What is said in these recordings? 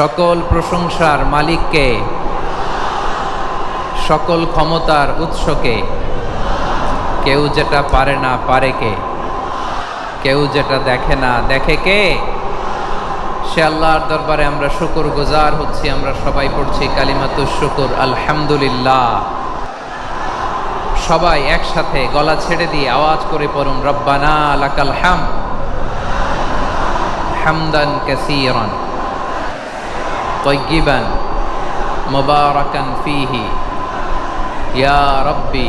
সকল প্রশংসার মালিককে, সকল ক্ষমতার উৎসকে। কেউ যেটা পারে না পারে কে, কেউ যেটা দেখে না দেখে কে। সে আল্লাহর দরবারে আমরা শুকর গুজার হচ্ছি। আমরা সবাই পড়ছি কালিমাতুশ শুকর, আলহামদুলিল্লাহ। সবাই একসাথে গলা ছেড়ে দিয়ে আওয়াজ করে পড়ুন, রব্বানা লাকাল হামদ হামদান কাসীরান তয়্যিবান মুবারাকান ফীহি ইয়া রাব্বি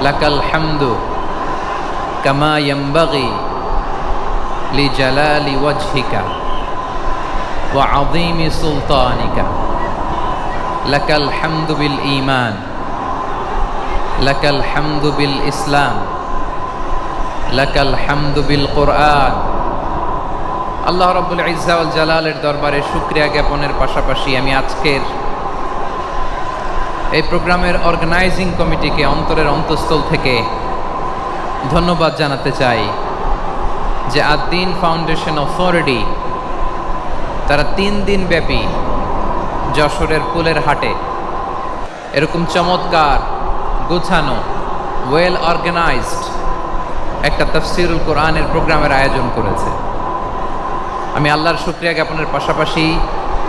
লাকাল হামদু কামা ইয়ানবাগি লিজালালি ওয়াজহিকা ওয়া আযীমি সুলতানিকা। লাকাল হামদু বিল ঈমান, লাকাল হামদু বিল ইসলাম, লাকাল হামদু বিল কুরআন। আল্লাহ রাব্বুল ইজ্জা ওয়াল জালালের দরবারে শুকরিয়া জ্ঞাপনের পাশাপাশি আমি আজকের এই প্রোগ্রামের অর্গানাইজিং কমিটিকে অন্তরের অন্তঃস্থল থেকে ধন্যবাদ জানাতে চাই যে আদ-দ্বীন ফাউন্ডেশন অথরিটি তারা 3 দিন ব্যাপী যশোরের ফুলের হাটে এরকম চমৎকার গোছানো ওয়েল অর্গানাইজড একটা তাফসীরুল কোরআনের প্রোগ্রামের আয়োজন করেছে। আমি আল্লাহর শুকরিয়া জ্ঞাপনের পাশাপাশি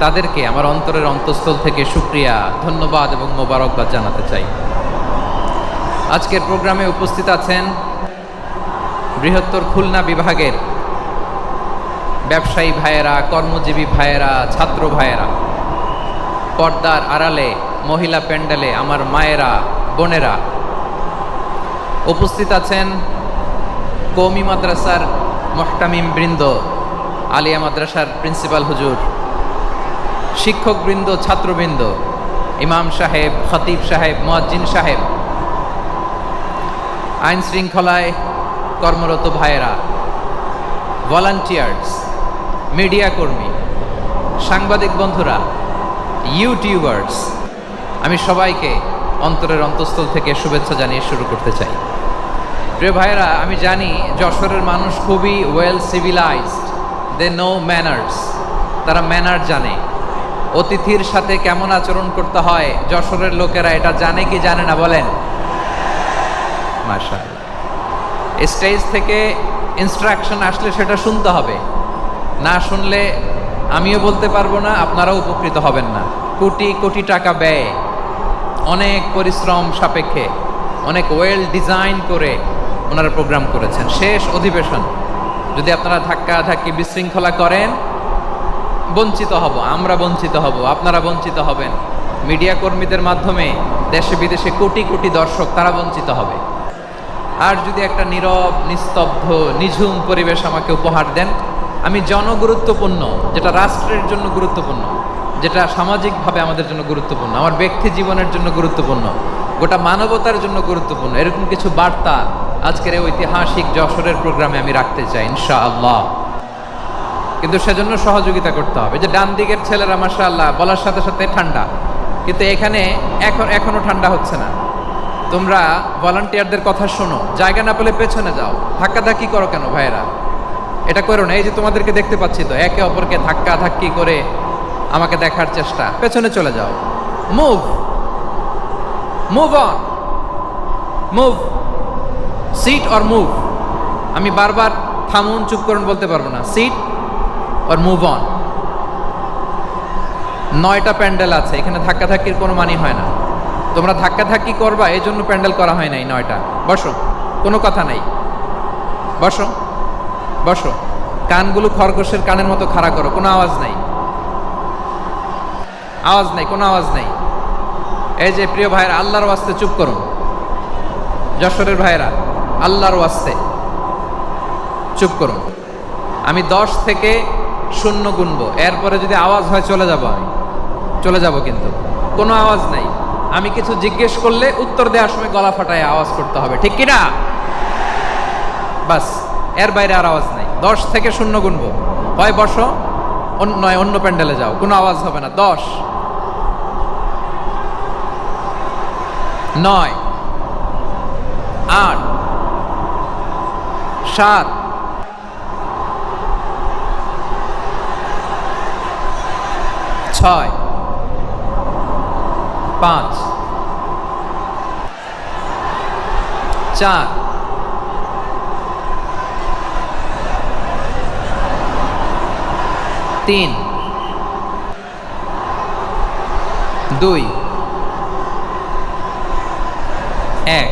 তাদেরকে আমার অন্তরের অন্তঃস্থল থেকে শুকরিয়া, ধন্যবাদ এবং মোবারকবাদ জানাতে চাই। আজকের প্রোগ্রামে উপস্থিত আছেন বৃহত্তর খুলনা বিভাগের ব্যবসায়ী ভাইয়েরা, কর্মজীবী ভাইয়েরা, ছাত্র ভাইয়েরা, পর্দার আড়ালে মহিলা প্যান্ডেলে আমার মায়েরা, বোনেরা। উপস্থিত আছেন কওমি মাদ্রাসার মুহতামিম বৃন্দ, আলিয়া মাদ্রাসার প্রিন্সিপাল হুজুর, শিক্ষকবৃন্দ, ছাত্রবৃন্দ, ইমাম সাহেব, খতিব সাহেব, মুয়াজ্জিন সাহেব, আইন শৃঙ্খলায় কর্মরত ভাইয়েরা, ভলান্টিয়ার্স, মিডিয়া কর্মী, সাংবাদিক বন্ধুরা, ইউটিউবার্স, আমি সবাইকে অন্তরের অন্তঃস্থল থেকে শুভেচ্ছা জানিয়ে শুরু করতে চাই। প্রিয় ভাইয়েরা, আমি জানি যশোরের মানুষ খুবই well civilised, they know manners. তারা ম্যানার জানে, অতিথির সাথে কেমন আচরণ করতে হয় যশোরের লোকেরা এটা জানে কি জানে না বলেন? মাশাআল্লাহ। স্টেজ থেকে ইনস্ট্রাকশন আসলে সেটা শুনতে হবে, না শুনলে আমিও বলতে পারবো না, আপনারাও উপকৃত হবেন না। কোটি কোটি টাকা ব্যয়, অনেক পরিশ্রম সাপেক্ষে, অনেক ওয়েল ডিজাইন করে ওনারা প্রোগ্রাম করেছেন। শেষ অধিবেশন যদি আপনারা ধাক্কাধাক্কি বিশৃঙ্খলা করেন, বঞ্চিত হব, আমরা বঞ্চিত হব, আপনারা বঞ্চিত হবেন। মিডিয়া কর্মীদের মাধ্যমে দেশে বিদেশে কোটি কোটি দর্শক তারা বঞ্চিত হবে। আর যদি একটা নীরব, নিস্তব্ধ, নিঝুম পরিবেশ আমাকে উপহার দেন, আমি জনগুরুত্বপূর্ণ, যেটা রাষ্ট্রের জন্য গুরুত্বপূর্ণ, যেটা সামাজিকভাবে আমাদের জন্য গুরুত্বপূর্ণ, আমার ব্যক্তি জীবনের জন্য গুরুত্বপূর্ণ, গোটা মানবতার জন্য গুরুত্বপূর্ণ, এরকম কিছু বার্তা আজকের এই ঐতিহাসিক যশোরের প্রোগ্রামে আমি রাখতে চাই ইনশাআল্লাহ। কিন্তু সেজন্য সহযোগিতা করতে হবে। যে ডান দিকের ছেলেরা মাশাআল্লাহ বলার সাথে সাথে ঠান্ডা, কিন্তু এখানে এখনো ঠান্ডা হচ্ছে না। তোমরা ভলান্টিয়ারদের কথা শোনো, জায়গা না পেলে পেছনে যাও। ধাক্কাধাক্কি করো কেন ভাইয়েরা? এটা করো না। এই যে তোমাদেরকে দেখতে পাচ্ছি তো, একে অপরকে ধাক্কাধাক্কি করে আমাকে দেখার চেষ্টা, পেছনে চলে যাও। Move on, move, sit or move. আমি বারবার থামুন, চুপ করুন বলতে পারবো না। Sit or move on. 9টা প্যান্ডেল আছে, এখানে ধাক্কাধাক্কির কোনো মানি হয় না। তোমরা ধাক্কাধাক্কি করবা, এই জন্য প্যান্ডেল করা হয় নাই 9টা। বসো, কোনো কথা নাই, বসো বসো। কানগুলো খরগোশের কানের মতো খাড়া করো, কোনো আওয়াজ নাই, আওয়াজ নাই, কোনো আওয়াজ নাই। এই যে প্রিয় ভাইয়েরা, আল্লাহর ওয়াস্তে চুপ করুন। যশোরের ভাইয়েরা, আল্লাহর ওয়াস্তে চুপ করুন। আমি 10 থেকে 0 গুনবো, এরপরে যদি আওয়াজ হয় চলে যাব, আমি চলে যাব, কিন্তু কোনো আওয়াজ নাই। আমি কিছু জিজ্ঞেস করলে উত্তর দেওয়ার সময় গলা ফাটায় আওয়াজ করতে হবে, ঠিক কিনা? বাস, এর বাইরে আর আওয়াজ নাই। 10 থেকে 0 গুনবো, হয় বসো, নয় অন্য প্যান্ডেলে যাও, কোনো আওয়াজ হবে না। 10, 9, 8, 7, 6, 6, 5, 4, 3, 2, 1,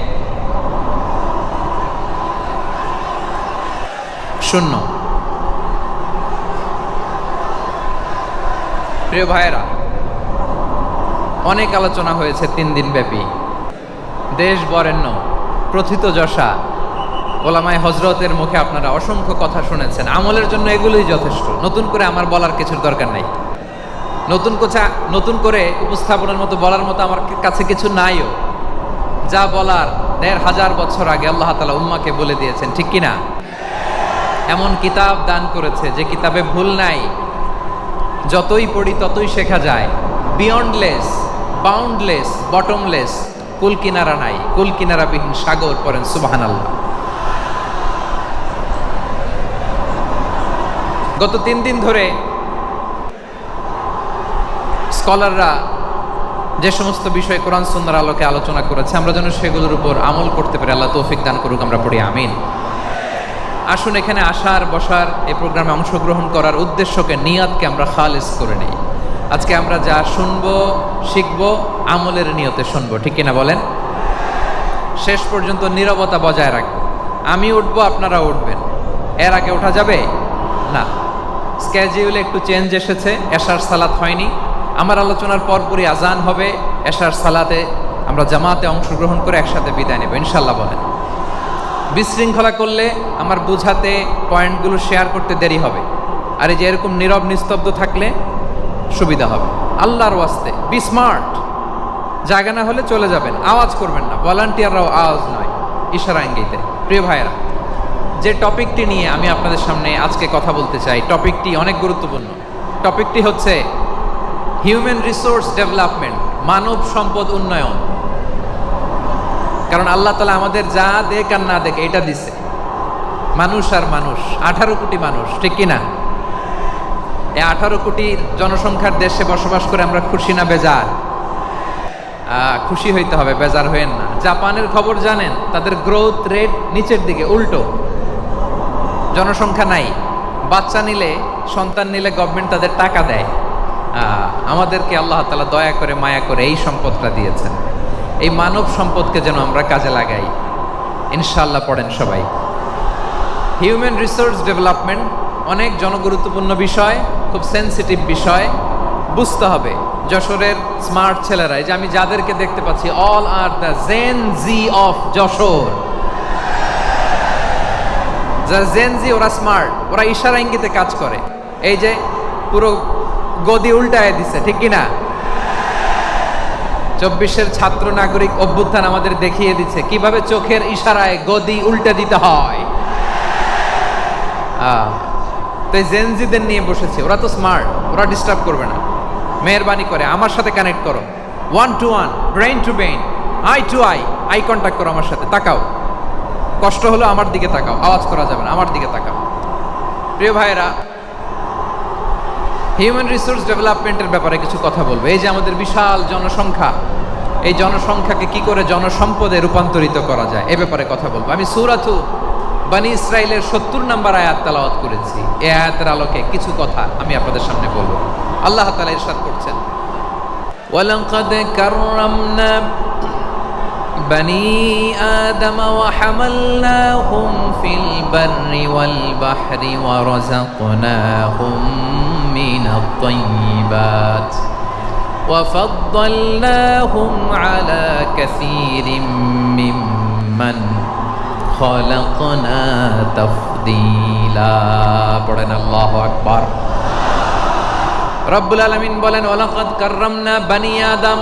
0। প্রিয় ভাইয়েরা, অনেক আলোচনা হয়েছে 3 দিন ব্যাপী। দেশ বরেণ্য প্রথিতযশা ওলামায়ে হযরতের মুখে আপনারা অসংখ্য কথা শুনেছেন। আমলের জন্য এগুলোই যথেষ্ট, নতুন করে আমার বলার কিছুর দরকার নাই। নতুন করে উপস্থাপনের মতো বলার মতো আমার কাছে কিছু নাইও। যা বলার 1500 বছর আগে আল্লাহ তাআলা উম্মাহকে বলে দিয়েছেন, ঠিক কিনা? এমন কিতাব দান করেছে যে কিতাবে ভুল নাই, যতই পড়ি ততই শেখা যায়। বিয়ন্ডলেস, বাউন্ডলেস, বটমলেস, কুল কিনারা নাই, কুল কিনারাবিহীন সাগর। পড়েন সুবহানাল্লাহ। গত 3 দিন ধরে স্কলাররা যে সমস্ত বিষয় কোরআন সুন্নাহর আলোকে আলোচনা করেছে, আমরা যেন সেগুলোর উপর আমল করতে পারি। আল্লাহ তৌফিক দান করুক, আমরা পড়ি আমিন। আসুন এখানে আসার বসার এই প্রোগ্রামে অংশগ্রহণ করার উদ্দেশ্যকে, নিয়াতকে আমরা খালিস করে নেই। আজকে আমরা যা শুনবো শিখবো আমলের নিয়তে শুনবো, ঠিক কিনা বলেন? শেষ পর্যন্ত নীরবতা বজায় রাখবো। আমি উঠবো, আপনারা উঠবেন। এর আগে ওঠা যাবে না। স্কেডিউলে একটু চেঞ্জ এসেছে, এশার সালাত হয়নি। আমার আলোচনার পরপরই আজান হবে। এশার সালাতে আমরা জামাতে অংশগ্রহণ করে একসাথে বিদায় নেব ইনশাল্লাহ। বলেন, বিশৃঙ্খলা করলে আমার বুঝাতে, পয়েন্টগুলো শেয়ার করতে দেরি হবে। আর এই যে এরকম নীরব নিস্তব্ধ থাকলে সুবিধা হবে। আল্লাহর ওয়াস্তে বি স্মার্ট। জায়গা না হলে চলে যাবেন, আওয়াজ করবেন না। ভলান্টিয়াররাও আওয়াজ নয়, ইশারা ইঙ্গিতে। প্রিয় ভাইয়েরা, যে টপিকটি নিয়ে আমি আপনাদের সামনে আজকে কথা বলতে চাই, টপিকটি অনেক গুরুত্বপূর্ণ। টপিকটি হচ্ছে হিউম্যান রিসোর্স ডেভেলপমেন্ট, মানব সম্পদ উন্নয়ন। কারণ আল্লাহ তাআলা আমাদের যা দেখ আর না দেখ এটা দিছে। মানুষ আর মানুষ, 18 কোটি মানুষ, ঠিক কিনা? এই 18 কোটি জনসংখ্যার দেশে বসবাস করে আমরা খুশি না বেজার? খুশি হইতে হবে, বেজার হইেন না। জাপানের খবর জানেন? তাদের গ্রোথ রেট নিচের দিকে, উল্টো। জনসংখ্যা নাই, বাচ্চা নিলে, সন্তান নিলে গভর্নমেন্ট তাদের টাকা দেয়। আমাদেরকে আল্লাহ তাআলা দয়া করে, মায়া করে এই সম্পদটা দিয়েছেন। এই মানব সম্পদকে যেন আমরা কাজে লাগাই ইনশাআল্লাহ। পড়েন সবাই। হিউম্যান রিসোর্স ডেভেলপমেন্ট অনেক জনগুরুত্বপূর্ণ বিষয়, খুব সেন্সিটিভ বিষয়, বুঝতে হবে। যশোরের স্মার্ট ছেলেরা, এই যে আমি যাদেরকে দেখতে পাচ্ছি, all are the Gen Z of Jessore. যারা জেন জি, ওরা স্মার্ট, ওরা ইশারা ইঙ্গিতে কাজ করে। এই যে পুরো গদি উল্টায় দিছে, ঠিক কিনা? 24-এর ছাত্র নাগরিক অভ্যুত্থান আমাদের দেখিয়ে দিচ্ছে কিভাবে চোখের ইশারায় গদি উল্টে দিতে হয়। তো এই জেনজিদের নিয়ে বসেছে, ওরা তো স্মার্ট, ওরা ডিস্টার্ব করবে না। মেহরবানি করে আমার সাথে কানেক্ট করো, 1 to 1, brain to brain, eye to eye, eye contact করো আমার সাথে। তাকাও, কষ্ট হলো আমার দিকে তাকাও, আওয়াজ করা যাবে না, আমার দিকে তাকাও। প্রিয় ভাইয়েরা, হিউম্যান রিসোর্স ডেভেলপমেন্টের ব্যাপারে কিছু কথা বলবো। এই যে আমাদের বিশাল জনসংখ্যা, এই জনসংখ্যাকে কি করে জনসম্পদে রূপান্তরিত করা যায় এ ব্যাপারে কথা বলবো। আমি সূরাতু বনী ইসরাইলের 70 নম্বর আয়াত তেলাওয়াত করেছি। এই আয়াতের আলোকে কিছু কথা আমি আপনাদের সামনে বলবো। আল্লাহ তাআলা ইরশাদ করছেন, ওয়ালাকাদ কাররামনা বনী আদম ওয়া হামালনাহুম ফিল বাররি ওয়াল বাহরি ওয়া রাযাকনাহুম মিনাত তাইয়্যিবাত ওয়া ফাদ্দালনাহুম আলা কাসীরিম মিম্মান খালাকনা তাফদীলা। পড়েন আল্লাহু আকবার। রব্বুল আলামিন বলেন, ওয়ালাকাদ কাররামনা বনী আদম,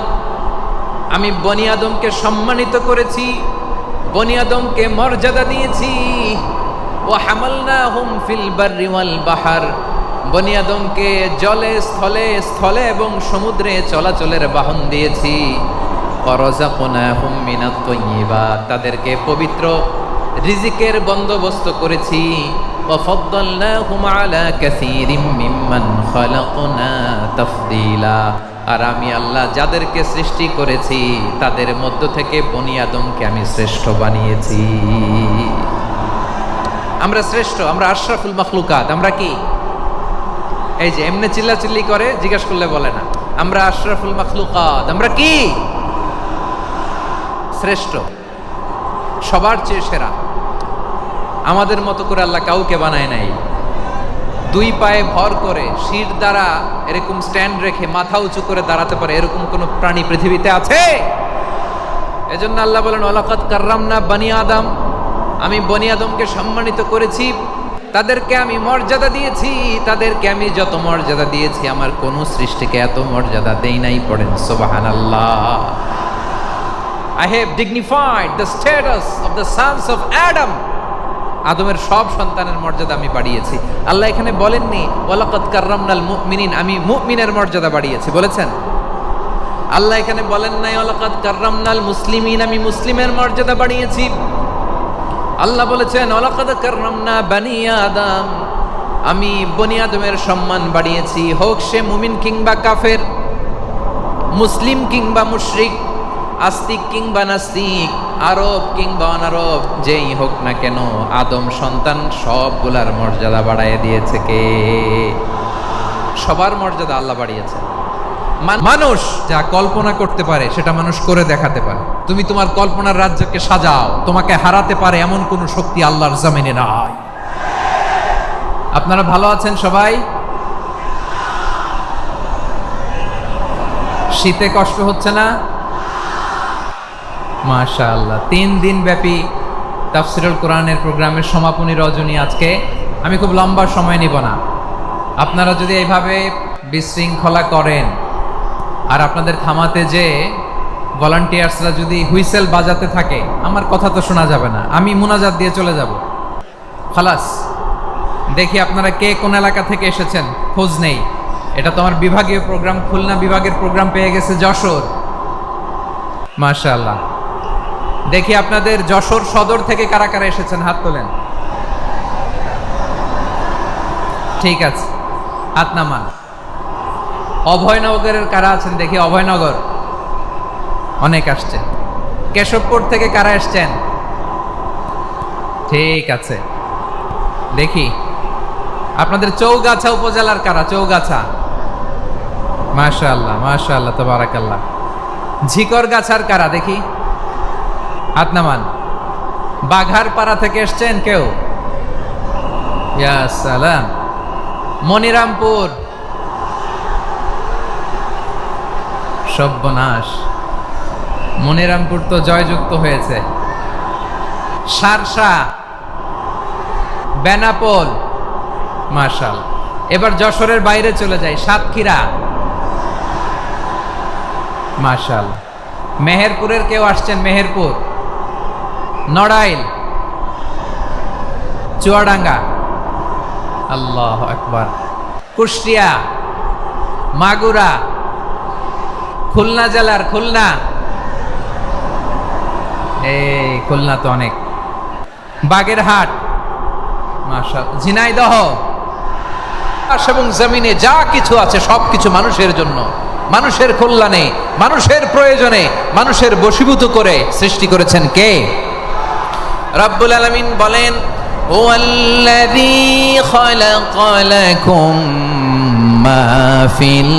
আমি বনী আদমকে সম্মানিত করেছি, বনী আদমকে মর্যাদা দিয়েছি। ওয়া হামালনাহুম ফিল বাররি ওয়াল বাহর, বনী আদমকে জলে, স্থলে, স্থলে এবং সমুদ্রে চলাচলের বাহন দিয়েছি। ওয়া রাযাকনাহুম মিনাত তাইয়্যিবাত, তাদেরকে পবিত্র রিজিকের বন্দোবস্ত করেছি। وفضلناهم على كثير ممن خلقنا تفضيلا। আর আমি আল্লাহ যাদেরকে সৃষ্টি করেছি তাদের মধ্য থেকে বনি আদমকে আমি শ্রেষ্ঠ বানিয়েছি। আমরা শ্রেষ্ঠ, আমরা আশরাফুল মাখলুকাত। আমরা কি এই যে এমনি চিল্লাচিল্লি করে জিজ্ঞেস করলে বলে না, আমরা আশরাফুল মাখলুকাত। আমরা কি শ্রেষ্ঠ, সবার চেয়ে সেরা। আমাদের মতো করে আল্লাহ কাউকে বানায় নাই। দুই পায়ে ভর করে শির দ্বারা এরকম স্ট্যান্ড রেখে মাথা উঁচু করে দাঁড়াতে পারে এরকম কোন প্রাণী পৃথিবীতে আছে? এজন্য আল্লাহ বলেন ওয়ালাকাদ কাররামনা বনি আদম, আমি বনি আদমকে সম্মানিত করেছি, তাদেরকে আমি মর্যাদা দিয়েছি। তাদেরকে আমি যত মর্যাদা দিয়েছি আমার কোন সৃষ্টিকে এত মর্যাদা দেই নাই। পড়েন সুবহানাল্লাহ। I have dignified the status of the sons of Adam. আদমের সব সন্তানের মর্যাদা আমি বাড়িয়েছি। আল্লাহ এখানে বলেননি ওয়ালাকাদ কাররামনাল মুমিনিন, আমি মুমিনের মর্যাদা বাড়িয়েছি, বলেছেন? আল্লাহ এখানে বলেন নাই ওয়ালাকাদ কাররামনাল মুসলিমিন, আমি মুসলিমের মর্যাদা বাড়িয়েছি। আল্লাহ বলেছেন ওয়ালাকাদ কাররামনা বনি আদম, আমি বনি আদমের সম্মান বাড়িয়েছি। হোক সে মুমিন কিংবা কাফের, মুসলিম কিংবা মুশরিক, আস্তিক কিংবা নাস্তিক, আরব কিংবা অনারব, যেই হোক না কেন আদম সন্তান সবগুলার মর্যাদা বাড়াইয়া দিয়েছে কে? সবার মর্যাদা আল্লাহ বাড়িয়েছে। মানুষ যা কল্পনা করতে পারে সেটা মানুষ করে দেখাতে পারে। তুমি তোমার কল্পনার রাজ্যকে সাজাও, তোমাকে হারাতে পারে এমন কোন শক্তি আল্লাহর জমিনে নাই। আপনারা ভালো আছেন সবাই? শীতে কষ্ট হচ্ছে না? মাশাআল্লাহ। 3 দিন ব্যাপী তাফসীরুল কোরআনের প্রোগ্রামের সমাপনী রজনী আজকে। আমি খুব লম্বা সময় নিব না। আপনারা যদি এইভাবে বিশৃঙ্খলা করেন আর আপনাদের থামাতে যে ভলান্টিয়ার্সরা যদি হুইসেল বাজাতে থাকে, আমার কথা তো শোনা যাবে না। আমি মুনাজাত দিয়ে চলে যাব, খালাস। দেখি আপনারা কে কোন এলাকা থেকে এসেছেন, খোঁজ নেই। এটা তো আমার বিভাগীয় প্রোগ্রাম, খুলনা বিভাগের প্রোগ্রাম পেয়ে গেছে যশোর। মাশাআল্লাহ। দেখি আপনাদের যশোর সদর থেকে কারা কারা এসেছেন, হাত তোলেন। ঠিক আছে, হাত নামান। অভয়নগরের কারা আছেন দেখি? অভয়নগর অনেক আসছে। কেশবপুর থেকে কারা এসছেন? ঠিক আছে, দেখি আপনাদের চৌগাছা উপজেলার কারা? চৌগাছা, মাশাআল্লাহ মাশাআল্লাহ তাবারাকাল্লাহ। ঝিকরগাছার কারা দেখি? হাত নামান। বাঘারপাড়া থেকে এসছেন কেউ? ইয়া সালাম। মনিরামপুর, সর্বনাশ, মনিরামপুর তো জয়যুক্ত হয়েছে। সারসা, বেনাপোল, মাশাআল্লাহ। এবার যশোরের বাইরে চলে যাই, সাতক্ষীরা, মাশাআল্লাহ। মেহেরপুরের কেউ আসছেন? মেহেরপুর, নড়াইল, চুয়াডাঙ্গা, আল্লাহু আকবার। কুষ্টিয়া, মাগুরা, খুলনা জেলার খুলনা, এই খুলনা তো অনেক। বাগেরহাট, মাশাআল্লাহ। ঝিনাইদহ। এবং জমিনে যা কিছু আছে সবকিছু মানুষের জন্য, মানুষের কল্যাণে, মানুষের প্রয়োজনে, মানুষের বশীভূত করে সৃষ্টি করেছেন কে? রব্বুল আলামিন বলেন ওয়াল্লাযী খালাকা লাকুম মা ফিল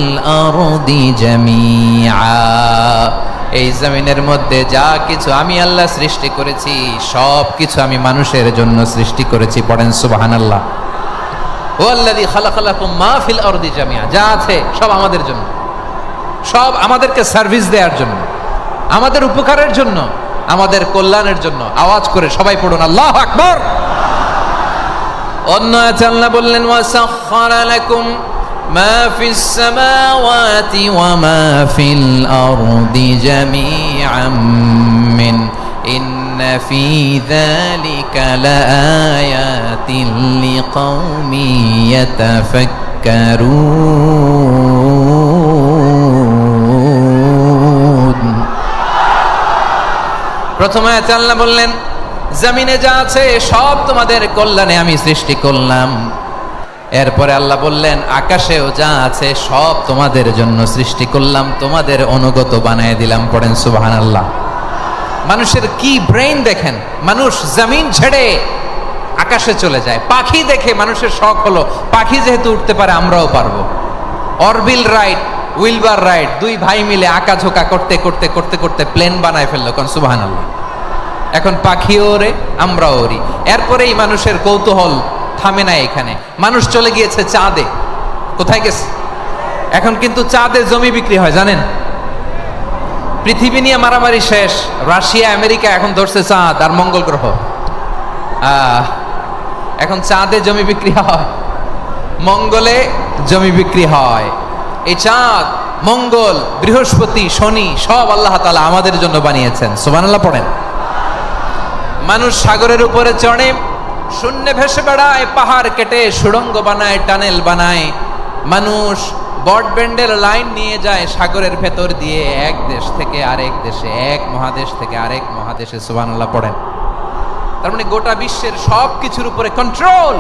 আরদি জামিআ, এই জমিনের মধ্যে যা কিছু আমি আল্লাহ সৃষ্টি করেছি সব কিছু আমি মানুষের জন্য সৃষ্টি করেছি। পড়েন সুবহানাল্লাহ। ওয়াল্লাযী খালাকা লাকুম মা ফিল আরদি জামিআ, যা আছে সব আমাদের জন্য, সব আমাদেরকে সার্ভিস দেওয়ার জন্য, আমাদের উপকারের জন্য, আমাদের কল্যাণের জন্য। আওয়াজ করে সবাই পড়ুন আল্লাহু আকবার। অন্য আয়াতে আল্লাহ বললেন ওয়াসাখখারা লাকুম মা ফিস সামাওয়াতি ওয়া মা ফিল আরদি জামিআম মিন ইন্না ফি যালিকা লাআয়াতিন লিকাউমিন ইয়াতাফাক্কারুন। প্রথম আয়াতে আল্লাহ বললেন জমিনে যা আছে সব তোমাদের কল্যাণে আমি সৃষ্টি করলাম। এরপরে আল্লাহ বললেন আকাশেও যা আছে সব তোমাদের জন্য সৃষ্টি করলাম, তোমাদের অনুগত বানায় দিলাম। পড়েন সুবহানাল্লাহ। মানুষের কি ব্রেইন দেখেন, মানুষ জমিন ছেড়ে আকাশে চলে যায়। পাখি দেখে মানুষের শখ হলো পাখি যেহেতু উঠতে পারে আমরাও পারবো। অরবিল রাইট, উইলবার রাইট, দুই ভাই মিলে আঁকাঝোঁকা করতে করতে করতে করতে প্লেন বানায় ফেললো। কোন সুবহানাল্লাহ। এখন পাখিও ওরে, আমরাও ওরি। এরপরেই মানুষের কৌতূহল থামে না এখানে, মানুষ চলে গিয়েছে চাঁদে। কোথায় গেছে? এখন কিন্তু চাঁদে জমি বিক্রি হয় জানেন। পৃথিবী নিয়ে মারামারি শেষ, রাশিয়া আমেরিকা এখন ধরছে চাঁদ আর মঙ্গল গ্রহ। এখন চাঁদে জমি বিক্রি হয়, মঙ্গলে জমি বিক্রি হয়। এই চাঁদ, মঙ্গল, বৃহস্পতি, শনি সব আল্লাহ তাআলা আমাদের জন্য বানিয়েছেন। সুবহানাল্লাহ পড়েন। মানুষ সাগরের উপরে চড়ে, শূন্যে ভেসে বেড়ায়, পাহাড় কেটে সুড়ঙ্গ বানায়, টানেল বানায়। মানুষ ব্রডব্যান্ডের লাইন নিয়ে যায় সাগরের ভেতর দিয়ে, এক দেশ থেকে আরেক দেশে, এক মহাদেশ থেকে আরেক মহাদেশে। সুবহানাল্লাহ পড়েন। তার মানে গোটা বিশ্বের সব কিছুর উপরে control,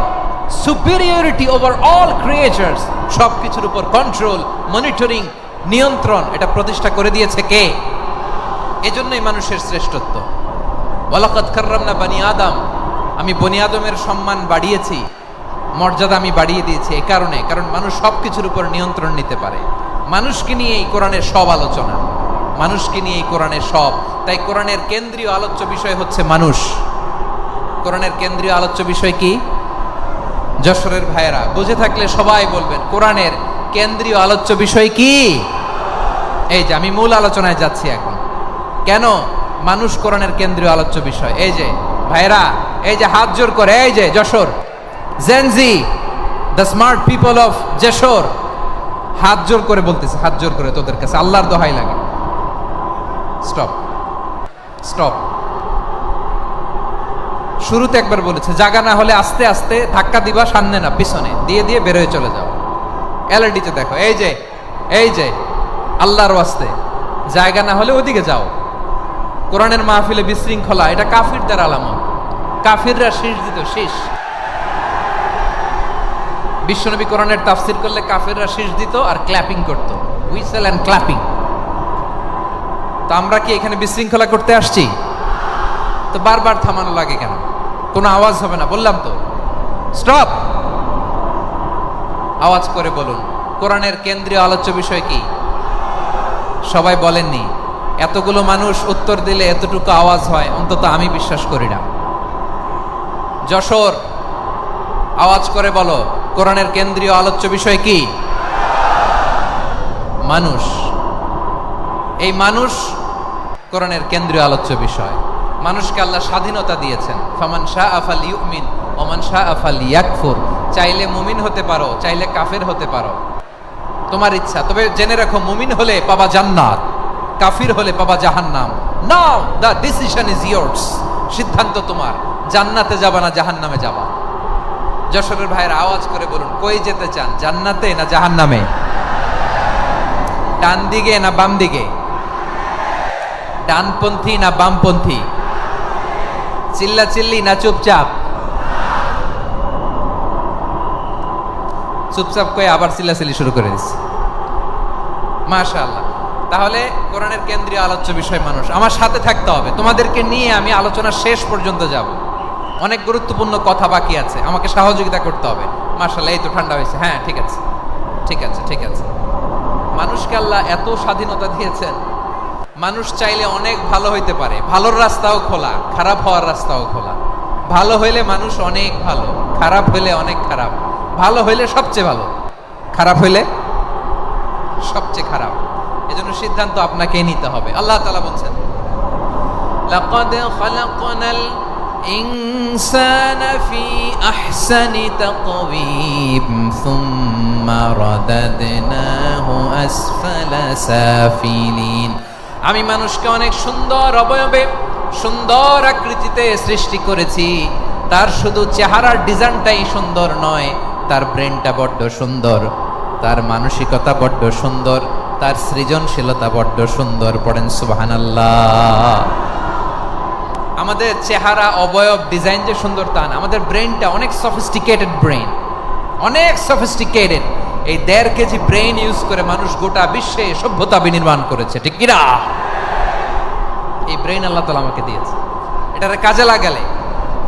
superiority over all creatures, সব কিছুর উপর কন্ট্রোল, মনিটরিং, নিয়ন্ত্রণ, এটা প্রতিষ্ঠা করে দিয়েছে কে? এজন্যই মানুষের শ্রেষ্ঠত্ব। ওয়ালাকাদ কাররামনা বানি আদম, আমি বনি আদমের সম্মান বাড়িয়েছি, মর্যাদা আমি বাড়িয়ে দিয়েছি এই কারণে, কারণ মানুষ সব কিছুর উপর নিয়ন্ত্রণ নিতে পারে। মানুষকে নিয়ে এই কোরআনের সব আলোচনা, মানুষকে নিয়ে এই কোরআনের সব। তাই কোরআনের কেন্দ্রীয় আলোচ্য বিষয় হচ্ছে মানুষ। কোরআনের কেন্দ্রীয় আলোচ্য বিষয় কি? যশোরের ভাইয়েরা বুঝে থাকলে সবাই বলবেন কোরআনের কেন্দ্রীয় আলোচ্য বিষয় কি? এই যে আমি মূল আলোচনায় যাচ্ছি এখন। কেন মানুষ কোরআনের কেন্দ্রীয় আলোচ্য বিষয়? এই যে ভাইয়েরা, এই যে হাত জোর করে, এই যে Jessore Gen Z, the smart people of Jessore, হাত জোর করে বলতেছে, হাত জোর করে তোদের কাছে আল্লাহর দোহাই লাগে, স্টপ স্টপ। শুরুতে একবার বলেছে জায়গা না হলে আস্তে আস্তে ধাক্কা দিবা, সামনে না পিছনে, দিয়ে দিয়ে বেরোয় চলে যাও। এলইডিতে দেখো, এই যে এই যে আল্লাহর ওয়াস্তে জায়গা না হলে ওদিকে যাও। কোরআনের মাহফিলে বিশৃঙ্খলা, এটা কাফিরদের আলামত। কাফিররা শীষ দিত, শীষ। বিশ্বনবী কোরআনের তাফসির করলে কাফিররা শীষ দিত আর ক্ল্যাপিং করত, হুইসেল এন্ড ক্ল্যাপিং। তো আমরা কি এখানে বিশৃঙ্খলা করতে আসছি? তো বারবার থামানো লাগে কেন? কোনো আওয়াজ হবে না, বললাম তো স্টপ। আওয়াজ করে বলুন কোরআনের কেন্দ্রীয় আলোচ্য বিষয় কি? সবাই বলেননি। এতগুলো মানুষ উত্তর দিলে এতটুকু আওয়াজ হয়, অন্তত আমি বিশ্বাস করি না। যশোর আওয়াজ করে বলো কোরআনের কেন্দ্রীয় আলোচ্য বিষয় কি? মানুষ। এই মানুষ কোরআনের কেন্দ্রীয় আলোচ্য বিষয়। মানুষকে আল্লাহ স্বাধীনতা দিয়েছেন। ফামান শাআ ফালইউমিন ওয়া মান শাআ ফালইয়াকফুর। চাইলে মুমিন হতে পারো, চাইলে কাফের হতে পারো, তোমার ইচ্ছা। তবে জেনে রাখো মুমিন হলে পাবা জান্নাত, কাফির হলে পাবা জাহান্নাম। নাও দ্য ডিসিশন ইজ ইয়ার্স। সিদ্ধান্ত তোমার, জান্নাতে যাবা না জাহান্নামে যাবা। যশোরের ভাইয়ের আওয়াজ করে বলুন কই যেতে চান, জান্নাতে না জাহান্নামে? ডান দিকে না বাম দিকে? ডানপন্থী না বামপন্থী? চিল্লা চিল্লি না চুপচাপ? চুপচাপ কয়ে আবার চিল্লাচিল্লি শুরু করে দিচ্ছে। মাশাআল্লাহ। তাহলে কোরআনের কেন্দ্রীয় আলোচ্য বিষয় মানুষ। আমার সাথে থাকতে হবে, তোমাদেরকে নিয়ে আমি আলোচনা শেষ পর্যন্ত যাব। অনেক গুরুত্বপূর্ণ কথা বাকি আছে, আমাকে সহযোগিতা করতে হবে। মাশাআল্লাহ, এই তো ঠান্ডা হয়েছে। হ্যাঁ ঠিক আছে ঠিক আছে ঠিক আছে। মানুষকে আল্লাহ এত স্বাধীনতা দিয়েছেন, মানুষ চাইলে অনেক ভালো হইতে পারে। ভালোর রাস্তাও খোলা, খারাপ হওয়ার রাস্তাও খোলা। ভালো হইলে মানুষ অনেক ভালো, খারাপ হইলে অনেক খারাপ। ভালো হইলে সবচেয়ে ভালো, খারাপ হইলে সবচেয়ে খারাপ। এজন্য সিদ্ধান্ত আপনাকেই নিতে হবে। আল্লাহ তাআলা বলছেন লাকাদ খালাকনাল ইনসানা ফি আহসানি তাকওয়িম সুম্মা রাদাদনাহু আসফালা সাফিলিন। আমি মানুষকে অনেক সুন্দর অবয়বে, সুন্দর আকৃতিতে সৃষ্টি করেছি। তার শুধু চেহারার ডিজাইনটাই সুন্দর নয়, তার ব্রেনটা বড্ড সুন্দর, তার মানসিকতা বড্ড সুন্দর, তার সৃজনশীলতা বড্ড সুন্দর। পড়েন সুবহানাল্লাহ। আমাদের চেহারা, অবয়ব, ডিজাইন যে সুন্দর তা না, আমাদের ব্রেনটা অনেক সফিস্টিকেটেড ব্রেন, অনেক সফিস্টিকেটেড। এই 1.5 কেজি ব্রেন ইউজ করে মানুষ গোটা বিশ্বে সভ্যতা বিনির্মাণ করেছে, ঠিক কিনা? এই ব্রেন আল্লাহ তাআলা আমাকে দিয়েছে। এটারে কাজে লাগালে,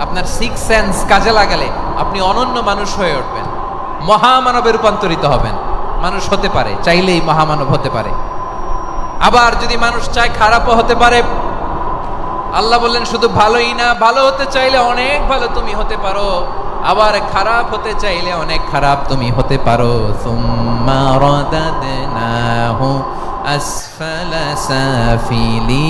আপনার সিক্স সেন্স কাজে লাগালে আপনি অনন্য মানুষ হয়ে উঠবেন, মহামানবে রূপান্তরিত হবেন। মানুষ হতে পারে, চাইলেই মহামানব হতে পারে। আবার যদি মানুষ চায় খারাপও হতে পারে। আল্লাহ বললেন শুধু ভালোই না, ভালো হতে চাইলে অনেক ভালো তুমি হতে পারো, আবার খারাপ হতে চাইলে অনেক খারাপ তুমি হতে পারো। সুম্মা রাদাদনাহু আসফালা সাফিলিন।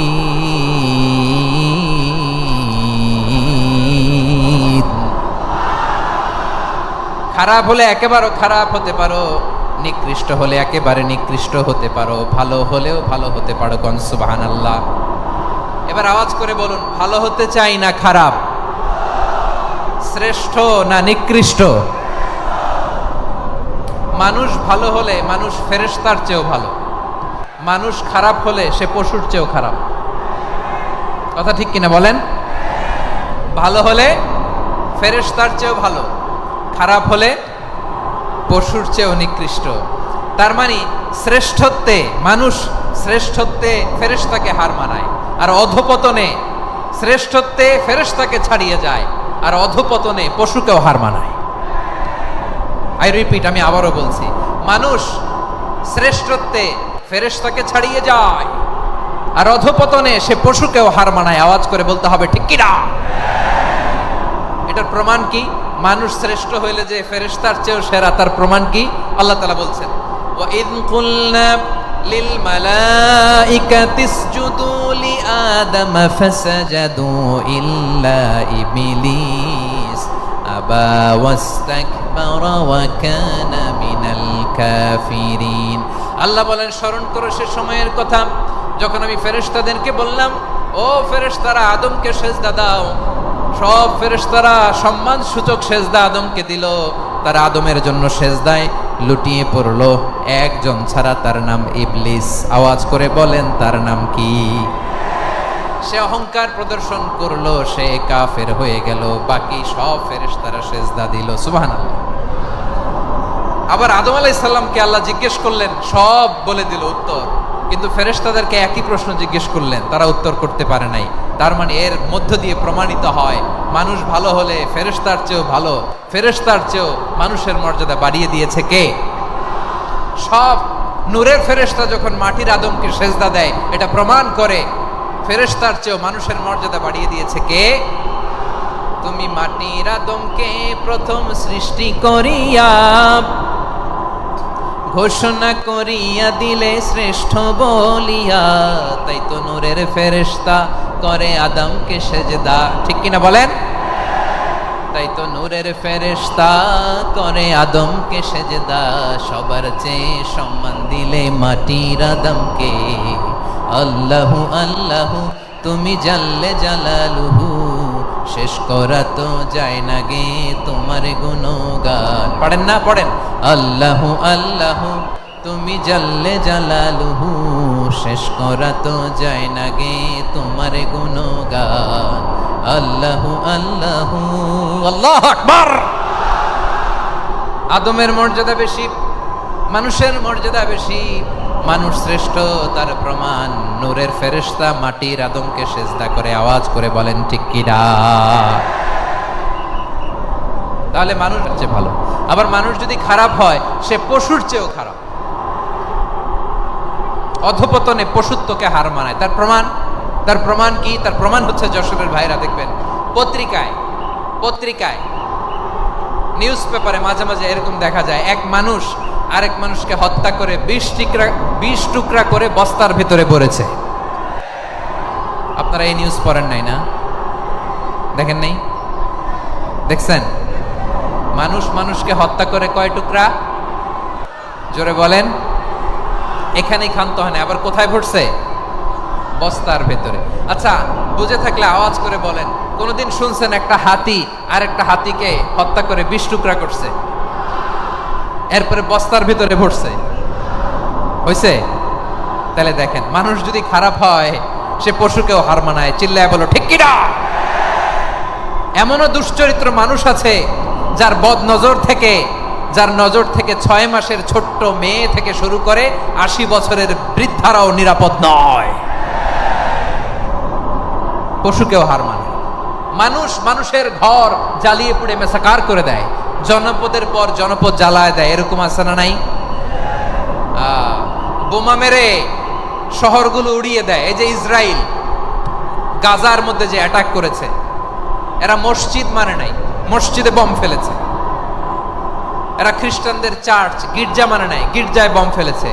খারাপ হলে একেবারে খারাপ হতে পারো, নিকৃষ্ট হলে একেবারে নিকৃষ্ট হতে পারো, ভালো হলেও ভালো হতে পারো। কোন সুবহানাল্লাহ। এবার আওয়াজ করে বলুন, ভালো হতে চাই না খারাপ? শ্রেষ্ঠ না নিকৃষ্ট? মানুষ ভালো হলে মানুষ ফেরেশতার চেয়েও ভালো, মানুষ খারাপ হলে সে পশুর চেয়েও খারাপ। কথা ঠিক কিনা বলেন? ভালো হলে ফেরেশতার চেয়েও ভালো, খারাপ হলে পশুর চেয়েও নিকৃষ্ট। তার মানে শ্রেষ্ঠত্বে মানুষ, শ্রেষ্ঠত্বে ফেরেশতাকে হার মানায়, আর অধপতনে শ্রেষ্ঠত্বে ফেরেশতাকে ছাড়িয়ে যায়, আর অধপতনে পশুকেও হার মানায়। আই রিপিট, আমি আবারও বলছি, মানুষ শ্রেষ্ঠত্বে ফেরেশতাকে ছাড়িয়ে যায়, আর অধপতনে সে পশুকেও হার মানায়। আওয়াজ করে বলতে হবে ঠিক কি না? এটার প্রমাণ কি? মানুষ শ্রেষ্ঠ হইলে যে ফেরেশতার চেয়েও সেরা, তার প্রমাণ কি? আল্লাহ তাআলা বলছেন, ওয়া ইয কুলনা লিল মালাইকাতি ইসজুদু লি আদম ফাসাজাদু ইল্লা ইবলিস আবা ওয়াস্তাকবারা ওয়া কানা মিনাল কাফিরিন। আল্লাহ বলেন, স্মরণ করো সে সময়ের কথা যখন আমি ফেরেশতাদেরকে বললাম, ও ফেরেশতারা আদমকে সেজদা দাও। সব ফেরেশতারা সম্মান সূচক সেজদা আদমকে দিল, তারা আদমের জন্য সেজদায় লুটিয়ে পড়লো, একজন ছাড়া, তার নাম ইবলিস। আওয়াজ করে বলেন, তার নাম কি? সে অহংকার প্রদর্শন করলো, সে কাফের হয়ে গেল, বাকি সব ফেরেশতারা সেজদা দিল। সুবহানাল্লাহ। আবার আদম আলাইহিস সালামকে আল্লাহ জিজ্ঞেস করলেন, সব বলে দিল উত্তর, কিন্তু ফেরেশতাদেরকে একই প্রশ্ন জিজ্ঞেস করলেন, তারা উত্তর করতে পারে নাই। তার মানে এর মধ্য দিয়ে প্রমাণিত হয়, মানুষ ভালো হলে ফেরেশতার চেয়েও ভালো, ফেরেশতার চেয়েও মানুষের মর্যাদা বাড়িয়ে দিয়েছে কে? সব নূরের ফেরেশতা যখন মাটির আদমকে সেজদা দেয়, এটা প্রমাণ করে ফেরেশতার চেয়েও মানুষের মর্যাদা বাড়িয়ে দিয়েছে কে? তুমি মাটির আদমকে প্রথম সৃষ্টি করিয়া ঘোষণা করিয়া দিলে শ্রেষ্ঠ বলিয়া, তাই তো নূরের ফেরেশতা করে আদমকে সেজদা। ঠিক কিনা বলেন? তাই তো নূরের ফেরেশতা করে আদমকে সেজদা, সবার চেয়ে সম্মান দিলে মাটির আদমকে। আল্লাহু আল্লাহু তুমি জাল্লে জালালুহু, শেষ করা তো যায় না গে তোমার গুণগান। পড়েন না? পড়েন। আল্লাহু আল্লাহু তুমি জাল্লে জালালুহু, শেষ করা তো যায় না গে তোমার গুণগান। আল্লাহু আল্লাহু, আল্লাহু আকবার। আদমের মর্যাদা বেশি, মানুষের মর্যাদা বেশি, মানুষ শ্রেষ্ঠ, তার প্রমাণ নূরের ফেরেশতা মাটির আদমকে সেজদা করে। আওয়াজ করে বলেন ঠিক কিনা? তাহলে মানুষ হচ্ছে ভালো। আবার মানুষ যদি খারাপ হয়, সে পশুর চেয়েও খারাপ, অধপতনে পশুত্বকে হার মানায়। তার প্রমাণ, তার প্রমাণ কি? তার প্রমাণ হচ্ছে যশোরের ভাইরা দেখবেন পত্রিকায় নিউজ পেপারে মাঝে মাঝে এরকম দেখা যায়, এক মানুষ আরেক মানুষকে হত্যা করে 20 টুকরা করে বস্তার ভিতরে ভরেছে। আপনারা এই নিউজ পড়েন নাই না? দেখেন নাই? দেখছেন? মানুষ মানুষকে হত্যা করে কয় টুকরা? জোরে বলেন। এখানেই ক্ষান্ত হয় না, আবার কোথায় ভরছে? বস্তার ভেতরে। আচ্ছা, বুঝে থাকলে আওয়াজ করে বলেন, কোনদিন শুনছেন একটা হাতি আর একটা হাতিকে হত্যা করে 20 টুকরা করছে, এরপরে বস্তার ভিতরে ভরছে? হইছে? তাহলে দেখেন, মানুষ যদি খারাপ হয় সে পশুকেও হার মানায়। চিল্লায় বলো ঠিক কিনা? এমনও দুশ্চরিত্র মানুষ আছে যার যার নজর থেকে 6 মাসের ছোট্ট মেয়ে থেকে শুরু করে 80 বছরের বৃদ্ধারাও নিরাপদ নয়। পশুকেও হার মানে। মানুষের ঘর জ্বালিয়ে পুড়ে মেসাকার করে দেয়, জনপদের পর জনপদ জ্বালায় দেয়, এরকম আছে না নাই? বোমা মেরে শহরগুলো উড়িয়ে দেয়। এই যে ইসরায়েল গাজার মধ্যে যে অ্যাটাক করেছে, এরা মসজিদ মানে নাই, মসজিদে বম ফেলেছে। এরা খ্রিস্টানদের চার্চ গির্জা মানে নাই, গির্জায় বম ফেলেছে।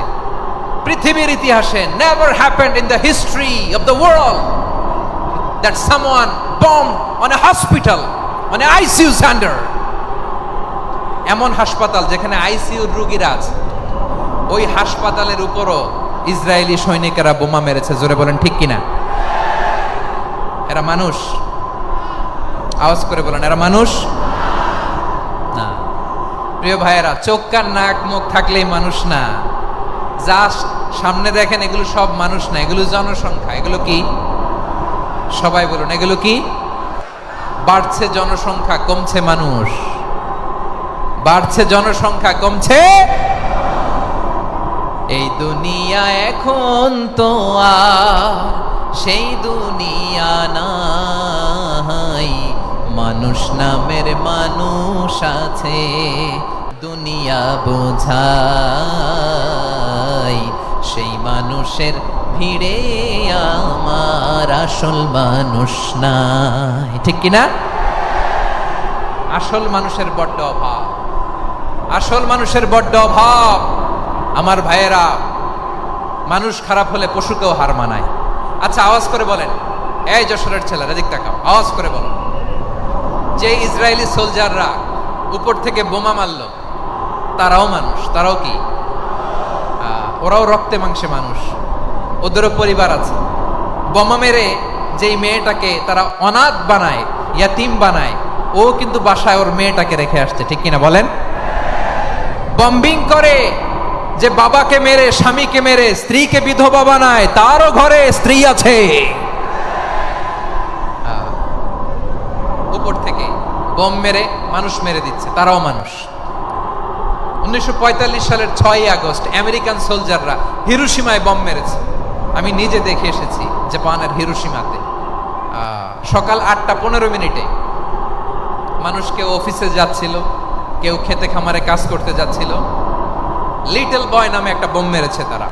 পৃথিবীর ইতিহাসে never happened in the history of the world that someone bombed on a hospital, on a ICU center. এমন হাসপাতাল যেখানে আইসিইউর রোগীরা আছে, ওই হাসপাতালের উপরও ইসরায়েলি সৈনিকেরা বোমা মেরেছে। জোরে বলেন ঠিক কিনা? এরা মানুষ? আওয়াজ করে বলেন, এরা মানুষ না। প্রিয় ভাইয়েরা, চোখ কান নাক মুখ থাকলেই মানুষ না। যা সামনে দেখেন এগুলো সব মানুষ না, এগুলো জনসংখ্যা। এগুলো কি? সবাই বলুন, এগুলো কি? বাড়ছে জনসংখ্যা, কমছে মানুষ। বাড়ছে জনসংখ্যা, কমছে। এই দুনিয়া এখন তো আর সেই দুনিয়া নাই, মানুষ নামের মানুষ আছে, দুনিয়া বোঝাই, সেই মানুষের ভিড়ে আমার আসল মানুষ নাই। ঠিক কিনা? আসল মানুষের বড্ড অভাব, আসল মানুষের বড্ড অভাব। আমার ভাইয়েরা, মানুষ খারাপ হলে পশুকেও হার মানায়। আচ্ছা, আওয়াজ করে বলেন, এই যশোরের ছেলেরা দিক তাকাও, আওয়াজ করে বলো, যে ইসরায়েলি সোলজাররা উপর থেকে বোমা মারলো, তারাও মানুষ? তারাও কি? ওরাও রক্তে মাংসে মানুষ, ওদেরও পরিবার আছে। বোমা মেরে যেই মেয়েটাকে তারা অনাথ বানায়, ইয়াতিম বানায়, ও কিন্তু বাসায় ওর মেয়েটাকে রেখে আসছে। ঠিক কিনা বলেন? বম্বিং করে যে বাবাকে মেরে, স্বামীকে মেরে স্ত্রীকে বিধবা বানায়, তারও ঘরে স্ত্রী আছে। উপর থেকে বম মেরে মানুষ মেরে দিচ্ছে, তারাও মানুষ। 1945 সালের 6ই আগস্ট আমেরিকান সোলজাররা হিরোশিমায় বম মেরেছে। আমি নিজে দেখে এসেছি জাপানের হিরোশিমাতে। সকাল 8:15 মানুষ কেউ অফিসে যাচ্ছিল, কেউ খেতে খামারে কাজ করতে যাচ্ছিল। লিটল বয় নামে একটা বোম মেরেছে তারা।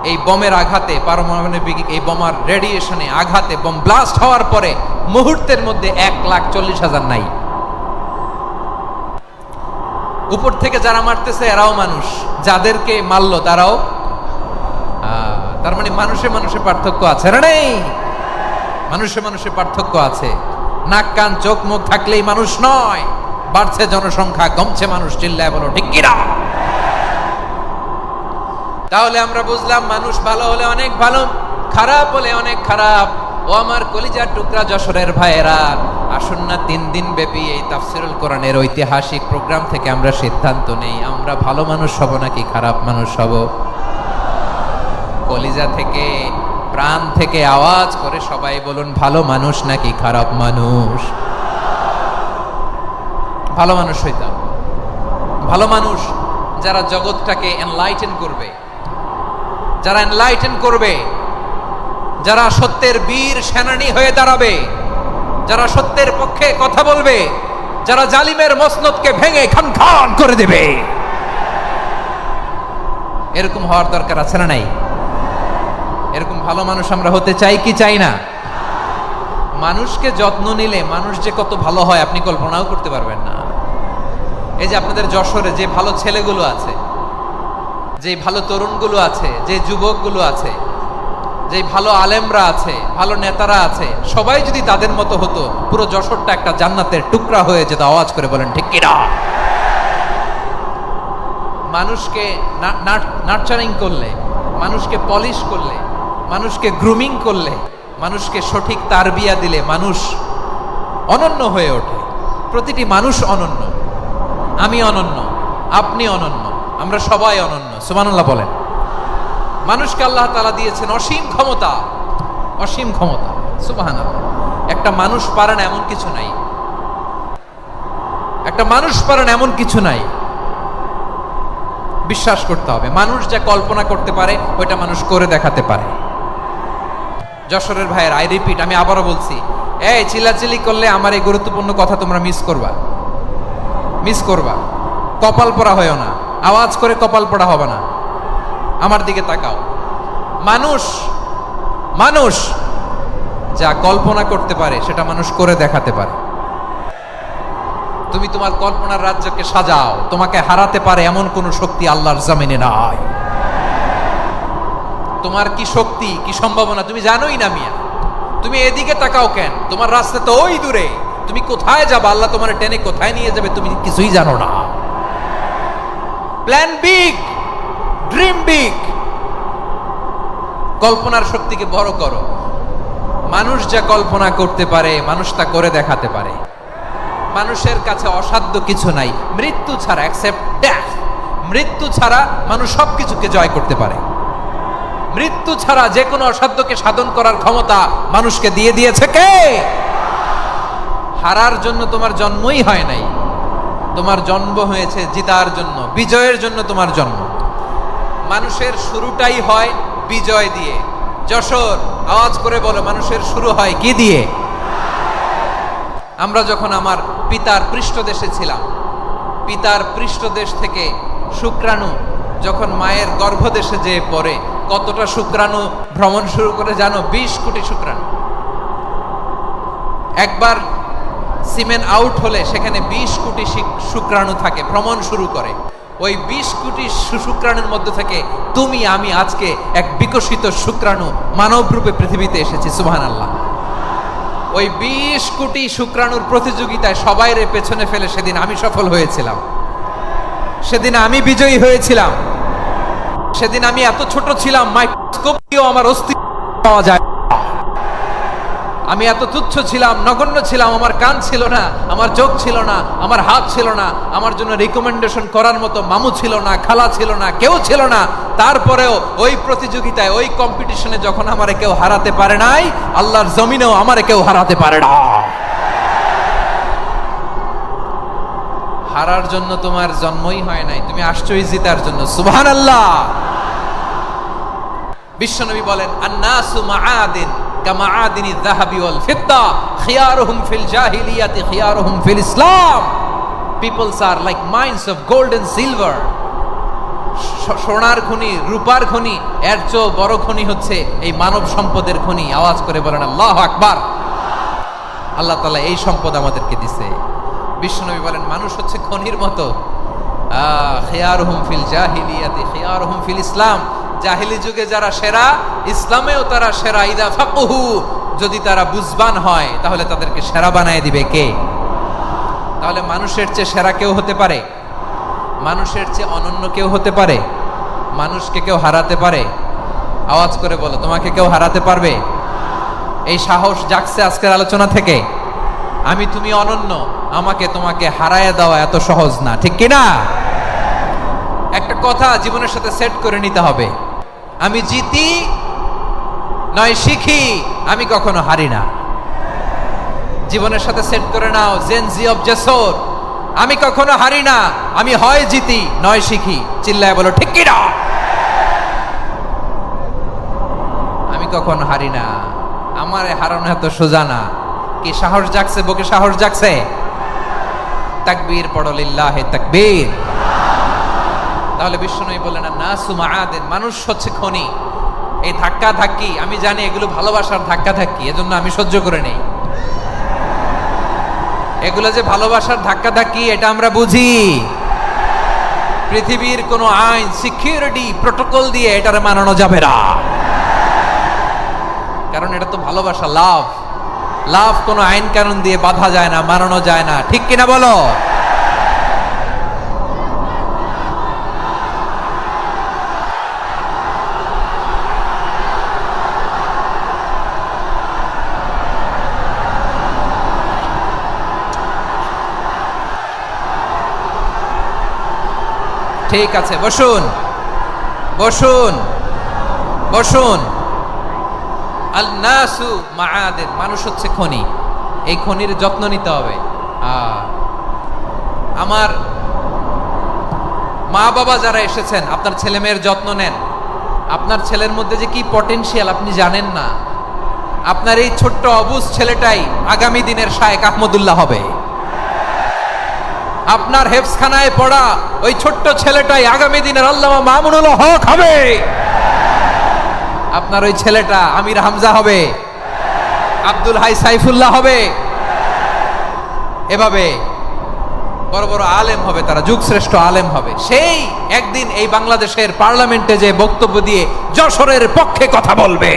এই বোমের আঘাতে, পারমাণবিক এই বোমার রেডিয়েশনে আঘাতে বোম ব্লাস্ট হওয়ার পরে মুহূর্তের মধ্যে 1,40,000 নাই। উপর থেকে যারা মারতেছে এরাও মানুষ, যাদেরকে মারলো তারাও। তার মানে মানুষে মানুষে পার্থক্য আছে না? নেই? মানুষে মানুষে পার্থক্য আছে। নাক কান চোখ মুখ থাকলেই মানুষ নয়। বাড়ছে জনসংখ্যা, কমছে মানুষ। চিল্লায় বলো ঠিক কিনা? তাহলে আমরা বুঝলাম, মানুষ ভালো হলে অনেক ভালো, খারাপ হলে অনেক খারাপ। ও আমার কলিজার টুকরা যশোরের ভাইয়েরা, আসুন না 3 দিন ব্যাপী এই তাফসিরুল কোরআনের ঐতিহাসিক প্রোগ্রাম থেকে আমরা সিদ্ধান্ত নেই, আমরা ভালো মানুষ হব নাকি খারাপ মানুষ হব। কলিজা থেকে, প্রাণ থেকে আওয়াজ করে সবাই বলুন, ভালো মানুষ নাকি খারাপ মানুষ? ভালো মানুষ হইতাম। ভালো মানুষ যারা জগৎটাকে এনলাইটেন করবে, যারা এনলাইটেন করবে, যারা সত্যের বীর সেনানী হয়ে দাঁড়াবে, যারা সত্যের পক্ষে কথা বলবে, যারা জালিমের মসনদকে ভেঙে খান খান করে দেবে। এরকম হওয়ার দরকার আছে না নাই? এরকম ভালো মানুষ আমরা হতে চাই কি চাই না? মানুষকে যত্ন নিলে মানুষ যে কত ভালো হয় আপনি কল্পনাও করতে পারবেন না। এই যে আপনাদের যশোরে যে ভালো ছেলেগুলো আছে, যে ভালো তরুণগুলো আছে, যে যুবকগুলো আছে, যে ভালো আলেমরা আছে, ভালো নেতারা আছে, সবাই যদি তাদের মতো হতো, পুরো যশোরটা একটা জান্নাতের টুকরা হয়ে যেত। আওয়াজ করে বলেন ঠিক কিনা? মানুষকে নার্চারিং করলে, মানুষকে পলিশ করলে, মানুষকে গ্রুমিং করলে, মানুষকে সঠিক তারবিয়া দিলে মানুষ অনন্য হয়ে ওঠে। প্রতিটি মানুষ অনন্য। আমি অনন্য, আপনি অনন্য, আমরা সবাই অনন্য। সুবহানাল্লাহ বলেন। মানুষকে আল্লাহ তাআলা দিয়েছেন অসীম ক্ষমতা, অসীম ক্ষমতা। সুবহানাল্লাহ। একটা মানুষ পারে না এমন কিছু নাই। একটা মানুষ পারেন এমন কিছু নাই। বিশ্বাস করতে হবে মানুষ যা কল্পনা করতে পারে ওইটা মানুষ করে দেখাতে পারে। যশোরের ভাইয়ের, আই রিপিট, আমি আবারও বলছি, এই চিল্লাচিল্লি করলে আমার এই গুরুত্বপূর্ণ কথা তোমরা মিস করবা। কপাল পড়া হয়েও না, আওয়াজ করে কপাল পড়া হবে না। আমার দিকে তাকাও। মানুষ যা কল্পনা করতে পারে সেটা মানুষ করে দেখাতে পারে। তুমি তোমার কল্পনার রাজ্যকে সাজাও, তোমাকে হারাতে পারে এমন কোন শক্তি আল্লাহর জমিনে নাই। তোমার কি শক্তি, কি সম্ভাবনা তুমি জানোই না মিয়া। তুমি এদিকে তাকাও কেন? তোমার রাস্তা তো ওই দূরে। তুমি কোথায় যাবে, আল্লাহ তোমার টেনে কোথায় নিয়ে যাবে তুমি কিছুই জানো না। প্ল্যান বিগ, ড্রিম বিগ, কল্পনার শক্তিকে বড় করো। মানুষ যা কল্পনা করতে পারে মানুষ তা করে দেখাতে পারে। মানুষের কাছে অসাধ্য কিছু নাই মৃত্যু ছাড়া, এক্সেপ্ট ডেথ। মৃত্যু ছাড়া মানুষ সবকিছুকে জয় করতে পারে। মৃত্যু ছাড়া যে কোনো অসাধ্যকে সাধন করার ক্ষমতা মানুষকে দিয়ে দিয়েছে কে? হারার জন্য তোমার জন্মই হয় নাই, তোমার জন্ম হয়েছে জিতার জন্য, বিজয়ের জন্য তোমার জন্ম। মানুষের শুরুটাই হয় বিজয় দিয়ে। যশোর, আওয়াজ করে বলো, মানুষের শুরু হয় কি দিয়ে? আমরা যখন আমার পিতার পৃষ্ঠদেশে ছিলাম, পিতার পৃষ্ঠদেশ থেকে শুক্রাণু যখন মায়ের গর্ভদেশে যেয়ে পড়ে, কতটা শুক্রাণু ভ্রমণ শুরু করে জানো? 20 কোটি শুক্রাণু। একবার সিমেন আউট হলে সেখানে 20 কোটি শুক্রাণু থাকে, ভ্রমণ শুরু করে। ওই 20 কোটি শুক্রাণুর মধ্যে থেকে তুমি আমি আজকে এক বিকশিত শুক্রাণু মানব রূপে পৃথিবীতে এসেছি। সুবহানাল্লাহ। ওই 20 কোটি শুক্রাণুর প্রতিযোগিতায় সবাইরে পেছনে ফেলে সেদিন আমি সফল হয়েছিলাম, সেদিন আমি বিজয়ী হয়েছিলাম। সেদিন আমি এত ছোট ছিলাম, মাইক্রোস্কোপ দিয়েও আমার অস্তিত্ব পাওয়া যায়। আমি এত তুচ্ছ ছিলাম, নগণ্য ছিলাম। আমার কান ছিল না, আমার চোখ ছিল না, আমার হাত ছিল না, আমার জন্য রিকমেন্ডেশন করার মতো মামু ছিল না, খালা ছিল না, কেউ ছিল না। তারপরেও ওই প্রতিযোগিতায়, ওই কম্পিটিশনে যখন আমারে কেউ হারাতে পারে নাই, আল্লাহর জমিনেও আমারে কেউ হারাতে পারে না। হারার জন্য তোমার জন্মই হয় নাই, তুমি আসছোই জিতার জন্য। সুবহানাল্লাহ। বিশ্বনবী বলেন, আন্নাসু মাআদিন কামাআদিনি যাহাবি ওয়াল ফিদ্দা খিয়ারুহুম ফিল জাহিলিয়াতি খিয়ারুহুম ফিল ইসলাম। Peoples are like mines of gold and silver. সোনার খনি, রূপার খনি, এর চেয়ে বড় খনি হচ্ছে এই মানব সম্পদের খনি। আওয়াজ করে বলেন আল্লাহু আকবার। আল্লাহ তাআলা এই সম্পদ আমাদেরকে দিয়েছে। বিশ্বনবী বলেন, মানুষ হচ্ছে খনির মতো। খিয়ারুহুম ফিল জাহিলিয়াতি খিয়ারুহুম ফিল ইসলাম। জাহিলি যুগে যারা সেরা, ইসলামেও তারা সেরা। ইদা ফাকুহু, যদি তারা বুঝবান হয় তাহলে তাদেরকে সেরা বানায় দিবে কে? তাহলে মানুষের চেয়ে সেরা কেউ হতে পারে? মানুষের চেয়ে অনন্য কেউ হতে পারে? মানুষকে কেউ হারাতে পারে? আওয়াজ করে বলো, তোমাকে কেউ হারাতে পারবে? এই সাহস জাগছে আজকের আলোচনা থেকে। আমি তুমি অনন্য, আমাকে তোমাকে হারায় দেওয়া এত সহজ না, ঠিক কি না? একটা কথা জীবনের সাথে সেট করে নিতে হবে, আমি জিতি নয় শিখি, আমি কখনো হারি না। জীবনের সাথে সেট করে নাও, জেনজি অফ যশোর, আমি কখনো হারি না, আমি হয় জিতি নয় শিখি। চিল্লায় বলো ঠিক কি না? আমি কখনো হারি না, আমার হারানো এত সোজা না। কি সাহস জাগছে? বুকে সাহস জাগছে? তাকবীর পড়ো, লিল্লাহি তাকবীর। তাহলে বিশ্বনবী বললেন, নাসু মাআদিন, মানুষ হচ্ছে খনি। এই ধাক্কা ধাক্কি, আমি জানি এগুলো ভালোবাসার ধাক্কা ধাক্কি, এজন্য আমি সহ্য করে নেই। এগুলো যে ভালোবাসার ধাক্কা ধাক্কি এটা আমরা বুঝি। পৃথিবীর কোনো আইন, সিকিউরিটি প্রটোকল দিয়ে এটারে মানানো যাবে না, কারণ এটা তো ভালোবাসা, লাভ। লাভ কোনো আইন কানুন দিয়ে বাধা যায় না, মানানো যায় না, ঠিক কিনা বলো? ঠিক আছে, বসুন বসুন বসুন। আল নাসু মাআদিন, মানুষ হচ্ছে খনি। এই খনির যত্ন নিতে হবে। আমার মা বাবা যারা এসেছেন, আপনার ছেলে মেয়ের যত্ন নেন। আপনার ছেলের মধ্যে যে কি পটেনশিয়াল আপনি জানেন না। আপনার এই ছোট্ট অবুজ ছেলেটাই আগামী দিনের শায়েখ আহমদুল্লাহ হবে। আপনার হেফজখানায় পড়া ওই ছোট্ট ছেলেটাই আগামী দিনের আল্লামা মামুনুল হক হবে। আপনার ওই ছেলেটা আমির হামজা হবে, আব্দুল হাই সাইফুল্লাহ হবে। এভাবে বড় বড় আলেম হবে, তারা যুগশ্রেষ্ঠ আলেম হবে। সেই একদিন এই বাংলাদেশের পার্লামেন্টে যে বক্তব্য দিয়ে যশোরের পক্ষে কথা বলবে।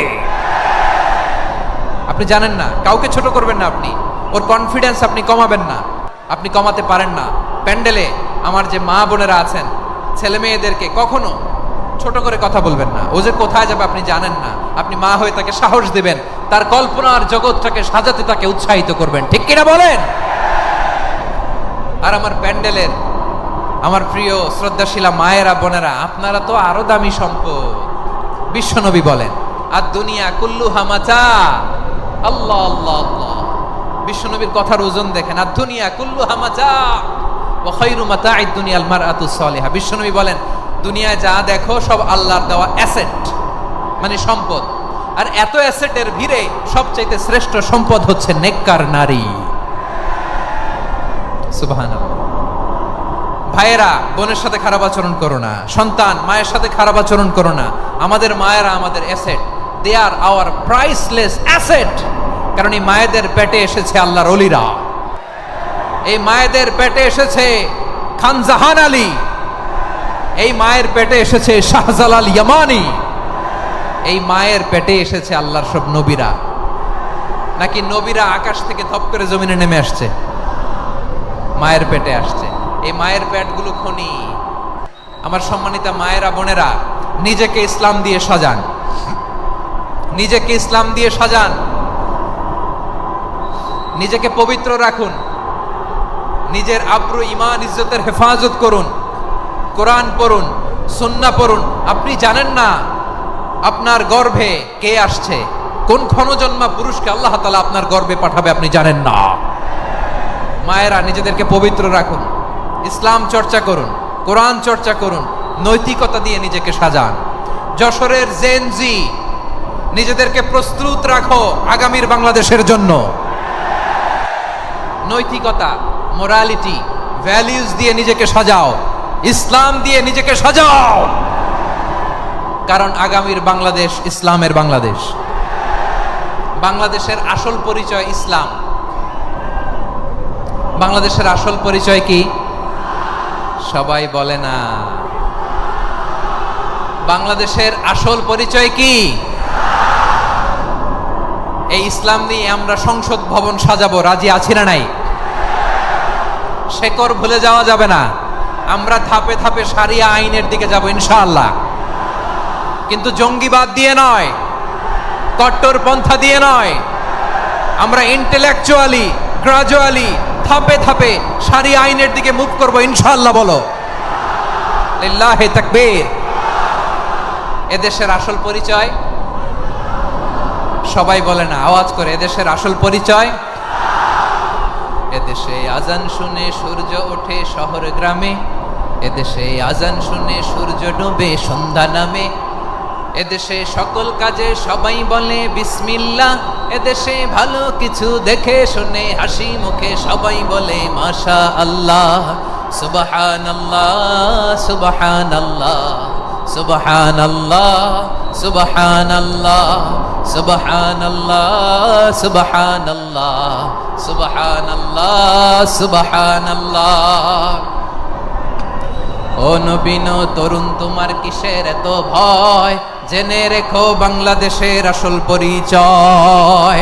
আপনি জানেন না, কাউকে ছোট করবেন না আপনি, ওর কনফিডেন্স আপনি কমাবেন না, আপনি কমাতে পারেন না। প্যান্ডেলে আমার যে মা বোনেরা আছেন, ছেলে মেয়েদেরকে কখনো ছোট করে কথা বলবেন না। ও যে কোথায় যাবে আপনি জানেন না। আপনি মা হয়ে তাকে সাহস দিবেন, তার কল্পনার জগৎটাকে সাজাতে তাকে উৎসাহিত করবেন, ঠিক কিনা বলেন? আর আমার প্যান্ডেলের আমার প্রিয় শ্রদ্ধাশীলা মায়েরা বোনেরা, আপনারা তো আরো দামি সম্পদ। বিশ্বনবী বলেন, আর দুনিয়া কুল্লুহা মাতা। আল্লাহ আল্লাহ আল্লাহ, বিশ্বনবীর কথার ওজন দেখেন। আর দুনিয়া কুল্লুহা মাতা ওয়া খায়রু মাতা'আদ দুনিয়া আল মারআতুস সালিহা। বিশ্বনবী বলেন, দুনিয়ায় যা দেখো সব আল্লাহর দেওয়া অ্যাসেট, মানে সম্পদ। আর এত অ্যাসেটের ভিড়ে সবচাইতে শ্রেষ্ঠ সম্পদ হচ্ছে নেককার নারী। সুবহানাল্লাহ। ভাইয়েরা বোনের সাথে খারাপ আচরণ করো না, সন্তান মায়ের সাথে খারাপ আচরণ করো না। আমাদের মায়েরা আমাদের asset, they are our priceless asset. কারণ এই মায়েদের পেটে এসেছে আল্লাহর ওলিরা, এই মায়েদের পেটে এসেছে খান জাহান আলী, এই মায়ের পেটে এসেছে শাহজালাল ইয়ামানি, এই মায়ের পেটে এসেছে আল্লাহর সব নবীরা। নাকি নবীরা আকাশ থেকে ধপ করে জমিনে নেমে আসছে? মায়ের পেটে আসছে। এই মায়ের পেটগুলো খনি। আমার সম্মানিতা মায়েরা বোনেরা, নিজেকে ইসলাম দিয়ে সাজান, নিজেকে ইসলাম দিয়ে সাজান, নিজেকে পবিত্র রাখুন, নিজের আব্রু ইমান ইজ্জতের হেফাজত করুন, কোরআন পড়ুন, সুন্নাহ পড়ুন। আপনি জানেন না আপনার গর্ভে কে আসছে, কোন ক্ষণজন্মা পুরুষকে আল্লাহ তাআলা আপনার গর্ভে পাঠাবে আপনি জানেন না। মায়েরা নিজেদেরকে পবিত্র রাখুন, ইসলাম চর্চা করুন, কোরআন চর্চা করুন, নৈতিকতা দিয়ে নিজেকে সাজান। যশোরের জেনজি, নিজেদেরকে প্রস্তুত রাখো আগামীর বাংলাদেশের জন্য। নৈতিকতা, মোরালিটি, ভ্যালিউজ দিয়ে নিজেকে সাজাও, ইসলাম দিয়ে নিজেকে সাজাও। কারণ আগামীর বাংলাদেশ ইসলামের বাংলাদেশ। বাংলাদেশের আসল পরিচয় ইসলাম। বাংলাদেশের আসল পরিচয় কি? সবাই বলে না। বাংলাদেশের আসল পরিচয় কি? এই ইসলাম নিয়ে আমরা সংসদ ভবন সাজাবো, রাজি আছি না নাই? শেকড় ভুলে যাওয়া যাবে না। আমরা ধাপে ধাপে শারিয়া আইনের দিকে যাব ইনশাআল্লাহ, কিন্তু জঙ্গিবাদ দিয়ে নয়, কট্টরপন্থা দিয়ে নয়। আমরা ইন্টেলেকচুয়ালি, গ্রাজুয়ালি, ধাপে ধাপে শারিয়া আইনের দিকে মুভ করবো ইনশাআল্লাহ। বলো লিল্লাহি তাকবীর। এদেশের আসল পরিচয় সবাই বলে না, আওয়াজ করে, এদেশের আসল পরিচয়। এদেশে আজান শুনে সূর্য ওঠে শহর গ্রামে, এদেশে আজান শুনে সূর্য ডুবে সন্ধ্যা নামে, এদেশে সকল কাজে সবাই বলে বিসমিল্লাহ, এদেশে ভালো কিছু দেখে শুনে হাসি মুখে সবাই বলে মাশা আল্লাহ। সুবহানাল্লাহ সুবহানাল্লাহ সুবহানাল্লাহ সুবহানাল্লাহ সুবহানাল্লাহ সুবহানাল্লাহ সুবহানাল্লাহ সুবহানাল্লাহ। ও নবীন তরুণ, তোমার কিসের এত ভয়? জেনে রেখো বাংলাদেশের আসল পরিচয়।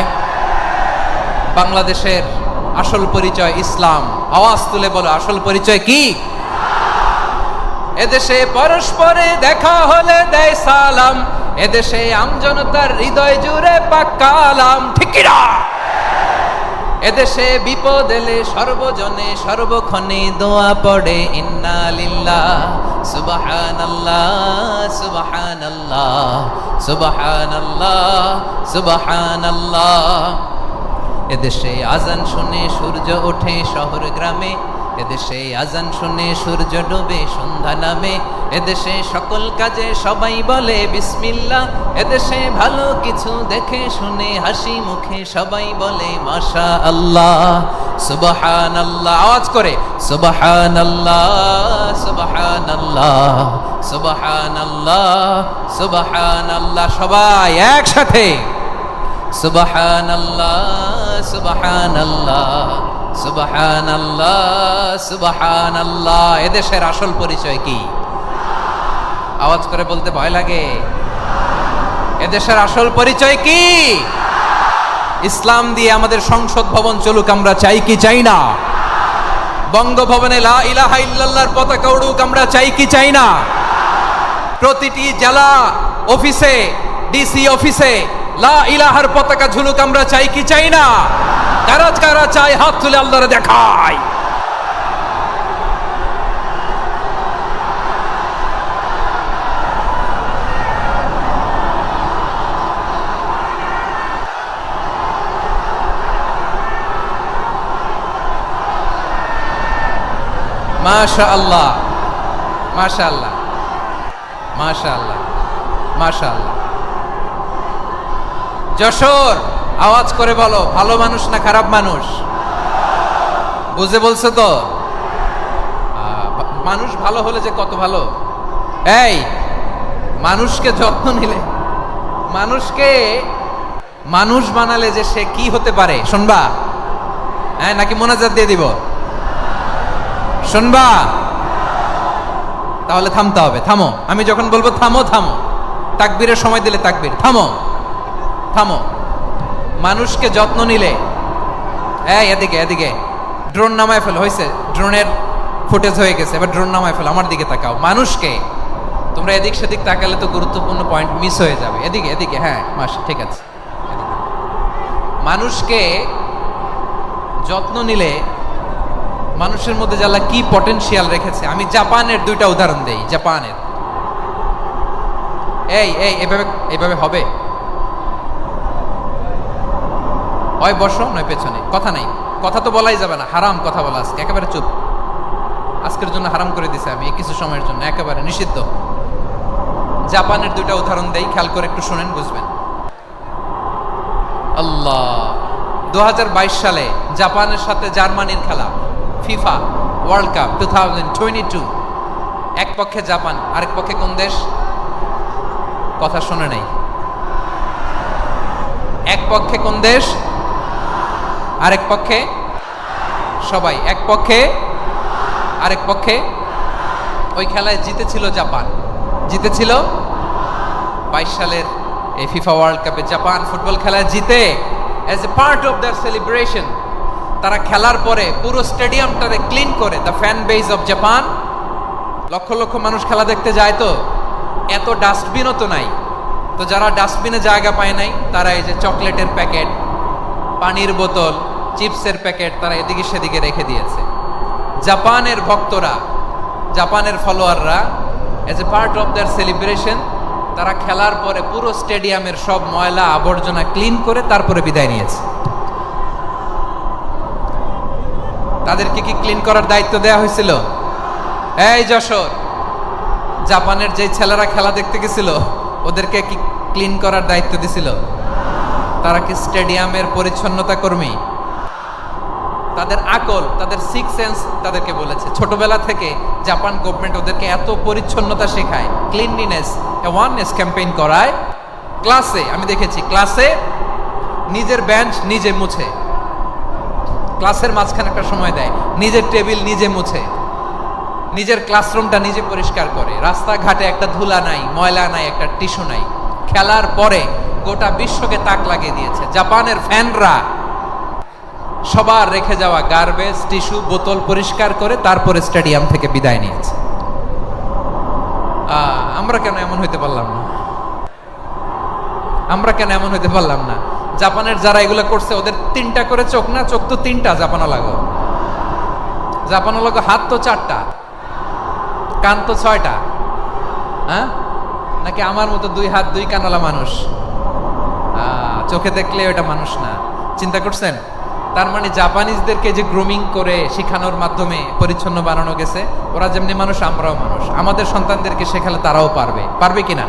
বাংলাদেশের আসল পরিচয় ইসলাম। আওয়াজ তুলে বলো, আসল পরিচয় কি? এদেশে পরস্পরে দেখা হলে দেয় সালাম, এদেশে আমজনতার হৃদয় জুড়ে পাক কালাম, ঠিক কি না? এদেশে বিপদ এলে সর্বজনে সর্বক্ষণে দোয়া পড়ে ইন্না লিল্লাহ সুবহানাল্লাহ সুবহানাল্লাহ সুবহানাল্লাহ সুবহানাল্লাহ। এদেশে আজান শুনে সূর্য ওঠে শহর গ্রামে, এদেশে আজান শুনে সূর্য ডুবে সন্ধ্যা নামে, এদেশে সকল কাজে সবাই বলে বিসমিল্লাহ, এদেশে ভালো কিছু দেখে শুনে হাসি মুখে সবাই বলে মাশা আল্লাহ, সুবহানাল্লাহ। আওয়াজ করে সুবহানাল্লাহ, সুবহানাল্লাহ, সুবহানাল্লাহ, সুবহানাল্লাহ। সবাই একসাথে সুবহানাল্লাহ, সুবহানাল্লাহ, সুবহানাল্লাহ, সুবহানাল্লাহ। এদেশের আসল পরিচয় কি? আওয়াজ করে বলতে ভয় লাগে। এদেশের আসল পরিচয় কি? ইসলাম দিয়ে আমাদের সংসদ ভবন চলুক, আমরা চাই কি চাই না? বঙ্গভবনে লা ইলাহা ইল্লাল্লাহর পতাকা উড়ুক, আমরা চাই কি চাই না? প্রতিটি জেলা অফিসে, ডিসি অফিসে লা ইলাহার পতাকা ঝুলুক, আমরা চাই কি চাই না? কারা কারা চাই হাত তুলে আল্লাহরে দেখায়। মাশাআল্লাহ, মাশাআল্লাহ, মাশাআল্লাহ, মাশাআল্লাহ। যশোর, আওয়াজ করে বলো, ভালো মানুষ না খারাপ মানুষ? বুঝে বলছো তো? মানুষ ভালো হলে যে কত ভালো। এই মানুষকে যত্ন নিলে, মানুষকে মানুষ বানালে যে সে কি হতে পারে শুনবা? হ্যাঁ, নাকি মোনাজাত দিয়ে দিব? শুনবা? তাহলে থামতে হবে। থামো, আমি যখন বলবো থামো থামো, তাকবীরের সময় দিলে তাকবীর, থামো থামো। মানুষকে যত্ন নিলে, এই এদিকে এদিকে, ড্রোন নামায় ফেল। হয়েছে, ড্রোনের ফুটেজ হয়ে গেছে, এবার ড্রোন নামায় ফেল। আমার দিকে তাকাও। মানুষকে, তোমরা এদিক সেদিক তাকালে তো গুরুত্বপূর্ণ পয়েন্ট মিস হয়ে যাবে। এদিকে এদিকে, হ্যাঁ মাসি, ঠিক আছে। মানুষকে যত্ন নিলে মানুষের মধ্যে যারা কি পটেনশিয়াল রেখেছে। আমি জাপানের দুইটা উদাহরণ দেই। জাপানের, এই এই এভাবে এভাবে হবে, হয় বসো নয় পেছনে, কথা নাই, কথা তো বলাই যাবে না, হারাম কথা বলা। আজকে একেবারে চুপ, আজকের জন্য হারাম করে দিছে আমি, কিছু সময়ের জন্য একেবারে নিষিদ্ধ। জাপানের দুইটা উদাহরণ দেই, খেয়াল করে একটু শুনেন, বুঝবেন। আল্লাহ, 2022 সালে জাপানের সাথে জার্মানির খেলা, ফিফা ওয়ার্ল্ড কাপ 2022। এক পক্ষে জাপান, আরেক পক্ষে কোন দেশ? কথা শুনে নাই। এক পক্ষে কোন দেশ, আরেক পক্ষে সবাই। এক পক্ষে, আরেক পক্ষে। ওই খেলায় জিতেছিল জাপান, জিতেছিল 22 সালের এই ফিফা ওয়ার্ল্ড কাপে। জাপান ফুটবল খেলায় জিতে, as a part of their celebration তারা খেলার পরে পুরো স্টেডিয়ামটারে ক্লিন করে। The fan base of Japan, lakh lakh মানুষ খেলা দেখতে যায়, তো এত ডাস্টবিনও তো নাই। তো যারা ডাস্টবিনে জায়গা পায় নাই, তারা এই যে চকলেটের প্যাকেট, পানির বোতল, চিপসের প্যাকেট তারা এদিকে সেদিকে রেখে দিয়েছে। জাপানের ভক্তরা, জাপানের ফলোয়াররা, as a part of their celebration তারা খেলার পরে পুরো স্টেডিয়ামের সব ময়লা আবর্জনা ক্লিন করে তারপরে বিদায় নিয়েছে। তাদেরকে কি ক্লিন করার দায়িত্ব দেওয়া হয়েছিল? এই যশোর, জাপানের যে ছেলেরা খেলা দেখতে গেছিল ওদেরকে কি ক্লিন করার দায়িত্ব দিছিল? তারা কি স্টেডিয়ামের পরিচ্ছন্নতা কর্মী? তাদের আকল, তাদের সিক্স সেন্স তাদেরকে বলেছে। ছোটবেলা থেকে জাপান গভর্নমেন্ট ওদেরকে এত পরিচ্ছন্নতা শেখায়, ক্লিনলিনেস অ্যাওয়ারনেস ক্যাম্পেইন করায়। ক্লাসে আমি দেখেছি, ক্লাসে নিজের বেঞ্চ নিজে মুছে, ক্লাসের মাঝখানে একটা সময় দেয়, নিজের টেবিল নিজে মুছে, নিজের ক্লাসরুমটা নিজে পরিষ্কার করে। রাস্তাঘাটে একটা ধুলা নাই, ময়লা নাই, একটা টিস্যু নাই। খেলার পরে গোটা বিশ্বকে তাক লাগিয়ে দিয়েছে। জাপানের ফ্যানরা সবার রেখে যাওয়া গার্বেজ, টিস্যু, বোতল পরিষ্কার করে তারপরে স্টেডিয়াম থেকে বিদায় নিয়েছে। আমরা কেন এমন হইতে পারলাম না? আমরা কেন এমন হইতে পারলাম না? জাপানের যারা এগুলো করছে ওদের 3টা করে চোখ না? চোখ তো 3টা, জাপানো লাগো, জাপানো লাগো। হাত তো 4টা, কান তো 6টা। হ্যাঁ, নাকি আমার মতো 2 হাত 2 কানওয়ালা মানুষ? চোখে দেখলে ওটা মানুষ না। চিন্তা করছেন? তার মানে জাপানিজদেরকে যে গ্রুমিং করে শিখানোর মাধ্যমে পরিচ্ছন্ন বানানো গেছে, ওরা যেমনি মানুষ আমরাও মানুষ, আমাদের সন্তানদেরকে শেখালে তারাও পারবে, পারবে কিনা?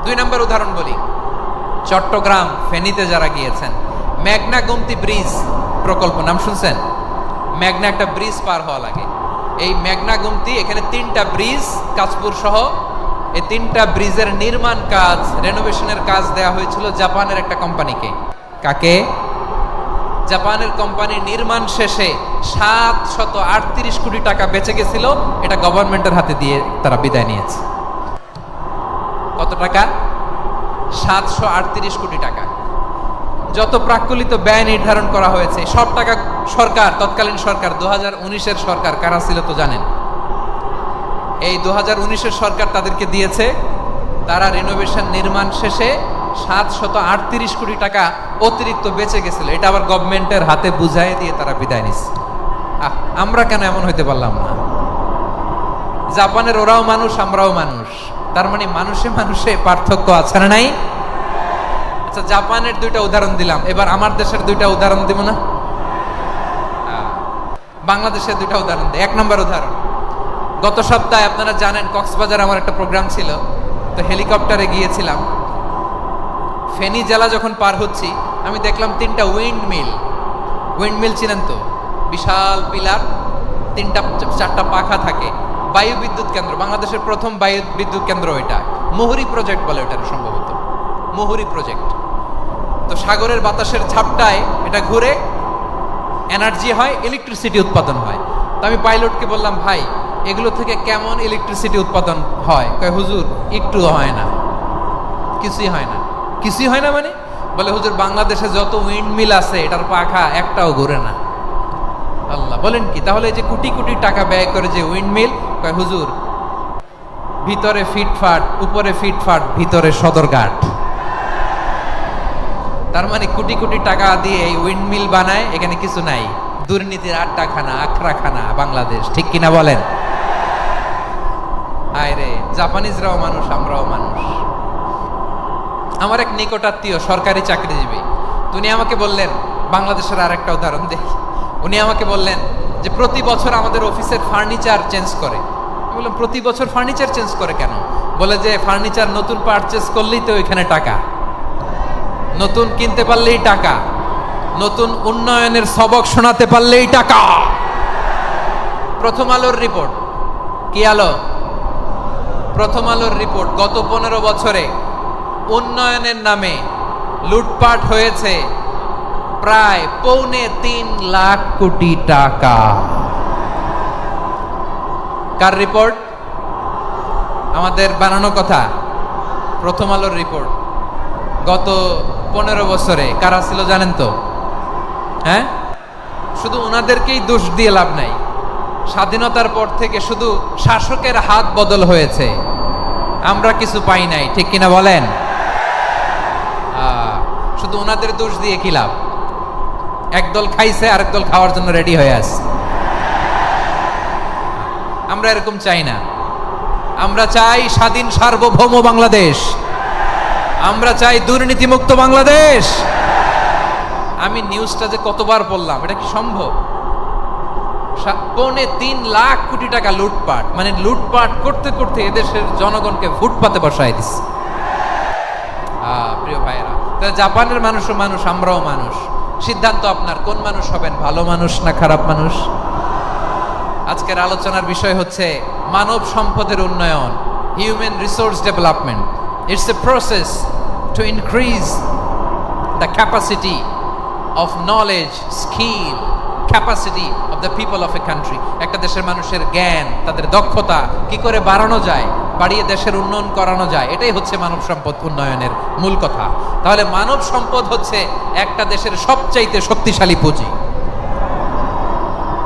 2 নম্বর উদাহরণ বলি, চট্টগ্রাম ফেনীতে যারা গিয়েছেন, মেঘনা গোমতী ব্রিজ প্রকল্প নাম শুনছেন? মেঘনা একটা ব্রিজ পার হওয়া লাগে, এই মেঘনা গোমতী, এখানে 3টা ব্রিজ কাঁচপুর সহ, এই 3টা ব্রিজের নির্মাণ কাজ, রেনোভেশনের কাজ দেয়া হয়েছিল জাপানের একটা কোম্পানিকে। কাকে? জাপানের কোম্পানি। নির্মাণ শেষে 738 কোটি টাকা বেঁচে গেছিল, এটা গভর্নমেন্টের হাতে দিয়ে তারা বিদায় নিয়েছে। কত টাকা? 738 কোটি টাকা। যত প্রাক্কলিত ব্যয় নির্ধারণ করা হয়েছে সব টাকা সরকার, তৎকালীন সরকার 2019-এর সরকার, কারা ছিল তো জানেন? এই 2019-এর সরকার তাদেরকে দিয়েছে। তারা রিনোভেশন নির্মাণ শেষে 738 কোটি টাকা অতিরিক্ত বেঁচে গেছিল, এটা আবার গভর্নমেন্টের হাতে বুঝাই দিয়ে তারা বিদায় নিচ্ছে। আমরা কেন এমন হইতে পারলাম না? জাপানের ওরাও মানুষ, আমরাও মানুষ, তার মানে মানুষে মানুষে পার্থক্য আছে না নাই? আচ্ছা, জাপানের 2টা উদাহরণ দিলাম, এবার আমার দেশের 2টা উদাহরণ দিব না? বাংলাদেশের 2টা উদাহরণ দিই। 1 নম্বর উদাহরণ, গত সপ্তাহে আপনারা জানেন কক্সবাজার আমার একটা প্রোগ্রাম ছিল, তো হেলিকপ্টারে গিয়েছিলাম। ফেনী জেলা যখন পার হচ্ছি, আমি দেখলাম 3টা উইন্ডমিল চিনেন তো? বিশাল পিলার, 3টা-4টা পাখা থাকে, বায়ু বিদ্যুৎ কেন্দ্র, বাংলাদেশের প্রথম বায়ু বিদ্যুৎ কেন্দ্র এটা। মুহুরী প্রজেক্ট বলে এটা, সম্ভবত মুহুরী প্রজেক্ট। তো সাগরের বাতাসের ঝাপটায় এটা ঘুরে এনার্জি হয়, ইলেকট্রিসিটি উৎপাদন হয়। তো আমি পাইলটকে বললাম, ভাই এগুলো থেকে কেমন ইলেকট্রিসিটি উৎপাদন হয়? কয়, হুজুর একটু হয় না, কিছুই হয় না। কিছুই হয় না মানে? বলে, হুজুর বাংলাদেশে যত উইন্ডমিল আছে এটার পাখা একটাও ঘুরে না। আল্লাহ, বলেন কি? তাহলে যে কোটি কোটি টাকা ব্যয় করে যে উইন্ডমিল, কয় হুজুর ভিতরে ফিটফাট, উপরে ফিটফাট, ভিতরে সদরঘাট। তার মানে কোটি কোটি টাকা দিয়ে এই উইন্ডমিল বানায়, এখানে কিছু নাই। দুর্নীতির আড্ডাখানা, আখড়াখানা বাংলাদেশ, ঠিক কিনা বলেন? হায় রে, জাপানিজরাও মানুষ, আমরাও মানুষ। আমার এক নিকটাত্মীয় সরকারি চাকরিজীবী, উনি আমাকে বললেন, বাংলাদেশের আর একটা উদাহরণ দেখি। উনি আমাকে বললেন যে প্রতি বছর আমাদের অফিসের ফার্নিচার চেঞ্জ করে। আমি বললাম, প্রতি বছর ফার্নিচার চেঞ্জ করে কেন? বলে যে ফার্নিচার নতুন পারচেজ করলেই তো ওইখানে টাকা, নতুন কিনতে পারলেই টাকা, নতুন উন্নয়নের সবক শোনাতে পারলেই টাকা। প্রথম আলোর রিপোর্ট, কি আলো? প্রথম আলোর রিপোর্ট, গত 15 বছরে উন্নয়নের নামে লুটপাট হয়েছে প্রায় 3.25 লাখ কোটি টাকা। কার রিপোর্ট? আমাদের বানানো কথা, প্রথম আলোর রিপোর্ট। গত 15 বছরে কারা ছিল জানেন তো? হ্যাঁ, শুধু ওনাদেরকেই দোষ দিয়ে লাভ নাই। স্বাধীনতার পর থেকে শুধু শাসকের হাত বদল হয়েছে, আমরা কিছু পাই নাই, ঠিক কিনা বলেন? শুধু ওনাদের দোষ দিয়ে কি লাভ? একদল খাইছে, আরেক দল খাওয়ার জন্য রেডি হয়ে আছে। আমরা এরকম চাই না। আমরা চাই স্বাধীন সার্বভৌম বাংলাদেশ, আমরা চাই দুর্নীতিমুক্ত বাংলাদেশ। আমি নিউজটা যে কতবার বললাম, এটা কি সম্ভব? 3.25 লাখ কোটি টাকা লুটপাট, মানে লুটপাট করতে করতে এদেশের জনগণকে ফুটপাতে বসায় দিচ্ছে। প্রিয় ভাইয়েরা, জাপানের মানুষও মানুষ, আমরাও মানুষ। সিদ্ধান্ত আপনার, কোন মানুষ হবেন, ভালো মানুষ না খারাপ মানুষ? আজকের আলোচনার বিষয় হচ্ছে মানব সম্পদের উন্নয়ন, human resource development. It's a process to increase the capacity of knowledge, skill, capacity of the people of a country. একটা দেশের মানুষের জ্ঞান, তাদের দক্ষতা কি করে বাড়ানো যায়, বাড়িয়ে দেশের উন্নয়ন করানো যায়, এটাই হচ্ছে মানব সম্পদ উন্নয়নের মূল কথা। তাহলে মানব সম্পদ হচ্ছে একটা দেশের সবচাইতে শক্তিশালী পুঁজি।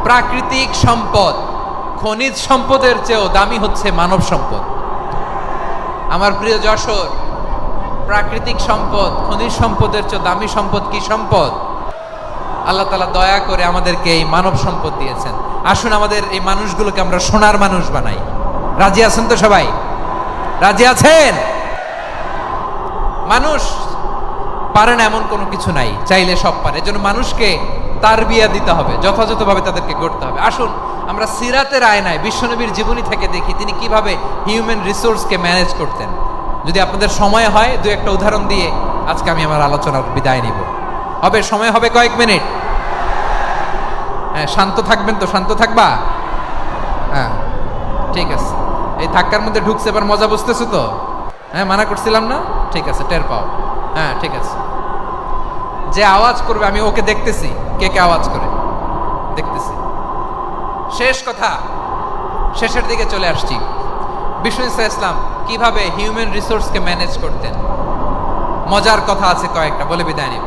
প্রাকৃতিক সম্পদ, খনিজ সম্পদের চেয়েও দামি হচ্ছে মানব সম্পদ। আমার প্রিয় যশোর, প্রাকৃতিক সম্পদ, খনিজ সম্পদের চেয়ে দামি সম্পদ কি সম্পদ? আল্লাহ তাআলা দয়া করে আমাদেরকে এই মানব সম্পদ দিয়েছেন। আসুন আমাদের এই মানুষগুলোকে আমরা সোনার মানুষ বানাই। রাজি আছেন তো সবাই? রাজি আছেন? মানুষ পারে না এমন কোনো কিছু নাই, চাইলে সব পারে। এজন্য মানুষকে তারবিয়া দিতে হবে, যথাযথভাবে তাদেরকে গড়তে হবে। আসুন আমরা সিরাতের আয়নায় বিশ্বনবীর জীবনী থেকে দেখি তিনি কিভাবে হিউম্যান রিসোর্সকে ম্যানেজ করতেন। যদি আপনাদের সময় হয় দু একটা উদাহরণ দিয়ে আজকে আমি আমার আলোচনার বিদায় নিব। হবে সময় হবে কয়েক মিনিট? হ্যাঁ, শান্ত থাকবেন তো? শান্ত থাকবা? হ্যাঁ ঠিক আছে। এই ধাক্কার মধ্যে ঢুকছে, এবার মজা বুঝতেছো তো? হ্যাঁ মানা করছিলাম না? ঠিক আছে, টের পাও। হ্যাঁ ঠিক আছে। যে আওয়াজ করবে আমি ওকে দেখতেছি, কে কে আওয়াজ করে দেখতেছি। শেষ কথা, শেষের দিকে চলে আসছি। বিষ্ণু ইসলাম কিভাবে হিউম্যান রিসোর্সকে ম্যানেজ করতেন, মজার কথা আছে কয়েকটা, বলে বিদায় নিব।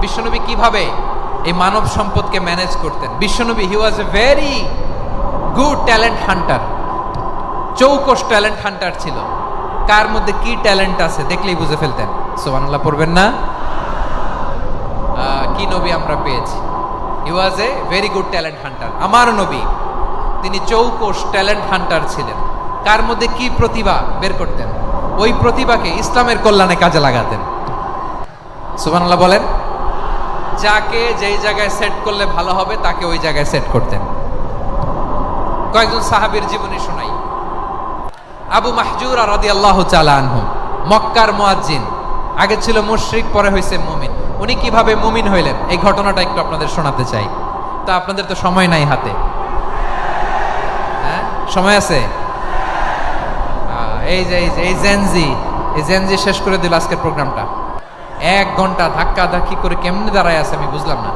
বিশ্বনবী কিভাবে এই মানব সম্পদকে ম্যানেজ করতেন। বিশ্বনবী he was a very good talent hunter, চৌকস ট্যালেন্ট হান্টার ছিল। কার মধ্যে কি ট্যালেন্ট আছে দেখলেই বুঝে ফেলতেন। সুবহানাল্লাহ পড়বেন না? কি নবী আমরা পেয়েছি! He was a very good talent hunter. আমার নবী তিনি চৌকস ট্যালেন্ট হান্টার ছিলেন। কার মধ্যে কি প্রতিভা বের করতেন, ওই প্রতিভাকে ইসলামের কল্যাণে কাজে লাগাতেন। সুবহানাল্লাহ বলেন। যাকে যেই জায়গায় সেট করলে ভালো হবে তাকে ওই জায়গায় সেট করতেন। কয়েকজন সাহাবীর জীবনী শোনাই। আবু মাহজুরা রাদিয়াল্লাহু তাআলা আনহু, মক্কার মুয়াজ্জিন, আগে ছিল মুশরিক, পরে হয়েছে মুমিন। উনি কিভাবে মুমিন হইলেন এই ঘটনাটা একটু আপনাদের শোনাতে চাই। তা আপনাদের তো সময় নাই হাতে, হ্যাঁ সময় আছে? এই যে এই জেনজি শেষ করে দিল আজকের প্রোগ্রামটা। 1 ঘন্টা ধাক্কা ধাক্কি করে কেমনে দাঁড়ায় আছে আমি বুঝলাম না।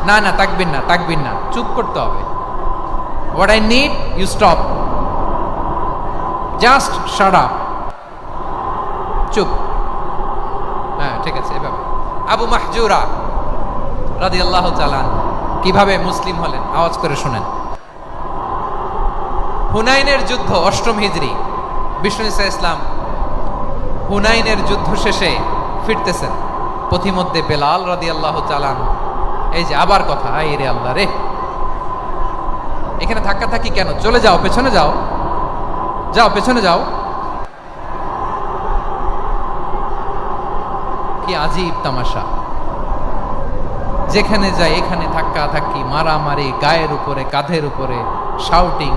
না না তাকবির না, তাকবির না, চুপ করতে হবে। What I need you stop, just shut up, চুপ। হ্যাঁ ঠিক আছে। এভাবে আবু মাহজুরা রাদিয়াল্লাহু তাআলা কিভাবে মুসলিম হলেন আওয়াজ করে শুনেন। হুনাইনের যুদ্ধ 8ম হিজরি, বিষ্ণু ইসলাম হুনাইনের যুদ্ধ শেষে ফিরতেছেন। পথিমধ্যে বেলাল রাদিয়াল্লাহু তাআলা, এই যে আবার কথা, আই রে আল্লাহ রে, এখানে ধাক্কা থাকি কেন? চলে যাও, পেছনে যাও, যাও পেছনে যাও। কি আজীব তামাশা! যেখানে যায় এখানে ধাক্কা ধাক্কি, মারামারি, গায়ের উপরে কাঁধের উপরে শাউটিং।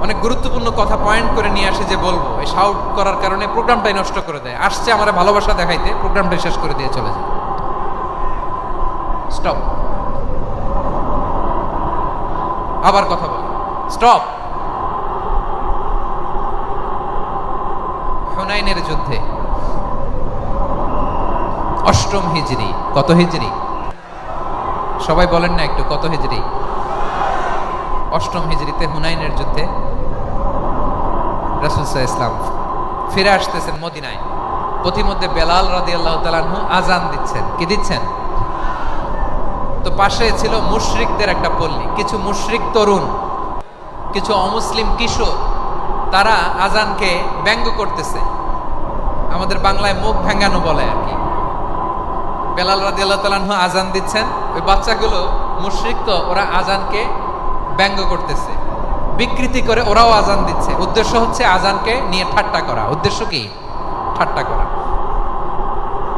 অনেক গুরুত্বপূর্ণ কথা পয়েন্ট করে নিয়ে আসে যে বলবো, এই শাউট করার কারণে প্রোগ্রামটাই নষ্ট করে দেয়। আসছে আমার ভালোবাসা দেখাইতে, প্রোগ্রামটাই শেষ করে দিয়ে চলে যায়। স্টপ, আবার কথা বল, স্টপ। হুনাইনের যুদ্ধে 8ম হিজরি, কত হিজরি সবাই বলেন না একটু, কত হিজরি? 8ম হিজরিতে হুনাইনের যুদ্ধে রাসূল সাল্লাল্লাহু আলাইহি ওয়াসাল্লাম ফিরে আসতেছেন মদিনায়। পথিমধ্যে বেলাল রাদিয়াল্লাহু তাআলা আনহু আযান দিচ্ছেন। কি দিচ্ছেন? তো পাশে ছিল মুশরিকদের একটা পল্লী, কিছু মুশরিক তরুণ, কিছু অমুসলিম কিশোর, তারা আযানকে ব্যঙ্গ করতেছে। আমাদের বাংলায় মুখ ভেঙ্গানো বলে আর কি। বেলাল রাদিয়াল্লাহু তাআলা আনহু আযান দিচ্ছেন, ওই বাচ্চাগুলো মুশরিক, তো ওরা আযানকে ব্যঙ্গ করতেছে, বিকৃতি করে ওরাও আযান দিচ্ছে। উদ্দেশ্য হচ্ছে আযানকে নিয়ে ঠাট্টা করা। উদ্দেশ্য কি? ঠাট্টা করা।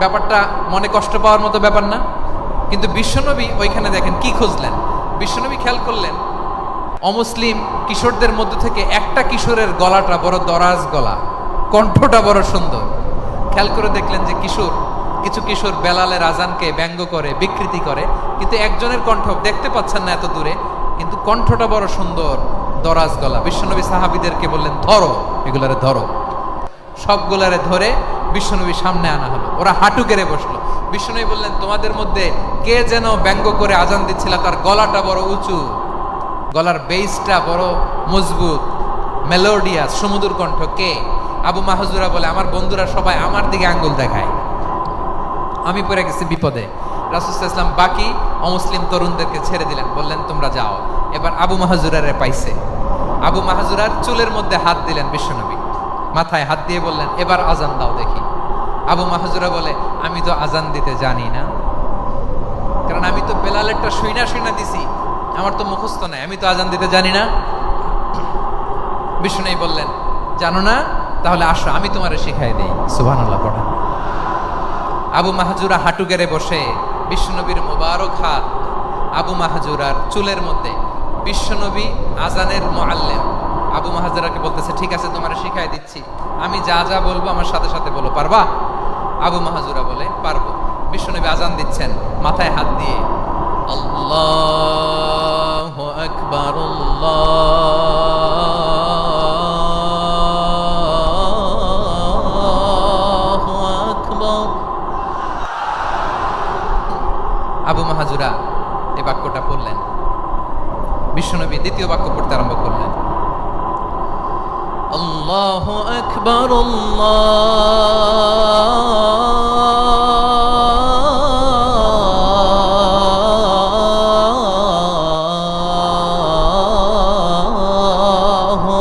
ব্যাপারটা মনে কষ্ট পাওয়ার মতো ব্যাপার না? কিন্তু বিশ্বনবী ওইখানে দেখেন কি খুঁজলেন। বিশ্বনবী খেয়াল করলেন অমুসলিম কিশোরদের মধ্য থেকে একটা কিশোরের গলাটা বড় দরাজ গলা, কণ্ঠটা বড় সুন্দর। খেয়াল করে দেখলেন যে কিছু কিশোর বেলালের আযানকে ব্যঙ্গ করে, বিকৃতি করে, কিন্তু একজনের কণ্ঠ দেখতে পাচ্ছেন না এত দূরে, কিন্তু কণ্ঠটা বড় সুন্দর, দরাজ গলা। বিশ্বনবী সাহাবীদেরকে বললেন, ধরো এগুলারে, ধরো। সবগুলারে ধরে বিশ্বনবী সামনে আনা হলো। ওরা হাঁটু গেড়ে বসলো। বিশ্বনবী বললেন, তোমাদের মধ্যে কে যেন ব্যঙ্গ করে আযান দিচ্ছিল, তার গলাটা বড় উঁচু, গলার বেসটা বড় মজবুত, মেলোডিয়াস, সুমধুর কণ্ঠ। কে? আবু মাহজুরা বলে, আমার বন্ধুরা সবাই আমার দিকে আঙ্গুল দেখায়, আমি পড়ে গেছি বিপদে। রাসূল সাল্লাল্লাহু আলাইহি ওয়াসাল্লাম বাকি অমুসলিম তরুণদেরকে ছেড়ে দিলেন, বললেন তোমরা যাও। এবার আবু মাহজুরারে পাইছে। আবু মাহজুরার চুলের মধ্যে হাত দিলেন বিশ্বনবী, মাথায় হাত দিয়ে বললেন, এবার আযান দাও দেখি। আবু মাহজুরা বলে, আমি তো আযান দিতে জানি না, কারণ আমি তো বেলালেরটা শুইনা দিছি, আমার তো মুখস্থ নাই, আমি তো আজান দিতে জানি না। বিষ্ণু বললেন, জানো না? তাহলে আসো, আমি তোমারে শিখাই দেই। সুবহানাল্লাহ পড়েন। আবু মাহজুরা হাঁটু গেড়ে বসে, বিশ্বনবীর মোবারক হাত আবু মাহজুরার চুলের মধ্যে। বিশ্বনবী আজানের মুআল্লিম আবু মাহজুরাকে বলতেছে, ঠিক আছে তোমারে শিখাই দিচ্ছি, আমি যা যা বলবো আমার সাথে সাথে বলো, পারবা? আবু মাহজুরা বলে, পারবো। বিশ্বনবী আজান দিচ্ছেন মাথায় হাত দিয়ে, আল্লাহু আকবার, আল্লাহু আকবার। আবু মাহজুরা এই বাক্যটা পড়লেন। বিশ্বনবী দ্বিতীয় বাক্য পড়তে আরম্ভ করলেন, আল্লাহু আকবার, আল্লাহু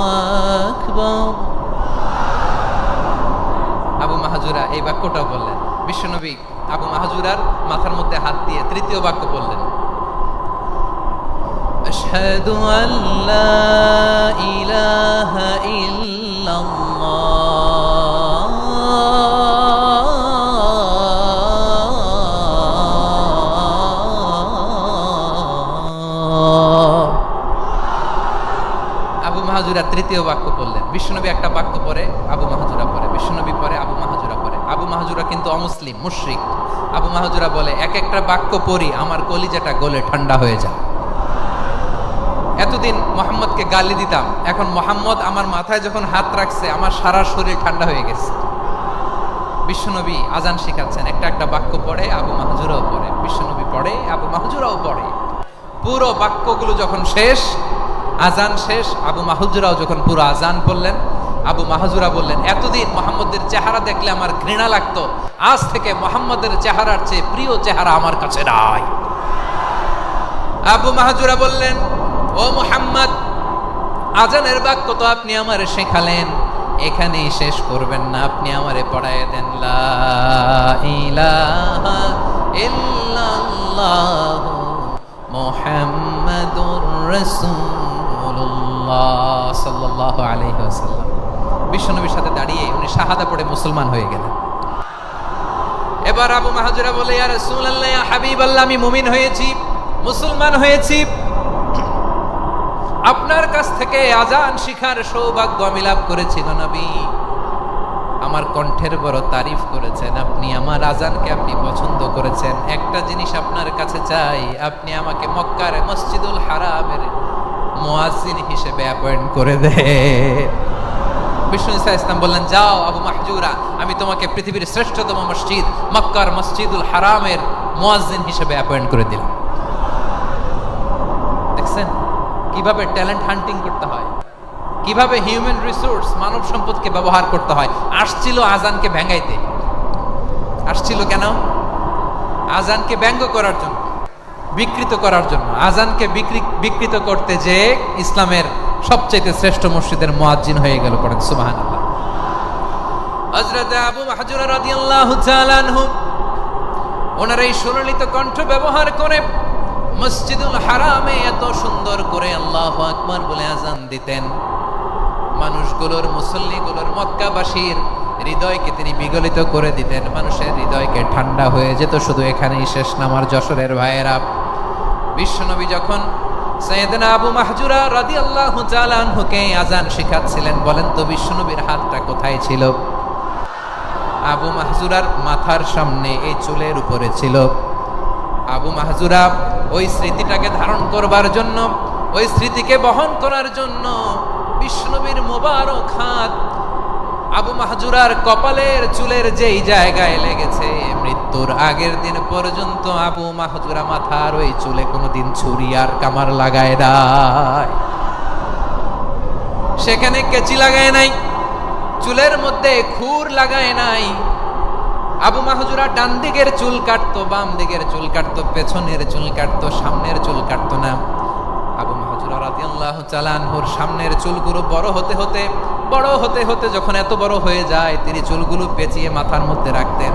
আকবার। আবু মাহজুরা এই বাক্যটাও বললেন। বিশ্বনবী আবু মাহজুরার মাথার মধ্যে হাত দিয়ে তৃতীয় বাক্য বললেন, আশহাদু আল্লা ইলাহা ইল্লাল্লাহ। আবু মাহজুরা তৃতীয় বাক্য বললেন। বিশ্বনবী একটা বাক্য পরে আবু মাহজুরা পরে, বিশ্বনবী পরে আবু মাহজুরা পরে। আবু মাহজুরা কিন্তু অমুসলিম, মুশরিক। আবু মাহজুরা বলে, এক একটা বাক্য পড়ি আমার কলিজাটা গলে ঠান্ডা হয়ে যায়। এতদিন মোহাম্মদকে গালি দিতাম, এখন মোহাম্মদ আমার মাথায় যখন হাত রাখছে আমার সারা শরীর ঠান্ডা হয়ে গেছে। বিশ্বনবী আজান শিখাচ্ছেন, একটা একটা বাক্য পড়ে আবু মাহজুরাও পড়ে, বিশ্বনবী পড়ে আবু মাহজুরাও পড়ে। পুরো বাক্যগুলো যখন শেষ, আজান শেষ, আবু মাহজুরাও যখন পুরো আজান পড়লেন, আবু মাহজুরা বললেন, এতদিন মোহাম্মদের চেহারা দেখলে আমার ঘৃণা লাগতো, আজ থেকে মোহাম্মদের চেহারার চেয়ে প্রিয় চেহারা আমার কাছে নাই। আবু মাহজুরা বললেন, ও মুহাম্মদ, আজানের বাক্য তো আপনি আমারে শেখালেন, এখানেই শেষ করবেন না, আপনি আমারে পড়ায় দেন, লা ইলাহা ইল্লাল্লাহ মুহাম্মাদুর রাসূলুল্লাহ সাল্লাল্লাহু আলাইহি ওয়াসাল্লাম। বিশ্বনবীর সাথে দাঁড়িয়ে উনি শাহাদা পড়ে মুসলমান হয়ে গেলেন। এবার আবু মাহজুরা বলে, ইয়া রাসূলুল্লাহ, ইয়া হাবিবাল্লাহ, আমি মুমিন হয়েছি, মুসলমান হয়েছি, আপনার কাছ থেকে আজান শিখার সৌভাগ্য আমি লাভ করেছি গো নবী। আমার কণ্ঠের বড় তারিফ করেছেন আপনি, আমার আজানকে আপনি পছন্দ করেছেন। একটা জিনিস আপনার কাছে চাই, আপনি আমাকে মক্কার মসজিদুল হারামের মুয়াজ্জিন হিসেবে অ্যাপয়েন্ট করে দেন। বিষ্ণু ঈসা ইসলাম বললেন, যাও আবু মাহজুরা, আমি তোমাকে পৃথিবীর শ্রেষ্ঠতম মসজিদ মক্কার মসজিদুল হারামের মুয়াজ্জিন হিসেবে অ্যাপয়েন্ট করে দিলাম। দেখছেন কিভাবে ট্যালেন্ট হান্টিং করতে হয়, কিভাবে হিউম্যান রিসোর্স মানব সম্পদকে ব্যবহার করতে হয়। আসছিল আজানকে ভেঙাইতে, আসছিল কেন? আজানকে ব্যঙ্গ করার জন্য, বিকৃত করার জন্য। আজানকে বিকৃত করতে যে ইসলামের সবচেয়ে শ্রেষ্ঠ মসজিদের মুয়াজ্জিন হয়ে গেল। পড়েন সুবহানাল্লাহ। হযরত আবু মাহজুরা রাদিয়াল্লাহু তাআলা আনহু ওনার এই সুললিত কণ্ঠ ব্যবহার করে মসজিদুল হারামে এত সুন্দর করে আল্লাহু আকবার বলে আজান দিতেন, মানুষগুলোর, মুসল্লিগুলোর, মক্কাবাসীর হৃদয়কে তিনি বিগলিত করে দিতেন, মানুষের হৃদয়কে ঠান্ডা হয়ে যেত। শুধু এখানেই শেষ না আমার যশোরের ভাইয়েরা। বিশ্বনবী যখন সাইয়েদনা আবু মাহজুরা রাদিয়াল্লাহু তাআলা আনহুকে আজান শিখাচ্ছিলেন, বলেন তো বিশ্বনবীর হাতটা কোথায় ছিল? আবু মাহজুরার মাথার সামনে, এই চুলের উপরে ছিল। আবু মাহজুরা ওই স্মৃতিটাকে ধারণ করবার জন্য, ওই স্মৃতিকে বহন করার জন্য বিশ্বনবীর মোবারক হাত আবু মাহজুরার কপালের চুলের যেই জায়গায় লেগেছে, মৃত্যুর আগের দিন পর্যন্ত আবু মাহজুরা মাথার ওই চুলে কোনোদিন ছুরি আর কামার লাগায় নাই, সেখানে কেচি লাগায় নাই, চুলের মধ্যে খুর লাগায় নাই। আবু মাহজুরা ডান দিকের চুল কাটতো, বাম দিকের চুল কাটতো, পেছনের চুল কাটতো, সামনের চুল কাটতো না। আবু মাহজুরা রাদিয়াল্লাহু তাআলা আনহুর সামনের চুলগুলো বড় হতে হতে যখন এত বড় হয়ে যায়, তিনি চুলগুলো পেঁচিয়ে মাথার মধ্যে রাখতেন।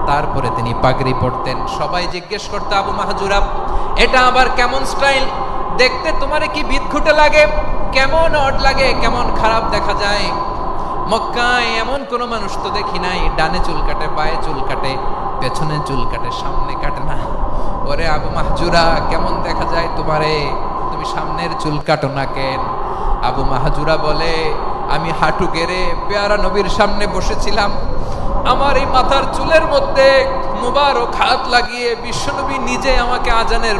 তারপরে তিনি পাগড়ি পরতেন। সবাই জিজ্ঞেস করতো, আবু মাহজুরা এটা আবার কেমন স্টাইল? দেখতে তোমারে কি বিদঘুটে লাগে? কেমন অড লাগে, কেমন খারাপ দেখা যায়। মক্কায় এমন কোন মানুষ তো দেখি নাই, ডানে চুল কাটে, বায়ে চুল কাটে, পেছনে চুল কাটে, সামনে কাটে না। ওরে আবু মাহজুরা কেমন দেখা যায় তোমারে, তুমি সামনের চুল কাটো না কেন? আবু মাহজুরা বলে, আমি হাঁটু গেড়ে পেয়ারা নবীর সামনে বসেছিলাম, আমার এই মাথার চুলের মধ্যে মুবারক হাত লাগিয়ে বিশ্বনবী নিজে আমাকে আজানের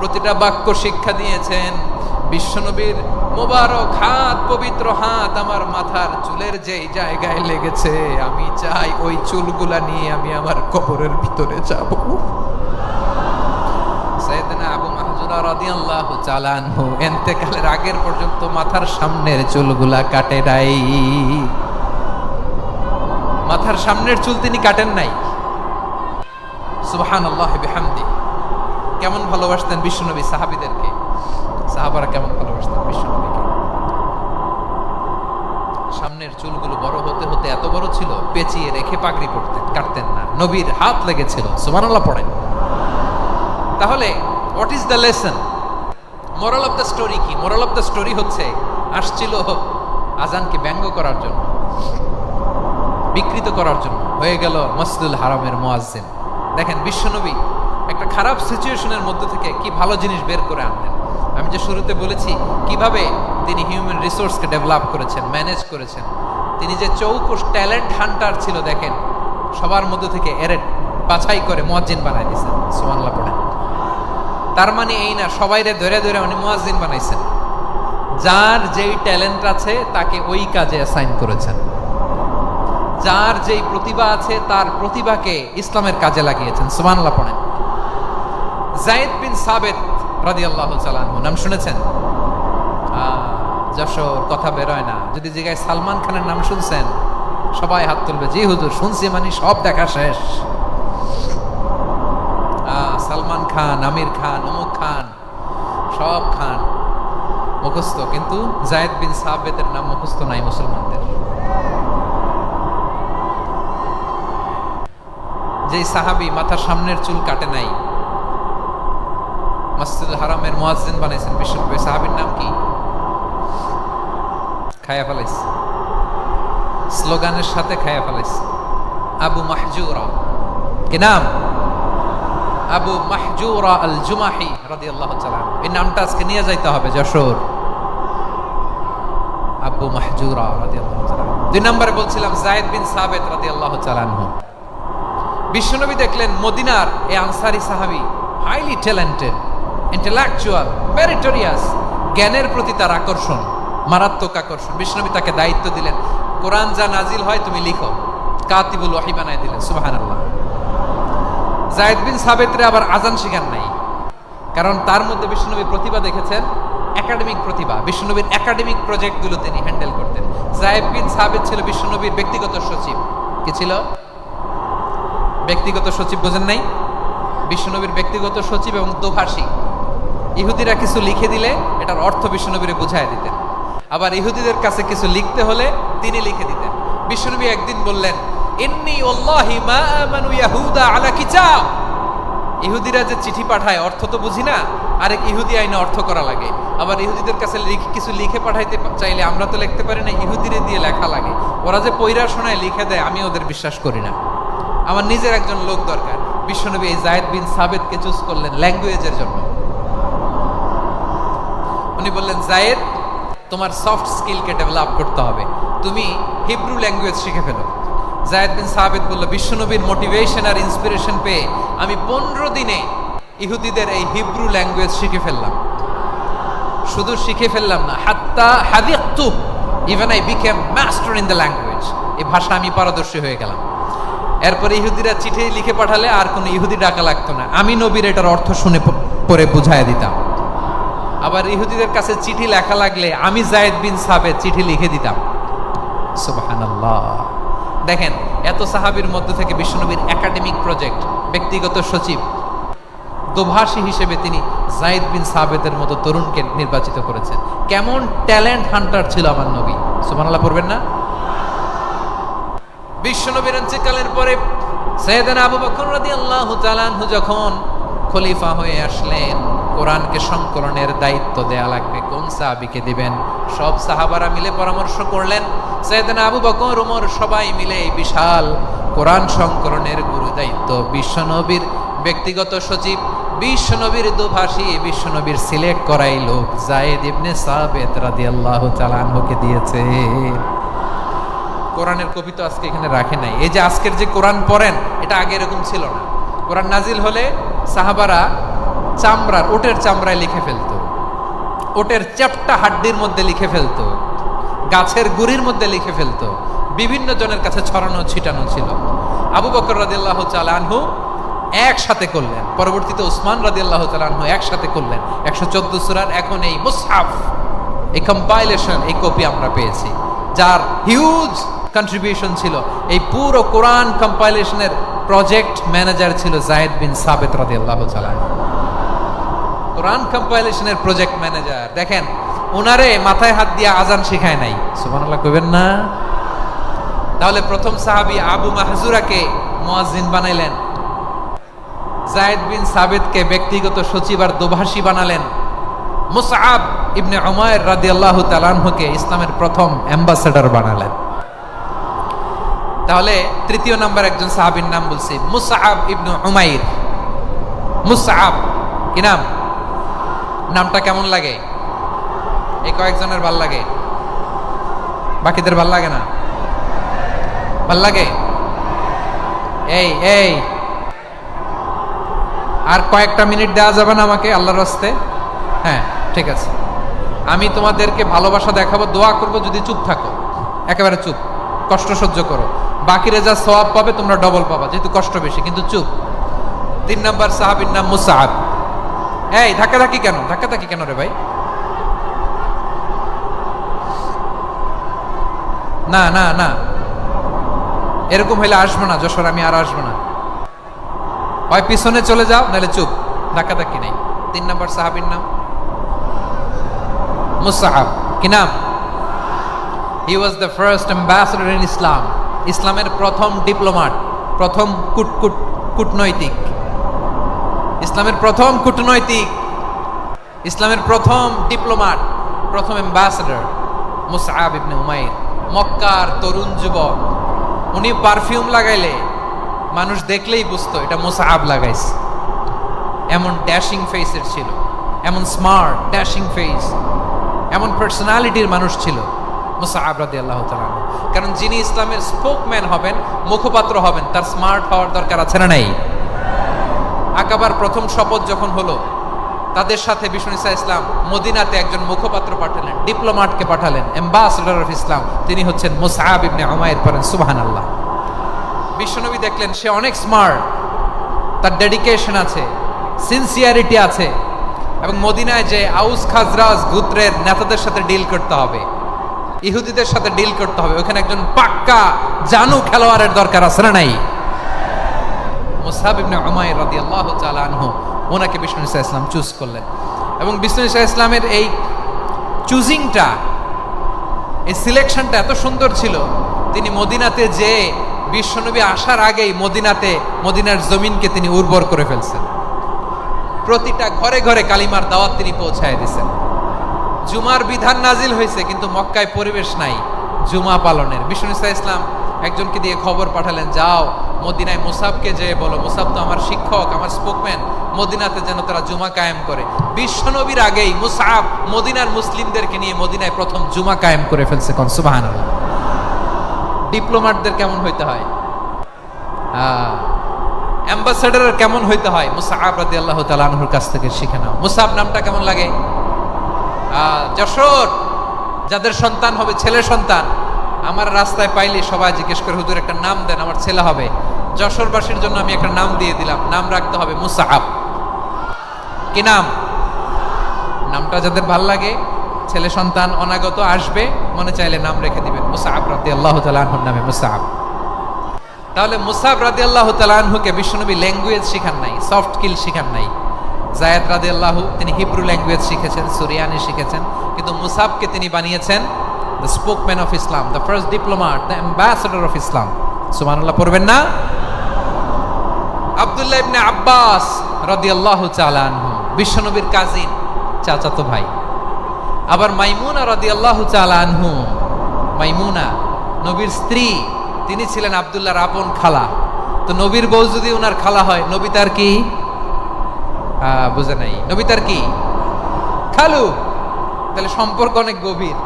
প্রতিটা বাক্য শিক্ষা দিয়েছেন। বিশ্বনবীর মুবারক হাত, পবিত্র হাত আমার মাথার চুলের যেই জায়গায় লেগেছে, আমি চাই ওই চুলগুলা নিয়ে আমি আমার কবরের ভিতরে যাব। সাইয়েদনা আবু মাহজুরা রাদিয়াল্লাহু তাআলা আনহু ইন্তেকালের আগের পর্যন্ত মাথার সামনের চুলগুলা কাটে নাই। মাথার সামনের চুল তিনি কাটেন নাই। সুবহানাল্লাহ বিহামদি। কেমন ভালোবাসতেন বিশ্বনবী সাহাবীদেরকে, সাহাবারা কেমন ভালোবাসতেন বিশ্বনবীকে। সামনের চুলগুলো বড় হতে হতে এত বড় ছিল, পেঁচিয়ে রেখে পাগড়ি পরতেন, কাটতেন না। নবীর হাত লেগেছিল। সুবহানাল্লাহ পড়েন। তাহলে what is the lesson? Moral of the story কি? মোরাল অফ দ্য স্টোরি হচ্ছে, আসছিল আজানকে ব্যঙ্গ করার জন্য, বিকৃত করার জন্য, হয়ে গেল মসজিদুল হারামের মুয়াজ্জিন। দেখেন বিশ্বনবী একটা খারাপ সিচুয়েশনের মধ্যে থেকে কি ভালো জিনিস বের করে আনলেন। আমি যে শুরুতে বলেছি কিভাবে তিনি হিউম্যান রিসোর্সকে ডেভেলপ করেছেন, ম্যানেজ করেছেন। তিনি যে চৌকস ট্যালেন্ট হান্টার ছিল, দেখেন সবার মধ্যে থেকে এরে বাছাই করে মুয়াজ্জিন বানাই দিয়েছেন। সুবহানাল্লাহ পড়েন। তার মানে এই না সবাইরে ধরে ধরে উনি মুয়াজ্জিন বানাইছেন। যার যেই ট্যালেন্ট আছে তাকে ওই কাজে অ্যাসাইন করেছেন। যার যেই প্রতিভা আছে তার প্রতিভাকে ইসলামের কাজে লাগিয়েছেন। সুবহানাল্লাহ পড়েন। যায়েদ বিন সাবিত রাদিয়াল্লাহু তাআলা আনহু নাম শুনেছেন? যশোর কথা বের হয় না। যদি জিগায় সালমান খানের নাম শুনছেন, সবাই হাত তুলবে, জি হুজুর শুনছি, মানে সব দেখা শেষ। সালমান খান, আমির খান, অমুক খান, সব খান মুখস্থ, কিন্তু যায়েদ বিন সাবিতের নাম মুখস্থ নাই মুসলমানদের। যেই সাহাবী মাথার সামনের চুল কাটে নাই, মসজিদুল হারামের মুয়াজ্জিন বানাইছেন বিশ্বনবী, সাহাবীর নাম কি? খায়া ফেলাইছে, স্লোগানের সাথে খায়া ফেলাইছে। আবু মাহজুরা। কি নাম? আবু মাহজুরা আল জুমাহি রাদিয়াল্লাহু তাআলা। এই নামটা আজকে নিয়ে যাইতে হবে যশোর। আবু মাহজুরা রাদিয়াল্লাহু তাআলা। দুই নম্বরে বলছিলাম যায়েদ বিন সাবিত রাদিয়াল্লাহু তাআলা আনহু। বিশ্বনবী দেখলেন মদিনার এই আনসারী সাহাবী হাইলি ট্যালেন্টেড, ইন্টেলেকচুয়াল, মেরিটোরিয়াস, জ্ঞানের প্রতি তার আকর্ষণ, মারাত্মক আকর্ষণ। বিশ্বনবী তাকে দায়িত্ব দিলেন, কোরআন যা নাজিল হয় তুমি লিখো, কাতিবুল ওহী বানায় দিলেন। সুবহানাল্লাহ। যায়েদ বিন সাবিতরে আবার আজান শিখান নাই, কারণ তার মধ্যে বিশ্বনবী প্রতিভা দেখেছেন, একাডেমিক প্রতিভা। বিশ্বনবীর একাডেমিক প্রজেক্টগুলো তিনি হ্যান্ডেল করতেন। যায়েদ বিন সাবিত ছিল বিশ্বনবীর ব্যক্তিগত সচিব। কি ছিল? ব্যক্তিগত সচিব। বোঝেন নাই? বিশ্বনবীর ব্যক্তিগত সচিব এবং দোভাষী। ইহুদিরা কিছু লিখে দিলে এটার অর্থ বিশ্বনবীরে বুঝায় দিতেন, আবার ইহুদিদের কাছে কিছু লিখতে হলে তিনি লিখে দিতেন। বিশ্বনবী একদিন বললেন, ইন্নী ওয়াল্লাহি মা আমানু ইয়াহুদা আলা কিতাব। ইহুদিরা যে চিঠি পাঠায় অর্থ তো বুঝি না, আরেক ইহুদি আইনে অর্থ করা লাগে। আবার ইহুদিদের কাছে কিছু লিখে পাঠাইতে চাইলে আমরা তো লিখতে পারি না, ইহুদিরে দিয়ে লেখা লাগে। ওরা যে পয়রা শোনায় লিখে দেয়, আমি ওদের বিশ্বাস করি না, আমার নিজের একজন লোক দরকার। বিশ্বনবী এই যায়েদ বিন সাবিতকে চুজ করলেন ল্যাঙ্গুয়েজের জন্য। উনি বললেন, যায়েদ তোমার সফট স্কিলকে ডেভেলপ করতে হবে, তুমি হিব্রু ল্যাঙ্গুয়েজ শিখে ফেলো। যায়েদ বিন সাবিত বলল, বিশ্বনবীর মোটিভেশন আর ইন্সপিরেশন পেয়ে আমি 15 দিনে ইহুদিদের এই হিব্রু ল্যাঙ্গুয়েজ শিখে ফেললাম। শুধু শিখে ফেললাম না, হাত্তা হাদিকতু, even I became master in the language. এই ভাষা আমি পারদর্শী হয়ে গেলাম। এরপরে ইহুদিরা চিঠি লিখে পাঠালে আর কোনো ইহুদি ডাকা লাগতো না, আমি নবীর এটার অর্থ শুনে পরে বুঝায় দিতাম। আবার ইহুদিদের কাছে চিঠি লেখা লাগলে আমি যায়েদ বিন সাবিত চিঠি লিখে দিতাম। সুবহানাল্লাহ। দেখেন এত সাহাবীর মধ্যে থেকে বিশ্বনবীর একাডেমিক প্রজেক্ট, ব্যক্তিগত সচিব, দোভাষী হিসেবে তিনি যায়েদ বিন সাবিতের মতো তরুণকে নির্বাচিত করেছেন। কেমন ট্যালেন্ট হান্টার ছিল আমার নবী। সুবহানাল্লাহ পড়বেন না? বিশ্বনবীর ইন্তেকালের পরে সাইয়েদনা আবু বকর রাদিয়াল্লাহু তাআলা আনহু যখন খলিফা হয়ে আসলেন, কোরআনকে সংকলনের দায়িত্ব দেয়া লাগবে, কোন সাহাবীকে দিবেন? সব সাহাবারা মিলে পরামর্শ করলেন। সাইয়েদনা আবু বকর, ওমর সবাই মিলে এই বিশাল কোরআন সংকলনের গুরু দায়িত্ব বিশ্বনবীর ব্যক্তিগত সচিব, বিশ্বনবীর দুভাষী, বিশ্বনবীর সিলেক্ট করাই লোক যায়েদ ইবনে সাবিত রাদিয়াল্লাহু তাআলা আনহুকে দিয়েছে। কোরআনের কপি তো আজকে এখানে রাখে নাই। এই যে আজকের যে কোরআন পড়েন, এটা আগে এরকম ছিল না। কোরআন নাজিল হলে সাহাবারা চামড়ার, ওটের চামড়ায় লিখে ফেলতো, ওটের চ্যাপ্টা হাড্ডির মধ্যে লিখে ফেলতো, গাছের গুড়ির মধ্যে লিখে ফেলতো, বিভিন্ন জনের কাছে ছড়ানো ছিটানো ছিল। আবু বকর রাদিয়াল্লাহু তাআলা আনহু একসাথে করলেন, পরবর্তীতে উসমান রাদিয়াল্লাহু তাআলা আনহু একসাথে করলেন। 114 সূরার এখন এই মুসহাফ, এই কম্পাইলেশন, এই কপি আমরা পেয়েছি, যার হিউজ কন্ট্রিবিউশন ছিল। এই পুরো কোরআন কম্পাইলেশনের প্রজেক্ট ম্যানেজার ছিল যায়েদ বিন সাবিত রাদিয়াল্লাহু তাআলা। কোরআন কম্পাইলেশনের প্রজেক্ট ম্যানেজার, দেখেন ওনারে মাথায় হাত দিয়ে আজান শিখায় নাই, সুবহানাল্লাহ কইবেন না? তাহলে প্রথম সাহাবী আবু মাহজুরাকে মুয়াজ্জিন বানাইলেন, যায়েদ বিন সাবিতকে ব্যক্তিগত সচিব আর দোভাষী বানালেন, মুসআব ইবনে উমাইর রাদিয়াল্লাহু তাআলা আনহুকে ইসলামের প্রথম অ্যাম্বাসেডর বানালেন। তাহলে তৃতীয় নাম্বার একজন সাহাবীর নাম বলছি, মুসআব ইবনে উমাইর। মুসআব কি নাম? নামটা কেমন লাগে? এই কয়েকজনের ভাল লাগে, বাকিদের ভাল লাগে না? ভাল লাগে? এই এই আর কয়েকটা মিনিট দেওয়া যাবে না আমাকে আল্লাহর রাস্তে? হ্যাঁ ঠিক আছে, আমি তোমাদেরকে ভালোবাসা দেখাবো, দোয়া করবো যদি চুপ থাকো, একেবারে চুপ, কষ্ট সহ্য করো, বাকিরা যা সওয়াব পাবে তোমরা ডবল পাবা, যেহেতু কষ্ট বেশি, কিন্তু চুপ। 3 নাম্বার সাহাবীর নাম মুসআব। এই ধাক্কাধাক্কি কেন? ধাক্কাধাক্কি কেন রে ভাই? না না না, এরকম হইলে আসবো না যশোর, আমি আর আসবো না। হয় পিছনে চলে যাও, নাহলে চুপ, ধাক্কাধাক্কি নেই। 3 নাম্বার সাহাবীর নাম মুসআব। কি নাম? He was the first ambassador in Islam. ইসলামের প্রথম ডিপ্লোমাট, প্রথম কূটনৈতিক, ইসলামের প্রথম কূটনৈতিক, ইসলামের প্রথম ডিপ্লোমাট, প্রথম অ্যাম্বাসেডর মুসআব ইবনে উমাইর। মক্কার তরুণ যুবক, উনি পারফিউম লাগাইলে মানুষ দেখলেই বুঝতো এটা মুসআব লাগাইছে। এমন ড্যাশিং ফেসের ছিল, এমন স্মার্ট ড্যাশিং ফেস, এমন পার্সোনালিটির মানুষ ছিল মুসআব রাদিয়াল্লাহু তাআলা। কারণ যিনি ইসলামের স্পোকম্যান হবেন, মুখপাত্র হবেন, তার স্মার্ট হওয়ার দরকার আছে না নাই? আকাবার প্রথম শপথ যখন হলো, তাদের সাথে বিষ্ণু ঈসা ইসলাম মদিনাতে একজন মুখপাত্র পাঠালেন, ডিপ্লোম্যাটকে পাঠালেন, অ্যাম্বাসেডর অফ ইসলাম, তিনি হচ্ছেন মুসআব ইবনে উমাইর। পড়েন সুবহানাল্লাহ। বিশ্বনবী দেখলেন সে অনেক স্মার্ট, তার ডেডিকেশন আছে, সিনসিয়ারিটি আছে, এবং মদিনায় যে আউস খাজরাজ গোত্রের নেতাদের সাথে ডিল করতে হবে, ইহুদিদের সাথে ডিল করতে হবে, ওখানে একজন পাক্কা জানু খেলোয়াড়ের দরকার আছে না নাই? মুসআব ইবনে উমাইর রাদিয়াল্লাহু তাআলা আনহু, ওনাকে বিষ্ণু ঈসা ইসলাম চুজ করলেন। এবং বিষ্ণু ঈসা ইসলামের এই চুজিংটা, এই সিলেকশনটা এত সুন্দর ছিল, তিনি মদিনাতে যে বিশ্বনবী আসার আগেই মদিনার জমিনকে তিনি উর্বর করে ফেলছেন। প্রতিটা ঘরে ঘরে কালিমার দাওয়াত তিনি পৌঁছায় দিয়েছেন। জুমার বিধান নাজিল হয়েছে, কিন্তু মক্কায় পরিবেশ নাই জুমা পালনের। বিষ্ণু ঈসা ইসলাম একজনকে দিয়ে খবর পাঠালেন, যাও মদিনায় মুসাবকে যে বলো, মুসাব তো আমার শিক্ষক, আমার স্পোকম্যান, মদিনাতে যেন তারা জুমা কায়েম করে। বিশ্বনবীর আগেই মুসাব মদিনার মুসলিমদেরকে নিয়ে মদিনায় প্রথম জুমা কায়েম করে ফেলছে। কোন সুবহানাল্লাহ। ডিপ্লোম্যাটদের কেমন হইতে হয়, অ্যাম্বাসেডার কেমন হইতে হয়, মুসআব রাদিয়াল্লাহু তাআলা আনহুর কাছ থেকে শিখে নাও। মুসআব নামটা কেমন লাগে? যশোর যাদের সন্তান হবে, ছেলে সন্তান, আমার রাস্তায় পাইলে সবাই জিজ্ঞেস করে, হুজুর একটা নাম দেন, আমার ছেলে হবে। যশোরবাসীর জন্য আমি একটা নাম দিয়ে দিলাম, নাম রাখতে হবে মুসআব। কি নাম? নামটা যাদের ভাল লাগে, ছেলে সন্তান অনাগত আসবে, মনে চাইলে নাম রেখে দিবেন মুসআব রাদিয়াল্লাহু তাআলা আনহুর নামে মুসআব। তাহলে মুসআব রাদিয়াল্লাহু তাআলা আনহুকে বিশ্বনবী ল্যাঙ্গুয়েজ শিখান নাই, সফট স্কিল শিখান নাই। যায়েদ রাদিয়াল্লাহু তিনি হিব্রু ল্যাঙ্গুয়েজ শিখেছেন, সুরিয়ানি শিখেছেন, কিন্তু মুসআবকে তিনি বানিয়েছেন the spokesman of Islam, the first diplomat, the ambassador of Islam. সুবহানাল্লাহ পড়বেন না? আব্দুল্লাহ ইবনে আব্বাস রাদিয়াল্লাহু তাআলা আনহু, বিশ্বনবীর কাজিন, চাচাতো ভাই। আবার মাইমুনা রাদিয়াল্লাহু তাআলা আনহু, মাইমুনা নবীর স্ত্রী, তিনি ছিলেন আব্দুল্লাহর আপন খালা। তো নবীর বউ যদি ওনার খালা হয়, নবী তার কি? বুঝে নাই, নবী তার কি? খালু। তাহলে সম্পর্ক অনেক গভীর,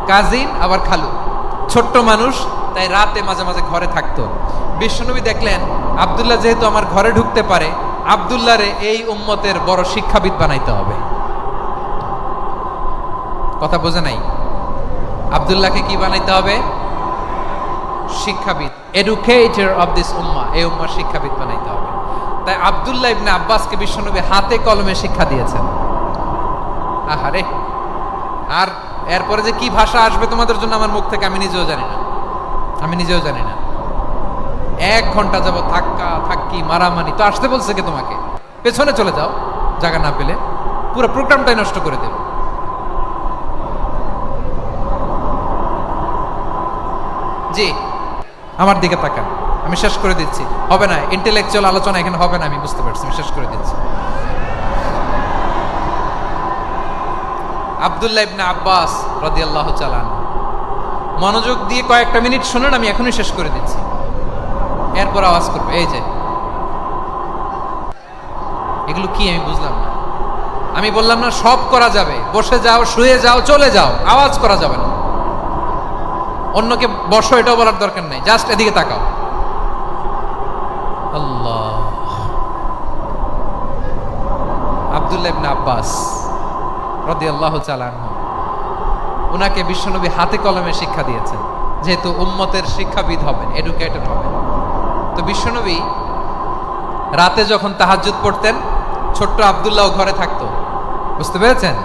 কাজিন আবার খালু। ছোট্ট মানুষ, তাই রাতে মাঝে মাঝে ঘরে থাকতো। বিশ্বনবী দেখলেন আব্দুল্লাহ যেহেতু আমার ঘরে ঢুকতে পারে, আব্দুল্লাহরে এই উম্মতের বড় শিক্ষাবিদ বানাইতে হবে। কথা বোঝে নাই? আব্দুল্লাহকে কি বানাইতে হবে? শিক্ষাবিদ, এডুকেটর অফ দিস উম্মাহ, এই উম্মার শিক্ষাবিদ বানাইতে হবে। তাই আব্দুল্লাহ ইবনে আব্বাসকে বিশ্বনবী হাতে কলমে শিক্ষা দিয়েছেন। আহারে, আর এরপরে যে কি ভাষা আসবে তোমাদের জন্য আমার মুখ থেকে আমি নিজেও জানি না, আমি নিজেও জানি না। 1 ঘন্টা যাব ধাক্কা ধাক্কি মারামারি। তো আসতে বলছে কে তোমাকে? পেছনে চলে যাও, জায়গা না পেলে। পুরো প্রোগ্রামটাই নষ্ট করে দেবে। জি, আমার দিকে তাকান, আমি শেষ করে দিচ্ছি। হবে না, ইন্টেলেকচুয়াল আলোচনা এখানে হবে না, আমি বুঝতে পারছি, আমি শেষ করে দিচ্ছি। আব্দুল্লাহ ইবনে আব্বাস রাদিয়াল্লাহু তাআলা আনহু, মনোযোগ দিয়ে কয়েকটা মিনিট শুনুন, আমি এখনই শেষ করে দিচ্ছি, এরপর আওয়াজ করবে। এই যে এগুলো কি আমি বুঝলাম না। আমি বললাম না সব করা যাবে, বসে যাও, শুয়ে যাও, চলে যাও, আওয়াজ করা যাবে না। অন্যকে বসো এটাও বলার দরকার নেই, জাস্ট এদিকে তাকাও। আল্লাহ। আব্দুল্লাহ ইবনে আব্বাস রাদিয়াল্লাহু তাআলা আনহু, উনাকে বিশ্বনবী হাতে কলমে শিক্ষা দিয়েছেন, যেহেতু উম্মতের শিক্ষাবিদ হবেন, এডুকেটেড হবেন। তো বিশ্বনবী রাতে যখন তাহাজ্জুদ পড়তেন, ছোট্ট আব্দুল্লাহ ঘরে থাকতো। বুঝতে পেরেছেন?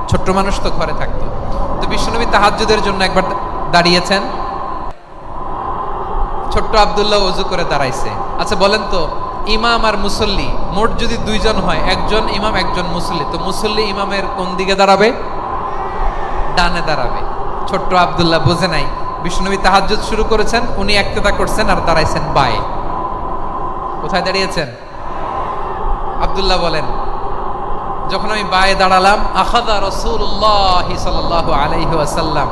ছোট্ট মানুষ তো ঘরে থাকতো। তো বিশ্বনবী তাহাজ্জুদের জন্য একবার দাঁড়িয়েছেন, ছোট্ট আব্দুল্লাহ ওযু করে দাঁড়াইছে। আচ্ছা বলেন তো, ইমাম আর মুসল্লি মোট যদি 2 জন হয়, একজন ইমাম একজন মুসল্লি, তো মুসল্লি ইমামের কোন দিকে দাঁড়াবে? ডানে দাঁড়াবে। ছোট্ট আব্দুল্লাহ বুঝে নাই, বিশ্বনবী তাহাজ্জুদ শুরু করেছেন, উনি একতেদা করছেন আর দাঁড়াইছেন বায়ে। কোথায় দাঁড়িয়েছেন? আব্দুল্লাহ বলেন, যখন আমি বায়ে দাঁড়ালাম, আখাযা রাসূলুল্লাহ সাল্লাল্লাহু আলাইহি ওয়াসাল্লাম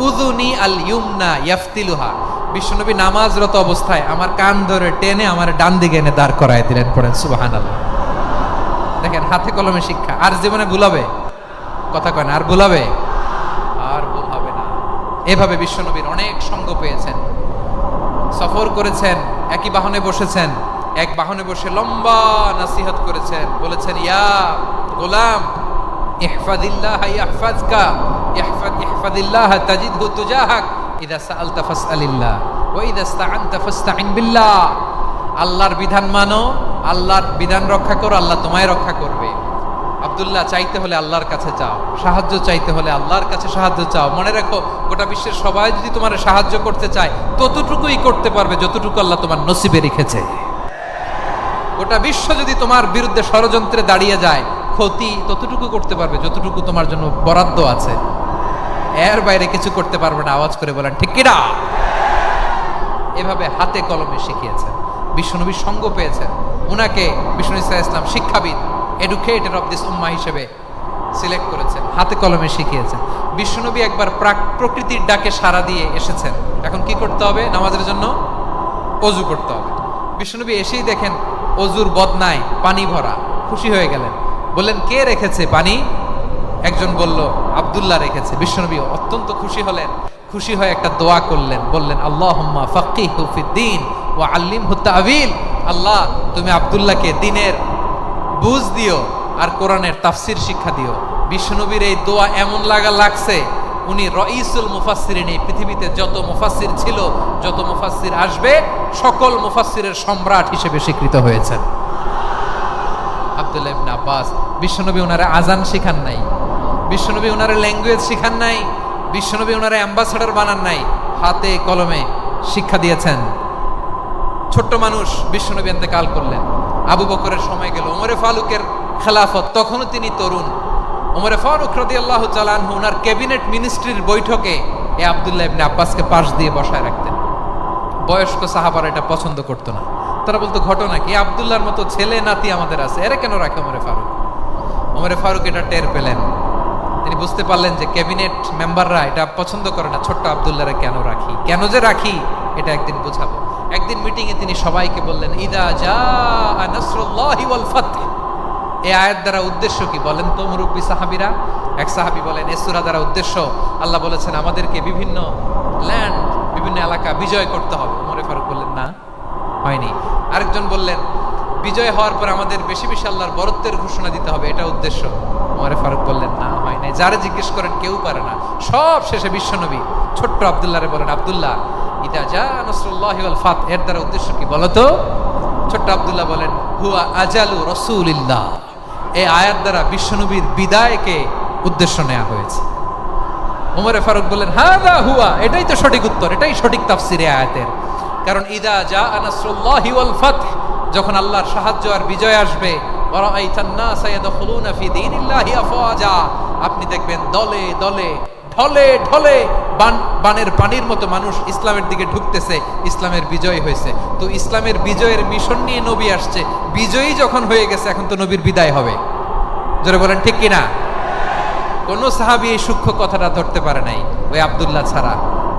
উযুনি আল ইউমনা ইয়াফতিলুহা, বিশ্বনবী নামাজরত অবস্থায় আমার কান ধরে টেনে আমার ডান দিকে এনে দাঁড় করায় দিলেন। পড়েন সুবহানাল্লাহ। দেখেন, হাতে কলমে শিক্ষা। আর জীবনে ভুলাবে? কথা কয় না, আর ভুলাবে? আর ভুল হবে না। এভাবে বিশ্বনবীর অনেক সঙ্গ পেয়েছেন, সফর করেছেন, একই বাহনে বসেছেন, এক বাহনে বসে লম্বা নসিহত করেছেন, বলেছেন, ইয়া গোলাম ইহফাদিল্লাহ ইয়াহফাজকা, ইহফাদিল্লাহ তাজিদহু তুজাহাক, ইযা সাআলতা ফাসআলিল্লাহ ওয়া ইযা ইসতাআনতা ফাসতাইন বিল্লাহ। আল্লাহর বিধান মানো, আল্লাহর বিধান রক্ষা করো, আল্লাহ তোমায় রক্ষা করবে। আব্দুল্লাহ, চাইতে হলে আল্লাহর কাছে চাও, সাহায্য চাইতে হলে আল্লাহর কাছে সাহায্য চাও। মনে রাখো, গোটা বিশ্বের সবাই যদি তোমার সাহায্য করতে চায়, ততটুকুই করতে পারবে যতটুকু আল্লাহ তোমার নসিবে রেখেছে। গোটা বিশ্ব যদি তোমার বিরুদ্ধে ষড়যন্ত্রে দাঁড়িয়ে যায়, ক্ষতি ততটুকু করতে পারবে যতটুকু তোমার জন্য বরাদ্দ আছে, এর বাইরে কিছু করতে পারবে না। আওয়াজ করে বলেন ঠিক কিনা? এভাবে হাতে কলমে শিখিয়েছেন, বিশ্বনবীর সঙ্গ পেয়েছেন। উনাকে বিষ্ণু ইসলাম শিক্ষাবিদ, এডুকেটর অফ দিস উম্মাহ হিসেবে সিলেক্ট করেছেন, হাতে কলমে শিখিয়েছেন। বিশ্বনবী একবার প্রকৃতির ডাকে সাড়া দিয়ে এসেছেন, এখন কি করতে হবে? নামাজের জন্য অজু করতে হবে। বিশ্বনবী এসেই দেখেন অজুর বদনায় পানি ভরা, খুশি হয়ে গেলেন, বললেন, কে রেখেছে পানি? একজন বলল, আব্দুল্লাহ রেখেছে। বিশ্বনবী অত্যন্ত খুশি হলেন, খুশি হয়ে একটা দোয়া করলেন, বললেন, আল্লাহুম্মা ফাক্কিহু ফিদ্দীন ওয়া আল্লিমহু তা'ওয়ীল, আল্লাহ তুমি আব্দুল্লাহকে দ্বীনের বুঝ দিও আর কোরআনের তাফসীর শিক্ষা দিও। বিশ্বনবীর এই দোয়া এমন লাগছে, উনি রাইসুল মুফাসসিরিন, এই পৃথিবীতে যত মুফাসসির ছিল, যত মুফাসসির আসবে, সকল মুফাসসিরের সম্রাট হিসেবে স্বীকৃত হয়েছেন আব্দুল্লাহ ইবনে আব্বাস। বিশ্বনবী ওনারে আজান শিখান নাই, বিশ্বনবী ওনারে ল্যাঙ্গুয়েজ শিখান নাই, বিশ্বনবী ওনারে অ্যাম্বাসেডর বানান নাই, হাতে কলমে শিক্ষা দিয়েছেন। ছোট্ট মানুষ, বিশ্বনবী ইন্তেকাল করলেন, আবু বকরের সময় গেল, ওমরে ফারুকের খেলাফত, তখনও তিনি তরুণ। ওমরে ফারুক রাদিয়াল্লাহু তাআলা আনহু ওনার ক্যাবিনেট মিনিস্ট্রির বৈঠকে এ আব্দুল্লাহ ইবনে আব্বাসকে পাশ দিয়ে বসায় রাখতেন। বয়স্ক সাহাবারা এটা পছন্দ করতো না, তারা বলতো ঘটনা কি, আব্দুল্লাহর মতো ছেলে নাতি আমাদের আছে, এরা কেন রাখে ওমরে ফারুক? ওমরে ফারুক এটা টের পেলেন, তিনি বুঝতে পারলেন যে ক্যাবিনেট মেম্বাররা এটা পছন্দ করে না, ছোট্ট আব্দুল্লাহরে কেন রাখি, কেন যে রাখি এটা একদিন বুঝাবো। একদিন মিটিং এ তিনি সবাইকে বললেন, ইদা জাআ নাসরুল্লাহি ওয়াল ফাতহ। এই আয়াত দ্বারা উদ্দেশ্য কি বলেন তো মুরব্বী সাহাবীরা? এক সাহাবী বলেন, এই সূরা দ্বারা উদ্দেশ্য, আল্লাহ বলেছেন আমাদেরকে বিভিন্ন ল্যান্ড, বিভিন্ন এলাকা বিজয় করতে হবে। ওমরে ফারুক বললেন, না, হয়নি। আরেকজন বললেন, বিজয় হওয়ার পর আমাদের বেশি বেশি আল্লাহর বরত্বের ঘোষণা দিতে হবে, এটা উদ্দেশ্য। ওমরে ফারুক বললেন, না, হয় নাই। যারা জিজ্ঞেস করেন কেউ পারে না। সব শেষে বিশ্বনবী ছোট্ট আব্দুল্লাহরে বলেন, আব্দুল্লাহ, ইদা জাআ নাসরুল্লাহি ওয়াল ফাতহ, এর দ্বারা উদ্দেশ্য কি বলো তো? ছোট্ট আব্দুল্লাহ বলেন, হুয়া আজালু রাসূলিল্লাহ। এই আয়াত দ্বারা বিশ্বনবীর বিদায়কে উদ্দেশ্য নেওয়া হয়েছে। ওমরে ফারুক বললেন, হাযা হুয়া, এটাই তো সঠিক উত্তর, এটাই সঠিক তাফসীর এই আয়াতের। কারণ ইদা জাআ নাসরুল্লাহি ওয়াল ফাতহ, যখন আল্লাহর সাহায্য আর বিজয় আসবে, ওয়ারাআইতান নাসা ইয়াদখুলুনা ফি দীনিল্লাহি আফওয়াজা, আপনি দেখবেন দলে দলে, ঢলে ঢলে, বানের পানির মতো মানুষ ইসলামের দিকে ঢুকতেছে, ইসলামের বিজয় হয়েছে। তো ইসলামের বিজয়ের মিশন নিয়ে নবী আসছে, বিজয়ী যখন হয়ে গেছে, এখন তো নবীর বিদায় হবে। জোরে বলেন ঠিক কিনা? কোন সাহাবী এই সূক্ষ্ম কথাটা ধরতে পারে নাই, ওই আব্দুল্লাহ ছাড়া।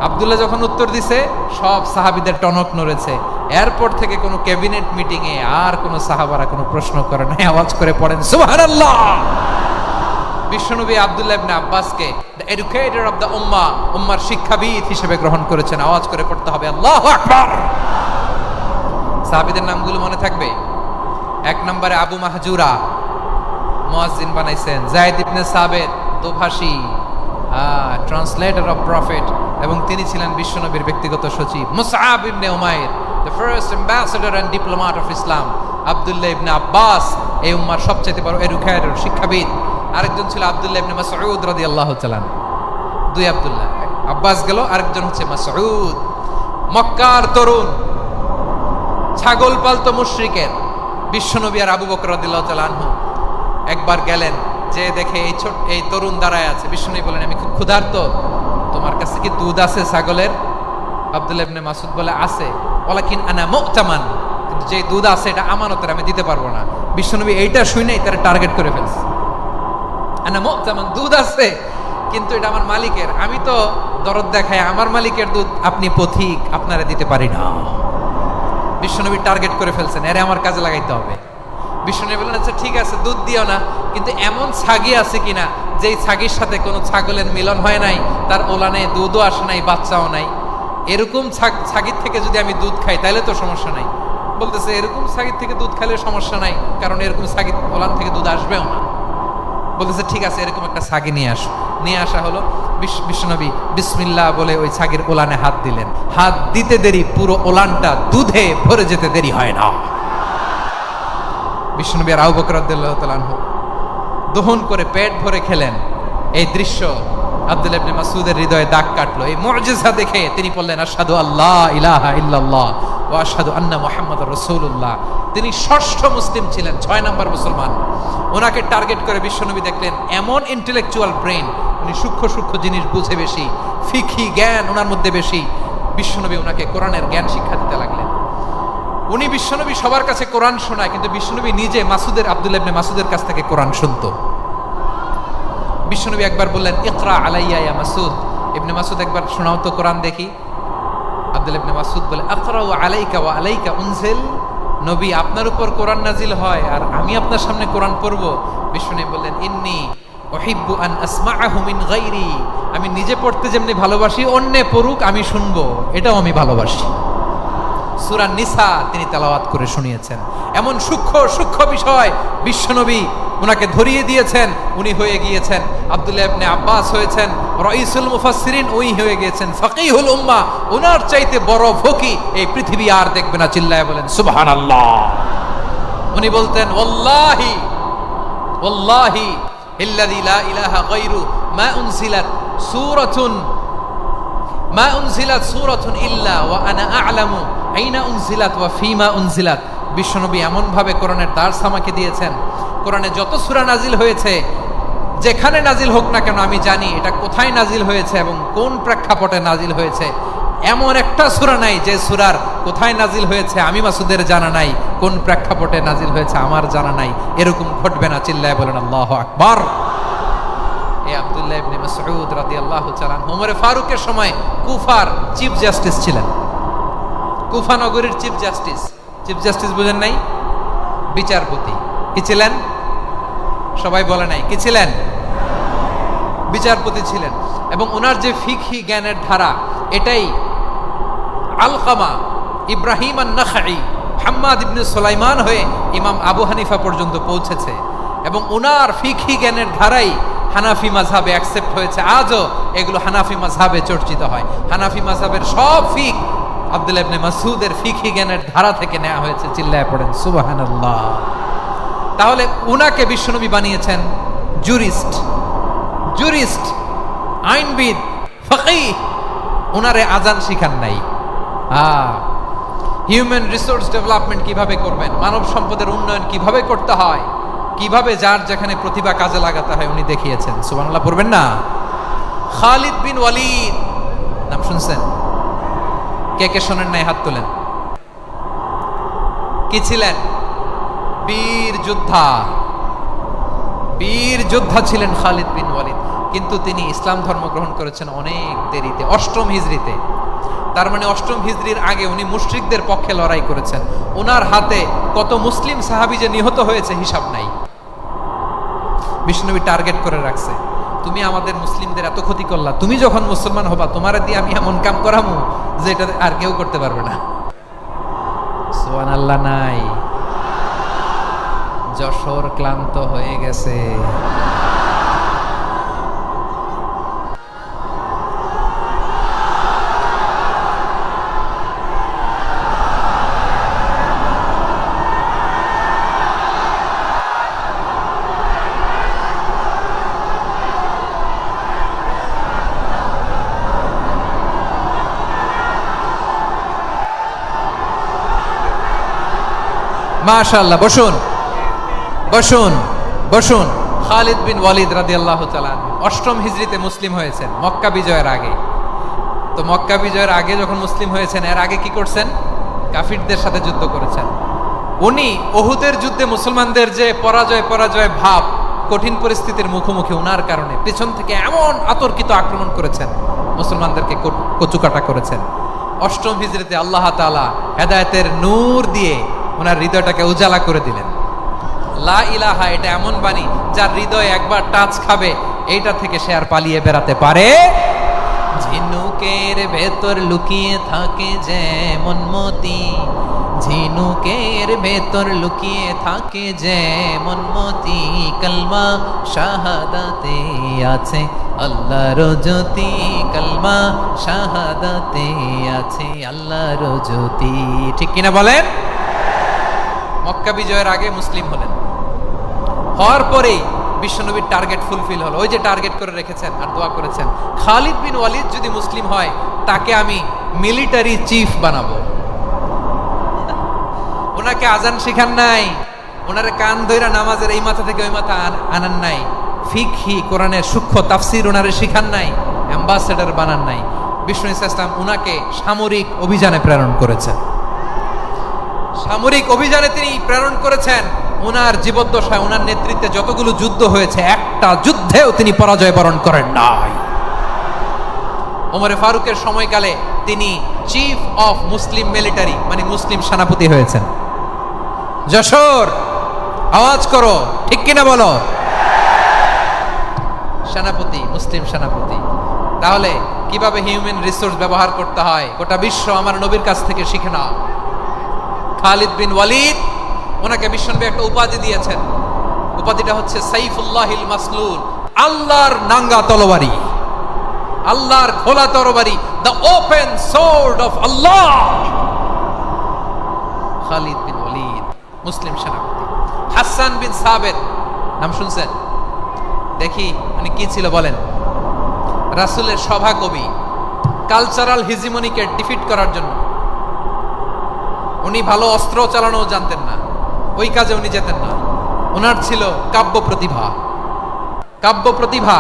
আব্দুল্লাহ যখন উত্তর দিছে, সব সাহাবীদের টনক নড়েছে। এরপর থেকে কোনো ক্যাবিনেট মিটিং এ আর কোনো সাহাবারা কোনো প্রশ্ন করে নাই, আওয়াজ করে পড়েন সুবহানাল্লাহ। বিশ্বনবী আব্দুল্লাহ ইবনে আব্বাসকে দ্য এডুকেটর অফ দ্য উম্মাহ, উম্মার শিক্ষাবিদ হিসেবে গ্রহণ করেছেন। আওয়াজ করে পড়তে হবে আল্লাহু আকবার। সাহাবীদের নামগুলো মনে থাকবে। এক নম্বরে আবু মাহজুরা, মুয়াজ্জিন বানাইছেন। যায়েদ ইবনে সাবিত, দোভাষী, ট্রান্সলেটর অফ প্রফেট, এবং তিনি ছিলেন বিশ্বনবীর ব্যক্তিগত সচিব। মুসআব ইবনে উমাইর, the first ambassador and diplomat of Islam. আব্দুল্লাহ ইবনে আব্বাস, এই উম্মার সবচেয়ে বড় এডুকেটর, শিক্ষাবিদ। আরেকজন ছিল আব্দুল্লাহ ইবনে মাসউদ রাদিয়াল্লাহু তাআলা। দুই আব্দুল্লাহ, আব্বাস গেল, আরেকজন হচ্ছে মাসউদ। মক্কার তরুণ, ছাগল পালতো মুশরিকের। বিশ্বনবী আর আবু বকর রাদিয়াল্লাহু তাআলা আনহু একবার গেলেন, যে দেখে এই তরুণ দাঁড়ায় আছে। বিশ্বনবী বলেন, আমি খুব ক্ষুধার্ত, তোমার কাছে কি দুধ আছে ছাগলের? আব্দুল্লাহ ইবনে মাসউদ বলে, আছে। ওয়ালাকিন আনা মুতামান, কিন্তু যে দুধ আছে এটা আমানতের, আমি দিতে পারবো না। বিশ্বনবী এইটা শুনেই তারা টার্গেট করে ফেলছে। আনা মুতামান, দুধ আছে কিন্তু এটা আমার মালিকের, আমি তো দরদ দেখাই, আমার মালিকের দুধ আপনি পথিক, আপনারা দিতে পারি না। বিশ্বনবী টার্গেট করে ফেলছেন, এরে আমার কাজে লাগাইতে হবে। বিশ্বনবী বললেন, আচ্ছা ঠিক আছে, দুধ দিও না, কিন্তু এমন ছাগি আছে কিনা যেই ছাগির সাথে কোনো ছাগলের মিলন হয় নাই, তার ওলানে দুধও আসে নাই, বাচ্চাও নাই, এরকম ছাগির থেকে যদি আমি দুধ খাই তাহলে তো সমস্যা নাই। বলতেছে, এরকম ছাগির থেকে দুধ খাইলে সমস্যা নাই, কারণ এরকম ছাগির ওলান থেকে দুধ আসবেও না। বলতেছে, ঠিক আছে, এরকম একটা ছাগি নিয়ে আসো। নিয়ে আসা হলো। বিশ্বনবী বিসমিল্লাহ বলে ওই ছাগির ওলানে হাত দিলেন। হাত দিতে দেরি, পুরো ওলানটা দুধে ভরে যেতে দেরি হয় না। বিশ্বনবী আর আবু বকর রাদিয়াল্লাহু তাআলা আনহু দহন করে পেট ভরে খেলেন। এই দৃশ্য আব্দুল্লাহ ইবনে মাসউদের হৃদয়ে দাগ কাটলো। এই মুজিজা দেখে তিনি বললেন, আশহাদু আল্লা ইলাহা ইল্লাল্লাহ ওয়া আশহাদু আন্না মুহাম্মাদুর রাসূলুল্লাহ। তিনি ষষ্ঠ মুসলিম ছিলেন, 6 নম্বর মুসলমান। ওনাকে টার্গেট করে বিশ্বনবী দেখলেন এমন ইন্টেলেকচুয়াল ব্রেন, উনি সূক্ষ্ম সূক্ষ্ম জিনিস বুঝে বেশি, ফিকহি জ্ঞান ওনার মধ্যে বেশি। বিশ্বনবী ওনাকে কোরআনের জ্ঞান শিক্ষা দিতে লাগলেন। উনি বিশ্বনবী সবার কাছে কোরআন শোনায়, কিন্তু বিশ্বনবী নিজে আব্দুল্লাহ ইবনে মাসউদের কাছ থেকে কোরআন শুনতো। বিশ্বনবী একবার বললেন, ইকরা আলাইয়া ইয়া মাসউদ। ইবনে মাসউদ, একবার শোনাও তো কোরআন দেখি। আব্দুল্লাহ ইবনে মাসউদ বলে, আকরাউ আলাইকা ওয়া আলাইকা উনজিল। নবী, আপনার উপর কোরআন নাজিল হয় আর আমি আপনার সামনে কোরআন পড়ব। বিশ্বনবী বললেন, ইন্নী উহিব্বু আন আসমাআহু মিন গায়রি। আমি নিজে পড়তে যেমনি ভালোবাসি, অন্যে পড়ুক আমি শুনবো, এটাও আমি ভালোবাসি। সূরা নিসা তিনি তেলাওয়াত করে শুনিয়েছেন। এমন সূক্ষ্ম সূক্ষ্ম বিষয় বিশ্বনবী ওনাকে ধরিয়ে দিয়েছেন। উনি হয়ে গিয়েছেন, আব্দুল্লাহ ইবনে আব্বাস হয়েছেন রাইসুল মুফাসসিরিন, ওই হয়ে গিয়েছেন ফাকিহুল উম্মাহ। ওনার চাইতে বড় ফকি এই পৃথিবী আর দেখবে না। চিল্লায় বলেন সুবহানাল্লাহ। উনি বলতেন, ওয়াল্লাহি ওয়াল্লাহি ইল্লাযী লা ইলাহা গায়রু মা উনজিলাত সূরাতুন ইল্লা ওয়া আনা আ'লামু আইনা উনজিলাত ওয়া ফীমা উনজিলাত। বিশ্বনবী এমন ভাবে কোরআনের দার্স আমাকে দিয়েছেন, কোরআনে যত সূরা নাজিল হয়েছে, যেখানে নাজিল হোক না কেন আমি জানি এটা কোথায় নাজিল হয়েছে এবং কোন প্রেক্ষাপটে নাজিল হয়েছে। এমন একটা সূরা নাই যে সূরার কোথায় নাজিল হয়েছে আমি মাসুদের জানা নাই, কোন প্রেক্ষাপটে নাজিল হয়েছে আমার জানা নাই, এরকম ঘটবে না। চিল্লায় বলেন আল্লাহু আকবার। এই আব্দুল্লাহ ইবনে মাসউদ রাদিয়াল্লাহু তাআলা ওমর ফারুকের সময় কুফার চিফ জাস্টিস ছিলেন। কুফা নগরীর চিফ জাস্টিস। চিফ জাস্টিস বুঝেন নাই? বিচারপতি। কি ছিলেন? সবাই বলে নাই কি ছিলেন? বিচারপতি ছিলেন। এবং ওনার যে ফিকহি জ্ঞানের ধারা, এটাই আলকামা, ইব্রাহিম আন-নাখাই, হাম্মাদ ইবনে সুলাইমান হয়ে ইমাম আবু হানিফা পর্যন্ত পৌঁছেছে। এবং ওনার ফিকহি জ্ঞানের ধারাই হানাফি মাযহাবে অ্যাকসেপ্ট হয়েছে। আজও এগুলো হানাফি মাযহাবে চর্চিত হয়। হানাফি মাযহাবের সব ফিক আব্দুল্লাহ ইবনে মাসউদের ফিকহি জ্ঞানের ধারা থেকে নেওয়া হয়েছে। চিল্লায় পড়েন সুবহানাল্লাহ। তাহলে উনাকে বিশ্বনবী বানিয়েছেন জুরিস্ট, জুরিস্ট, আইনবিদ, ফাকিহ। উনারে আজান শিখান নাই। হিউম্যান রিসোর্স ডেভেলপমেন্ট কিভাবে করবেন, মানব সম্পদের উন্নয়ন কিভাবে করতে হয়, কিভাবে যার যেখানে প্রতিভা কাজে লাগাতে হয় উনি দেখিয়েছেন। সুবহানাল্লাহ পড়বেন না? খালিদ বিন ওয়ালিদ নাম শুনছেন? কে কে শোনেন নাই হাত তোলেন। কি ছিলেন? বীর যোদ্ধা, বীর যোদ্ধা ছিলেন খালিদ বিন ওয়ালিদ। কিন্তু তিনি ইসলাম ধর্ম গ্রহণ করেছেন অনেক দেরিতে, 8ম হিজরিতে। তার মানে 8ম হিজরির আগে উনি মুশরিকদের পক্ষে লড়াই করেছেন। ওনার হাতে কত মুসলিম সাহাবী যে নিহত হয়েছে হিসাব নাই। বিষ্ণুনবী টার্গেট করে রাখছে, তুমি আমাদের মুসলিমদের এত ক্ষতি করলা, তুমি যখন মুসলমান হবা তোমারে দিয়ে আমি এমন কাম করামু যে এটা আর কেউ করতে পারবে না। সুবহানাল্লাহ নাই? যশোর ক্লান্ত হয়ে গেছে। মাশাআল্লাহ, বসুন বসুন বসুন। খালিদ বিন ওয়ালিদ রাদিয়াল্লাহু তাআলা 8ম হিজরিতে মুসলিম হয়েছেন, মক্কা বিজয়ের আগে। তো মক্কা বিজয়ের আগে যখন মুসলিম হয়েছেন, এর আগে কি করছেন? কাফিরদের সাথে যুদ্ধ করেছেন। উনি উহুদের যুদ্ধে মুসলমানদের যে পরাজয় ভাব, কঠিন পরিস্থিতির মুখোমুখি ওনার কারণে পেছন থেকে এমন আতর্কিত আক্রমণ করেছেন, মুসলমানদেরকে কচুকাটা করেছেন। 8ম হিজরিতে আল্লাহ তাআলা হেদায়েতের নূর দিয়ে ওনার হৃদয়টাকে উজালা করে দিলেন। লা ইলাহা এটা এমন বাণী যার হৃদয় একবার টাচ খাবে, এইটা থেকে সে আর পালিয়ে বেড়াতে পারে। ঝিনুকের ভেতর লুকিয়ে থাকে যেমন মতি, ঝিনুকের ভেতর লুকিয়ে থাকে যেমন মতি, কলমা শাহাদাতে আছে আল্লাহর জ্যোতি, কলমা শাহাদাতে আছে আল্লাহর জ্যোতি। ঠিক কিনা বলেন? মক্কা বিজয়ের আগে মুসলিম হলেন, হওয়ার পরেই বিশ্বনবীর টার্গেট ফুলফিল হলো। ওই যে টার্গেট করে রেখেছেন আর দোয়া করেছেন, খালিদ বিন ওয়ালিদ যদি মুসলিম হয় তাকে আমি মিলিটারি চিফ বানাবো। ওনাকে আজান শিখান নাই, ওনারে কান ধইরা নামাজের এই মাথা থেকে ওই মাথা আনান নাই, ফিকহি কোরআনের সূক্ষ্ম তাফসীর ওনারে শিখান নাই, অ্যাম্বাসেডর বানান নাই। বিষ্ণু ইসলাম ওনাকে সামরিক অভিযানে প্রেরণ করেছেন। সামরিক অভিযানে তিনি প্রেরণ করেছেন। ওনার জীবদ্দশায় ওনার নেতৃত্বে যতগুলো যুদ্ধ হয়েছে, একটা যুদ্ধেও তিনি পরাজয় বরণ করেন নাই। ওমরে ফারুকের সময়কালে তিনি চিফ অফ মুসলিম মিলিটারি, মানে মুসলিম সেনাপতি হয়েছেন। যশোর আওয়াজ করো, ঠিক কিনা বলো? সেনাপতি, মুসলিম সেনাপতি। তাহলে কিভাবে হিউম্যান রিসোর্স ব্যবহার করতে হয় গোটা বিশ্ব আমার নবীর কাছ থেকে শিখে নাও। খালিদ বিন ওয়ালিদ, ওনাকে বিশ্বনবী একটা উপাধি দিয়েছেন। উপাধিটা হচ্ছে সাইফুল্লাহিল মাসলুল, আল্লাহর নাঙ্গা তরবারি, আল্লাহর খোলা তরবারি, দ্য ওপেন সোর্ড অফ আল্লাহ। খালিদ বিন ওয়ালিদ মুসলিম সেনাপতি। হাসান বিন সাবিত নাম শুনছেন? দেখি উনি কি ছিল বলেন? রাসূলের সভা কবি, কালচারাল হিজিমনিকে ডিফিট করার জন্য। উনি ভালো অস্ত্র চালানো জানতেন না, ওই কাজে উনি যেতেন না। ওনার ছিল কাব্য প্রতিভা। কাব্য প্রতিভা,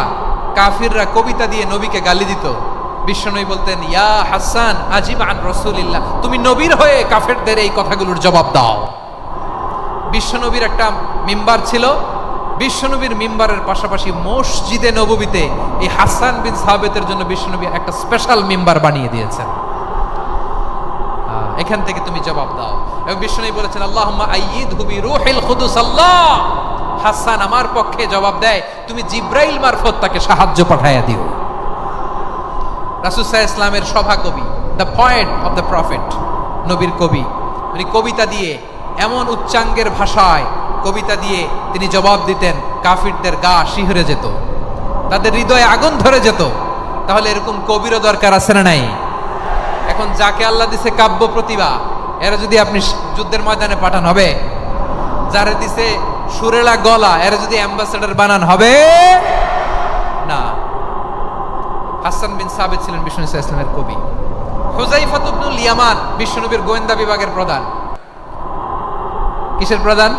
কাফিররা কবিতা দিয়ে নবীকে গালি দিত, বিশ্বনবী বলতেন, ইয়া হাসান আজিব আন রাসূলিল্লাহ, তুমি নবীর হয়ে কাফেরদের এই কথাগুলোর জবাব দাও। বিশ্বনবীর একটা মিম্বার ছিল, বিশ্বনবীর মিম্বারের পাশাপাশি মসজিদে নববীতে এই হাসান বিন সাবিতের জন্য বিশ্বনবী একটা স্পেশাল মিম্বার বানিয়ে দিয়েছেন। এখান থেকে তুমি জবাব দাও। এবং বিশ্বনবী বলেছেন, আল্লাহুম্মা আইয়িদহু বিরূহিল কুদুস, আল্লাহ হাসান আমার পক্ষে জবাব দেয়, তুমি জিব্রাইল মারফত তাকে সাহায্য পাঠাইয়া দিও। রাসূল সাল্লাল্লাহু আলাইহি ওয়াসাল্লামের সভা কবি, the poet of the prophet, নবীর কবি, উনি কবিতা দিয়ে এমন উচ্চাঙ্গের ভাষায় কবিতা দিয়ে তিনি জবাব দিতেন, কাফিরদের গা শিহরে যেত, তাদের হৃদয়ে আগুন ধরে যেত। তাহলে এরকম কবিরও দরকার আছে না নাই? এখন যাকে আল্লাহ দিছে কাব্য প্রতিভা, এরা যদি আপনি যুদ্ধের ময়দানে পাঠান হবে? যারে দিছে সুরেলা গলা, এরা যদি অ্যাম্বাসেডর বানান হবে না। হাসান বিন সাবিত ছিলেন বিশ্বনবী সাল্লাল্লাহু আলাইহি ওয়াসাল্লামের কবি। হুযায়ফা ইবনুল ইয়ামান বিশ্বনবীর গোয়েন্দা বিভাগের প্রধান। কিসের প্রধান?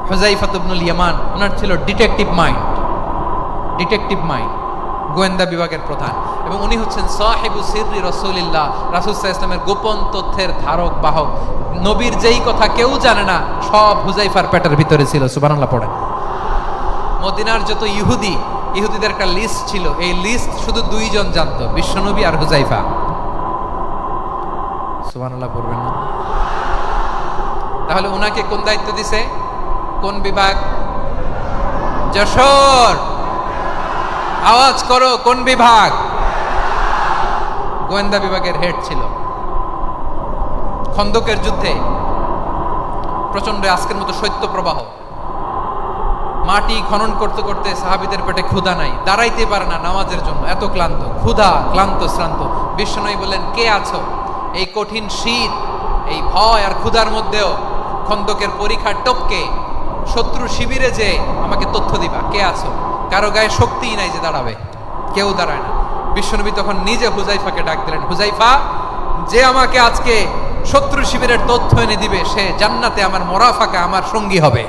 হুযায়ফা ইবনুল ইয়ামান, ওনার ছিল ডিটেকটিভ মাইন্ড, গোয়েন্দা বিভাগের প্রধান। এবং উনি হচ্ছেন সাহিবু সিররি রাসূলিল্লাহ, রাসূল সাল্লাল্লাহু আলাইহি ওয়াসাল্লামের গোপন তথ্যের ধারক বাহক। নবীর যেই কথা কেউ জানে না, সব হুযায়ফার পেটের ভিতরে ছিল। সুবহানাল্লাহ পড়েন। মদিনার যত ইহুদিদের একটা লিস্ট ছিল, এই লিস্ট শুধু দুইজন জানতো, বিশ্বনবী আর হুযায়ফা। সুবহানাল্লাহ পড়বেন না? তাহলে উনাকে কোন দায়িত্ব দিছে? কোন বিভাগ? যশোর, আওয়াজ করো, কোন বিভাগ? গোয়েন্দা বিভাগের হেড ছিল। খন্দকের যুদ্ধে প্রচন্ড আজকের মতো শৈত্য প্রবাহ, মাটি খনন করতে করতে সাহাবীদের পেটে ক্ষুধা নাই, দাঁড়াইতে পারে না নামাজের জন্য, এত ক্লান্ত, ক্লান্ত শ্রান্ত। বিশ্বনবী বললেন, কে আছো? এই কঠিন শীত, এই ভয় আর ক্ষুধার মধ্যেও খন্দকের পরীক্ষার টপকে শত্রু শিবিরে যে আমাকে তথ্য দিবা, কে আছো? কারো গায়ে শক্তিই নাই যে দাঁড়াবে, কেউ দাঁড়ায় না। বিশ্বনবী তখন নিজে হুযায়ফাকে ডাক দিলেন, হুযায়ফা, যে আমাকে আজকে শত্রু শিবিরের তথ্য এনে দিবে, সে জান্নাতে আমার মোরাফাকা, আমার সঙ্গী হবে।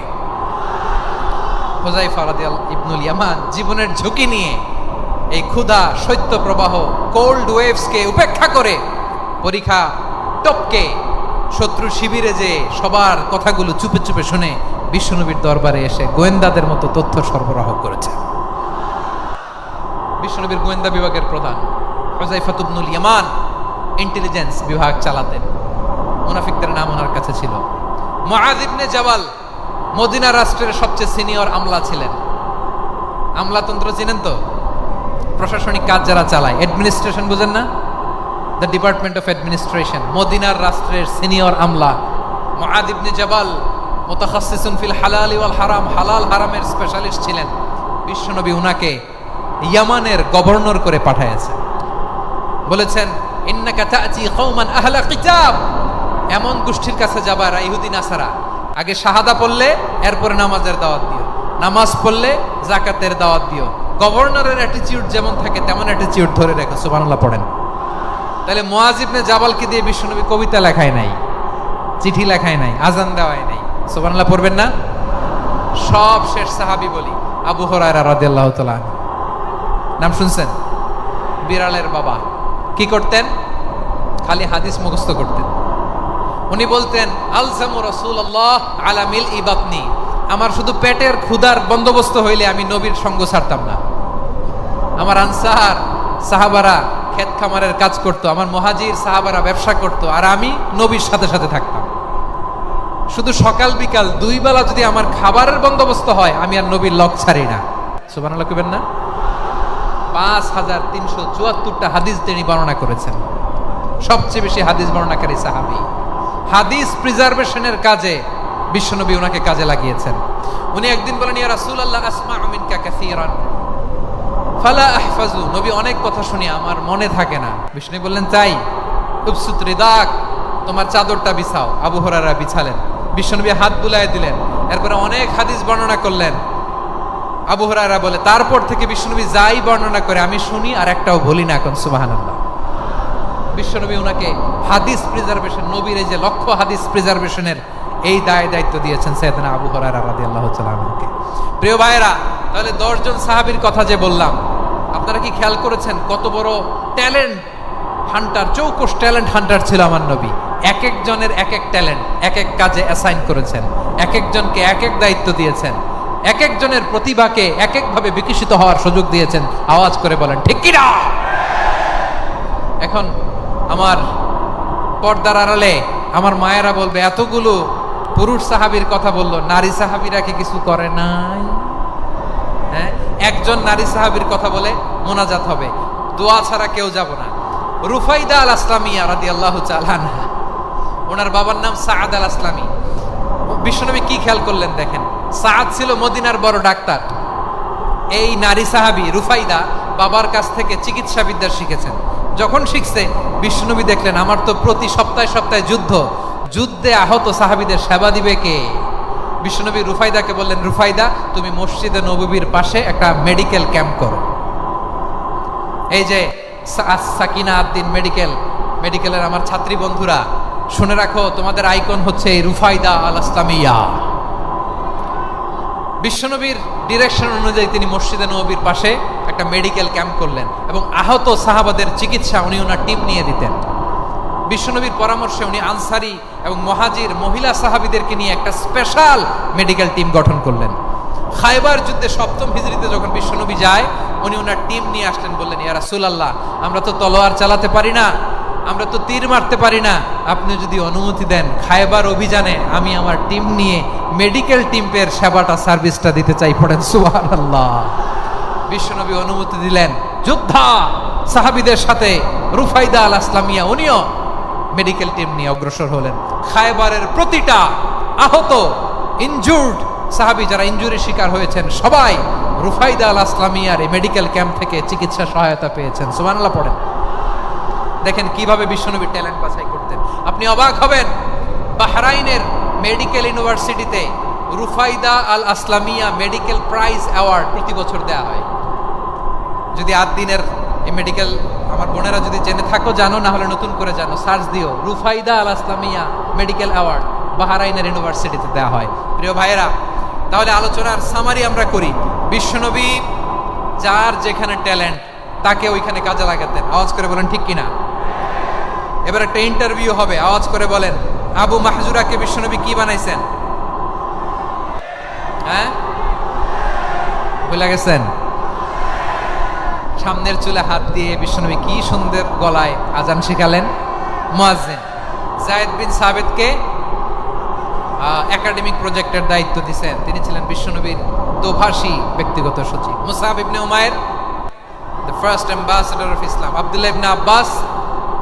হুযায়ফা রাদিয়াল্লাহু ইবনুল ইয়ামান জীবনের ঝুঁকি নিয়ে এই ক্ষুধা, শৈত্য প্রবাহ, কোল্ড ওয়েভসকে উপেক্ষা করে পরীক্ষা টপকে শত্রু শিবিরে যে সবার কথাগুলো চুপে চুপে শুনে বিশ্বনবীর দরবারে এসে গোয়েন্দাদের মতো তথ্য সরবরাহ করেছে। বিশ্বনবীর গোয়েন্দা বিভাগের প্রধান হুযায়ফা ইবনুল ইয়ামান ইন্টেলিজেন্স বিভাগ চালাতেন। মুনাফিকদের নাম ওনার কাছে ছিল। মুআয ইবনে জাবাল মদিনা রাষ্ট্রের সবচেয়ে সিনিয়র আমলা ছিলেন। আমলাতন্ত্র চিনেন তো? প্রশাসনিক কাজ যারা চালায়, অ্যাডমিনিস্ট্রেশন বুঝেন না? The department of administration. মদিনার রাষ্ট্রের সিনিয়র আমলা মুআয ইবনে জাবাল মুতাখাসসিসুন ফিল হালাল ওয়াল হারাম, হালাল হারামের স্পেশালিস্ট ছিলেন। বিশ্বনবী উনাকে ইয়ামানের গভর্নর করে পাঠাইছেন। বলেছেন, ইন্নাকা তা'তি কওমান আহলা কিতাব, এমন গোষ্ঠীর কাছে যাবা ইহুদি নাসারা, আগে শাহাদা পড়লে এরপরে নামাজের দাওয়াত দিও, নামাজ পড়লে যাকাতের দাওয়াত দিও। গভর্নরের অ্যাটিটিউড যেমন থাকে তেমন অ্যাটিটিউড ধরে রেখো। সুবহানাল্লাহ পড়েন। তাহলে মুআয ইবনে জাবালকে দিয়ে বিশ্বনবী কবিতা লেখায় নাই, চিঠি লেখায় নাই, আজান দেওয়ায় নাই। সুবহানাল্লাহ পড়বেন না? সব শেষ সাহাবী বলি আবু হুরায়রা রাদিয়াল্লাহু তাআলা আনহু, নাম শুনছেন? বিড়ালের বাবা। কি করতেন? খালি হাদিস মুখস্থ করতেন। উনি বলতেন, আলজামু রাসূলুল্লাহ আলা মিল ইবাতনি, আমার শুধু পেটের ক্ষুধার বন্দোবস্ত হইলে আমি নবীর সঙ্গ ছাড়তাম না। আমার আনসার সাহাবারা ক্ষেত খামারের কাজ করত, আমার মুহাজির সাহাবারা ব্যবসা করত, আর আমি নবীর সাথে সাথে থাকতাম। শুধু সকাল বিকাল দুই বেলা যদি আমার খাবারের বন্দোবস্ত হয়, আমি আর নবীর লক ছাড়ি না। সুবহানাল্লাহ কইবেন না? 5374টা হাদিস তিনি বর্ণনা করেছেন। সবচেয়ে বেশি হাদিস বর্ণনাকারী সাহাবী। হাদিস প্রিজার্ভেশনের কাজে বিশ্বনবী ওনাকে কাজে লাগিয়েছেন। উনি একদিন বলেন, ইয়া রাসূলুল্লাহ আসমাউ মিনকা কাসীরান ফালা আহফাজু, নবী অনেক কথা শুনি আমার মনে থাকে না। বিশ্বনবী বললেন, তাই? উবসুত রিদাক, তোমার চাদরটা বিছাও। আবু হুরায়রা বিছালেন, বিশ্বনবী হাত বুলায় দিলেন, এরপরে অনেক হাদিস বর্ণনা করলেন। আবু হুরায়রা বলে, তারপর থেকে বিশ্বনবী যাই বর্ণনা করে আমি শুনি আর একটাও ভুলি না। এখন সুবহানাল্লাহ। বিশ্বনবী ওনাকে হাদিস প্রিজার্ভেশন, নবীর এই যে লক্ষ্য হাদিস প্রিজার্ভেশনের এই দায়িত্ব দিয়েছেন সাইয়েদনা আবু হুরায়রা রাদিয়াল্লাহু তাআলা আনহুকে। প্রিয় ভাইরা, তাহলে 10 জন সাহাবীর কথা যে বললাম, আপনারা কি খেয়াল করেছেন কত বড় ট্যালেন্ট হান্টার, চৌকস ট্যালেন্ট হান্টার ছিল আমার নবী। এক একজনের এক এক ট্যালেন্ট, এক এক কাজে অ্যাসাইন করেছেন, এক একজনকে এক এক দায়িত্ব দিয়েছেন, এক একজনের প্রতিভাকে এক একভাবে বিকশিত হওয়ার সুযোগ দিয়েছেন। আওয়াজ করে বলেন ঠিক কি না? এখন আমার পর্দার আড়ালে আমার মায়েরা বলবে, এতগুলো পুরুষ সাহাবীর কথা বললো, নারী সাহাবীরা কি কিছু করে নাই? হ্যাঁ, একজন নারী সাহাবীর কথা বলে মোনাজাত হবে, দোয়া ছাড়া কেউ যাব না। রুফাইদা আল আসলামিয়া রাদিয়াল্লাহু তাআলা আনহা, ওনার বাবার নাম সাআদ আল আসলামি। বিশ্বনবী কি খেয়াল করলেন দেখেন, সাআদ ছিল মদিনার বড় ডাক্তার। এই নারী সাহাবী রুফাইদা বাবার কাছ থেকে চিকিৎসা বিদ্যা শিখেছেন। যখন শিখছে, বিশ্বনবী দেখলেন আমার তো প্রতি সপ্তাহে সপ্তাহে যুদ্ধে আহত সাহাবীদের সেবা দিবে কে? বিশ্বনবী রুফাইদাকে বললেন, রুফাইদা তুমি মসজিদে নববীর পাশে একটা মেডিকেল ক্যাম্প করো। এই যে সাকিনা আদ্দিন মেডিকেলের আমার ছাত্রী বন্ধুরা, শুনে রাখো, তোমাদের আইকন হচ্ছে এই রুফাইদা আল আসলামিয়া। বিশ্বনবীর ডিরেকশন অনুযায়ী তিনি মসজিদে নববীর পাশে একটা মেডিকেল ক্যাম্প করলেন এবং আহত সাহাবাদের চিকিৎসা উনি ওনার টিম নিয়ে দিতেন। বিশ্বনবীর পরামর্শে উনি আনসারি এবং মুহাজির মহিলা সাহাবীদেরকে নিয়ে একটা স্পেশাল মেডিকেল টিম গঠন করলেন। খায়বার যুদ্ধে 7ম হিজরিতে যখন বিশ্বনবী যায়, উনি ওনার টিম নিয়ে আসলেন, বললেন, ইয়া রাসূলুল্লাহ, আমরা তো তলোয়ার চালাতে পারি না, আমরা তো তীর মারতে পারি না, আপনি যদি অনুমতি দেন খায়বার অভিযানে আমি আমার টিম নিয়ে মেডিকেল টিমের সেবাটা সার্ভিসটা দিতে চাই। পড়েন সুবহানাল্লাহ। বিশ্বনবী অনুমতি দিলেন, যোদ্ধা সাহাবীদের সাথে রুফাইদা আল আসলামিয়া উনিও মেডিকেল টিম নিয়ে অগ্রসর হলেন। খায়বারের প্রতিটা আহত ইনজুর্ড সাহাবী যারা ইনজুরি শিকার হয়েছেন সবাই রুফাইদা আল আসলামিয়ার এই মেডিকেল ক্যাম্প থেকে চিকিৎসা সহায়তা পেয়েছেন। সুবহানাল্লাহ পড়েন। দেখেন কিভাবে বিশ্বনবী ট্যালেন্ট বাছাই করতেন। আপনি অবাক হবেন, বাহরাইনের মেডিকেল ইউনিভার্সিটিতে রুফাইদা আল আসলামিয়া মেডিকেল প্রাইজ অ্যাওয়ার্ড প্রতি বছর দেওয়া হয়। যদি আদ্দিনের এই মেডিকেল আমার বোনেরা যদি জেনে থাকো জানো, না হলে নতুন করে জানো, সার্চ দিও, রুফাইদা আল আসলামিয়া মেডিকেল অ্যাওয়ার্ড বাহরাইনের ইউনিভার্সিটিতে দেওয়া হয়। প্রিয় ভাইয়েরা, তাহলে আলোচনার সামারি আমরা করি। বিশ্বনবী যার যেখানে ট্যালেন্ট তাকে ওইখানে কাজে লাগাতেন। আওয়াজ করে বলেন ঠিক কিনা? এবার একটা ইন্টারভিউ হবে, আওয়াজ করে বলেন, আবু মাহজুরাকে বিশ্বনবী কি বানাইছেন? হ্যাঁ, ভুলে গেছেন? সামনের চুলে হাত দিয়ে বিশ্বনবী কি সুন্দর গলায় আজান শিখালেন। মুয়াজ্জিন যায়েদ বিন সাবিতকে একাডেমিক প্রজেক্টের দায়িত্ব দিয়েছেন, তিনি ছিলেন বিশ্বনবীর দোভাষী ব্যক্তিগত সচিব। মুসআব ইবনে উমাইর the first ambassador of Islam. আব্দুল্লাহ ইবনে আব্বাস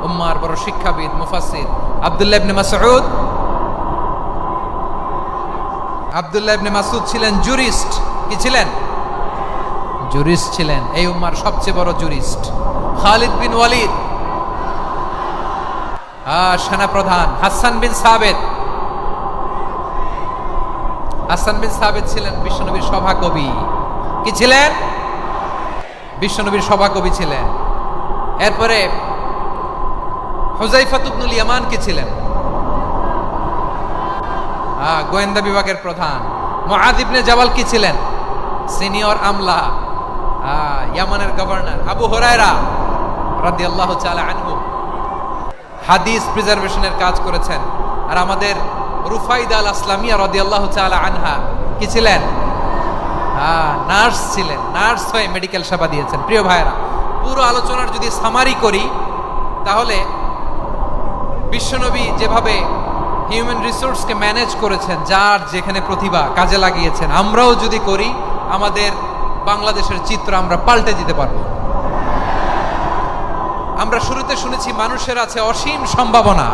উম্মার বড় শিক্ষাবিদ মুফাসসির। আব্দুল্লাহ ইবনে মাসউদ ছিলেন জুরিস্ট। কি ছিলেন? জুরিস্ট ছিলেন, এই উম্মার সবচেয়ে বড় জুরিস্ট। খালিদ বিন ওয়ালিদ সেনাপ্রধান। হাসান বিন সাবিত ছিলেন বিশ্বনবীর সভাকবি। কি ছিলেন? বিশ্বনবীর সভাকবি ছিলেন। এরপরে হুযায়ফা ইবনুল ইয়ামান কি ছিলেন? গোয়েন্দা বিভাগের প্রধান। মুআয ইবনে জাবাল কি ছিলেন? সিনিয়র আমলা, ইয়ামানের গভর্নর। আবু হুরায়রা রাদিয়াল্লাহু তাআলা আনহু হাদিস প্রিজার্ভেশনের কাজ করেছেন। আর আমাদের রুফাইদা আল আসলামিয়া রাদিয়াল্লাহু তাআলা আনহা কি ছিলেন? নার্স ছিলেন। নার্স হয়ে মেডিকেল সেবা দিয়েছেন। প্রিয় ভাইয়েরা, পুরো আলোচনার যদি সামারি করি, তাহলে বিশ্বনবী যেভাবে হিউম্যান রিসোর্সকে ম্যানেজ করেছেন, যার যেখানে প্রতিভা কাজে লাগিয়েছেন, আমরাও যদি করি, আমাদের বাংলাদেশের চিত্র আমরা পাল্টে দিতে পারবো। আমরা শুরুতে শুনেছি মানুষের আছে অসীম সম্ভাবনা,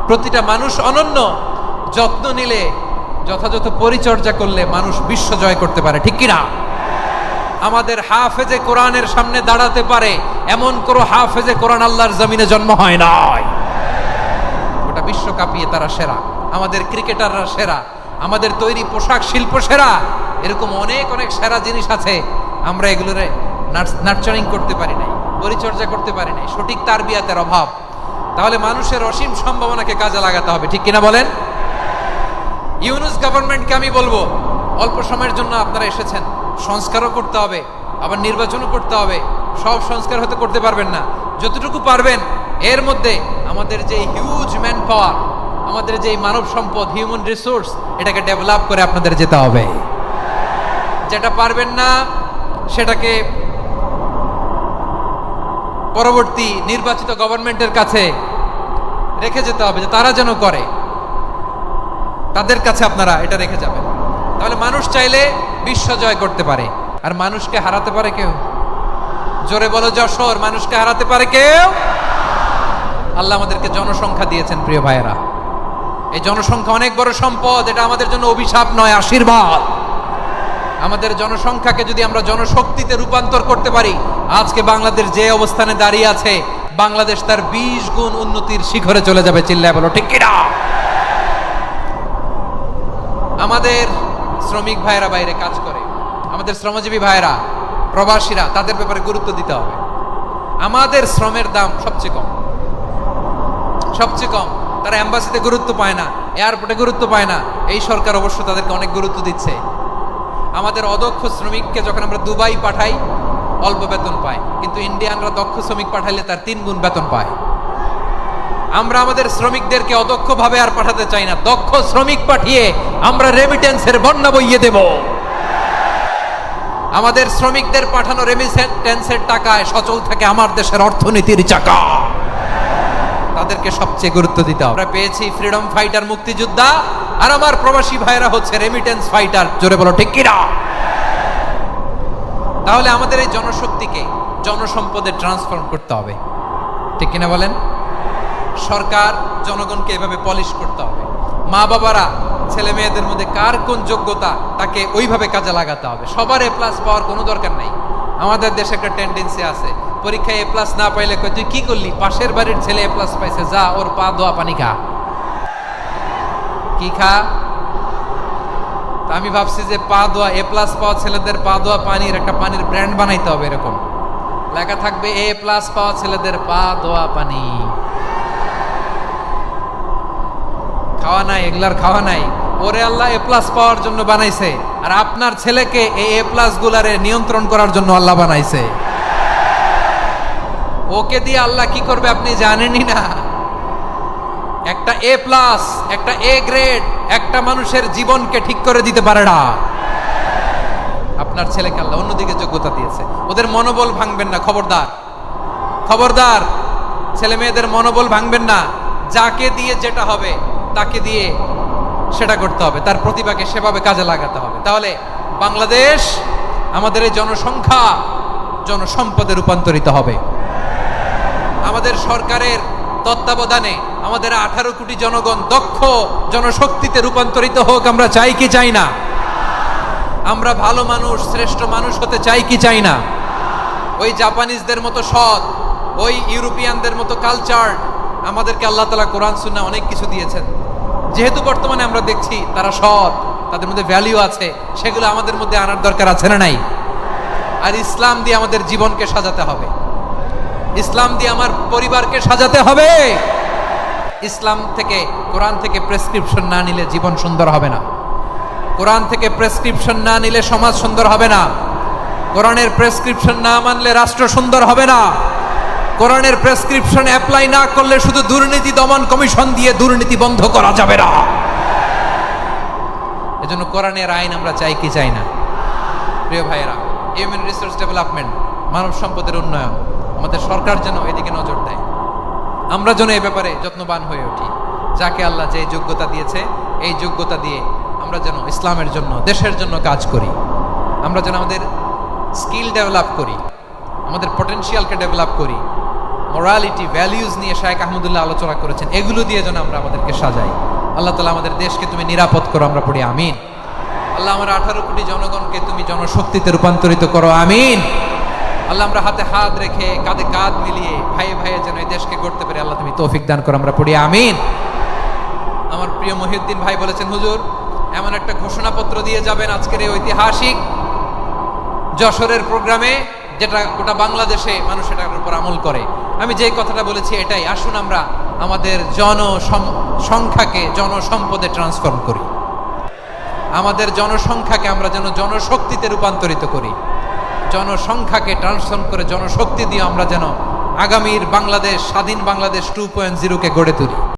প্রতিটা মানুষ অনন্য, যত্ন নিলে, যথাযথ পরিচর্যা করলে মানুষ বিশ্ব জয় করতে পারে। ঠিক কিনা? আমাদের হাফেজে কোরআনের সামনে দাঁড়াতে পারে এমন কোন হাফেজে কোরআন আল্লাহর জমিনে জন্ম হয় নাই। গোটা বিশ্ব কাঁপিয়ে তারা সেরা। আমাদের ক্রিকেটাররা সেরা, আমাদের তৈরি পোশাক শিল্প সেরা। এরকম অনেক অনেক সেরা জিনিস আছে, আমরা এগুলোরে নার্চারিং করতে পারি নাই, পরিচর্যা করতে পারি নাই, সঠিক তারবিয়াতের অভাব। তাহলে মানুষের অসীম সম্ভাবনাকে কাজে লাগাতে হবে। ঠিক কিনা বলেন? ইউনুস গভর্নমেন্টকে আমি বলবো, অল্প সময়ের জন্য আপনারা এসেছেন, সংস্কারও করতে হবে, আবার নির্বাচনও করতে হবে, সব সংস্কার হয়তো করতে পারবেন না, যতটুকু পারবেন এর মধ্যে আমাদের যে হিউজ ম্যান পাওয়ার, আমাদের যে মানব সম্পদ, হিউম্যান রিসোর্স, এটাকে ডেভেলপ করে আপনাদের যেতে হবে। যেটা পারবেন না সেটাকে পরবর্তী নির্বাচিত গভর্নমেন্টের কাছে রেখে যেতে হবে, যে তারা যেন করে, তাদের কাছে আপনারা এটা রেখে যাবেন। তাহলে মানুষ চাইলে বিশ্ব জয় করতে পারে, আর মানুষকে হারাতে পারে কেউ? জোরে বলো যশোর, মানুষকে হারাতে পারে কেউ? আল্লাহ আমাদেরকে জনসংখ্যা দিয়েছেন প্রিয় ভাইয়েরা। এই জনসংখ্যা অনেক বড় সম্পদ, এটা আমাদের জন্য অভিশাপ নয়, আশীর্বাদ। আমাদের জনসংখ্যাকে যদি আমরা জনশক্তিতে রূপান্তর করতে পারি, আজকে বাংলাদেশ যে অবস্থানে দাঁড়িয়ে আছে, বাংলাদেশ তার 20 গুণ উন্নতির শিখরে চলে যাবে। চিল্লায় বলো ঠিক কিনা? আমাদের শ্রমিক ভাইয়েরা বাইরে কাজ করে, আমাদের শ্রমজীবী ভাইয়েরা, প্রবাসীরা, তাদের ব্যাপারে গুরুত্ব দিতে হবে। আমাদের শ্রমের দাম সবচেয়ে কম, সবচেয়ে কম। তারা এম্বাসিতে গুরুত্ব পায় না, এয়ারপোর্টে গুরুত্ব পায় না। এই সরকার অবশ্য তাদেরকে অনেক গুরুত্ব দিচ্ছে। আমাদের অদক্ষ শ্রমিককে যখন আমরা দুবাই পাঠাই, অল্প বেতন পায়, কিন্তু ইন্ডিয়ানরা দক্ষ শ্রমিক পাঠাইলে তার 3 গুণ বেতন পায়। আমরা আমাদের শ্রমিকদেরকে অদক্ষভাবে আর পাঠাতে চাই না, দক্ষ শ্রমিক পাঠিয়ে আমরা রেমিটেন্সের বন্যা বইয়ে দেব। আমাদের শ্রমিকদের পাঠানো রেমিটেন্সের টাকায় সচল থাকে আমার দেশের অর্থনীতির চাকা। তাদেরকে সবচেয়ে গুরুত্ব দিতে হবে। আমরা পেয়েছি ফ্রিডম ফাইটার, মুক্তিযোদ্ধা, আর আমার প্রবাসী ভাইরা হচ্ছে রেমিটেন্স ফাইটার। জোরে বলো ঠিক কিনা? তাহলে আমাদের এই জনশক্তিকে জনসম্পদে ট্রান্সফর্ম করতে হবে, ঠিক কিনা বলেন? সরকার জনগণকে এভাবে পলিশ করতে হবে। মা বাবারা ছেলে মেয়েদের মধ্যে কার কোন যোগ্যতা, তাকে ওইভাবে কাজে লাগাতে হবে। সবার এ প্লাস পাওয়ার কোনো দরকার নাই। আমাদের দেশে একটা টেন্ডেন্সি আছে, পরীক্ষায় এ প্লাস না পাইলে কই তুই কি করলি, পাশের বাড়ির ছেলে এ প্লাস পাইছে, যা ওর পা ধোয়া পানি খা। কি খা? আমি ভাবছি যে পা ধোয়া, এ প্লাস পাওয়া ছেলেদের পা ধোয়া পানির একটা পানির ব্র্যান্ড বানাইতে হবে, এরকম লেখা থাকবে, এ প্লাস পাওয়া ছেলেদের পা ধোয়া পানি। খাওয়া নাই, এগুলার খাওয়া নাই। ওরে আল্লাহ এ প্লাস পাওয়ার জন্য বানাইছে, আর আপনার ছেলেকে এই এ প্লাস গুলারে নিয়ন্ত্রণ করার জন্য আল্লাহ বানাইছে। ওকে দিয়ে আল্লাহ কি করবে আপনি জানেনই না। একটা এ প্লাস, একটা এ গ্রেড একটা মানুষের জীবনকে ঠিক করে দিতে পারে না। আপনার ছেলেকে আল্লাহ অন্যদিকে যোগ্যতা দিয়েছে। ওদের মনোবল ভাঙবেন না, খবরদার, খবরদার। ছেলে মেয়েদের মনোবল ভাঙবেন না। যাকে দিয়ে যেটা হবে তাকে দিয়ে সেটা করতে হবে, তার প্রতিভাকে সেভাবে কাজে লাগাতে হবে। তাহলে বাংলাদেশ, আমাদের এই জনসংখ্যা জনসম্পদে রূপান্তরিত হবে। আমাদের সরকারের তত্ত্বাবধানে আমাদের 18 কোটি জনগণ দক্ষ জনশক্তিতে রূপান্তরিত হোক, আমরা চাই কি চাই না? আমরা ভালো মানুষ, শ্রেষ্ঠ মানুষ হতে চাই কি চাই না? ওই জাপানিজদের মতো সৎ, ওই ইউরোপিয়ানদের মতো কালচার, আমাদেরকে আল্লাহ তাআলা কোরআন সুন্নাহ অনেক কিছু দিয়েছেন। যেহেতু বর্তমানে আমরা দেখছি তারা সৎ, তাদের মধ্যে ভ্যালু আছে, সেগুলো আমাদের মধ্যে আনার দরকার আছে না নাই? আর ইসলাম দিয়ে আমাদের জীবনকে সাজাতে হবে, ইসলাম দিয়ে আমার পরিবারকে সাজাতে হবে। ইসলাম থেকে, কোরআন থেকে প্রেসক্রিপশন না নিলে জীবন সুন্দর হবে না। কোরআন থেকে প্রেসক্রিপশন না নিলে সমাজ সুন্দর হবে না। কোরআনের প্রেসক্রিপশন না মানলে রাষ্ট্র সুন্দর হবে না। কোরআনের প্রেসক্রিপশন অ্যাপ্লাই না করলে শুধু দুর্নীতি দমন কমিশন দিয়ে দুর্নীতি বন্ধ করা যাবে না। এজন্য কোরআনের আইন আমরা চাই কি চাই না? প্রিয় ভাইয়েরা, হিউম্যান রিসোর্স ডেভেলপমেন্ট, মানব সম্পদের উন্নয়ন, আমাদের সরকার যেন এদিকে নজর দেয়। আমরা যেন এই ব্যাপারে যত্নবান হয়ে উঠি। যাকে আল্লাহ যে যোগ্যতা দিয়েছে, এই যোগ্যতা দিয়ে আমরা যেন ইসলামের জন্য, দেশের জন্য কাজ করি। আমরা যেন আমাদের স্কিল ডেভেলপ করি, আমাদের পটেনশিয়ালকে ডেভেলপ করি। মোরালিটি, ভ্যালিউজ নিয়ে শায়েখ আহমদুল্লাহ আলোচনা করেছেন, এগুলো দিয়ে যেন আমরা আমাদেরকে সাজাই। আল্লাহ তাআলা আমাদের দেশকে তুমি নিরাপদ করো, আমরা পড়ি আমিন। আল্লাহ আমার 18 কোটি জনগণকে তুমি জনশক্তিতে রূপান্তরিত করো, আমিন। আল্লাহ আমরা হাতে হাত রেখে, কাঁধে কাঁধ মিলিয়ে ভাইয়ে ভাইয়ে যেন এই দেশকে গড়তে পারি, আল্লাহ তুমি তৌফিক দান করো, আমরা পড়ি আমিন। আমার প্রিয় মহিউদ্দিন ভাই বলেছেন, হুজুর এমন একটা ঘোষণাপত্র দিয়ে যাবেন আজকের এই ঐতিহাসিক যশোরের প্রোগ্রামে, যেটা গোটা বাংলাদেশে মানুষ এটার উপর আমল করে। আমি যে কথাটা বলেছি এটাই, আসুন আমরা আমাদের জনসংখ্যাকে জনসম্পদে ট্রান্সফর্ম করি। আমাদের জনসংখ্যাকে আমরা যেন জনশক্তিতে রূপান্তরিত করি। জনসংখ্যাকে ট্রান্সফর্ম করে জনশক্তি দিয়ে আমরা যেন আগামীর বাংলাদেশ, স্বাধীন বাংলাদেশ 2.0 কে গড়ে তুলি।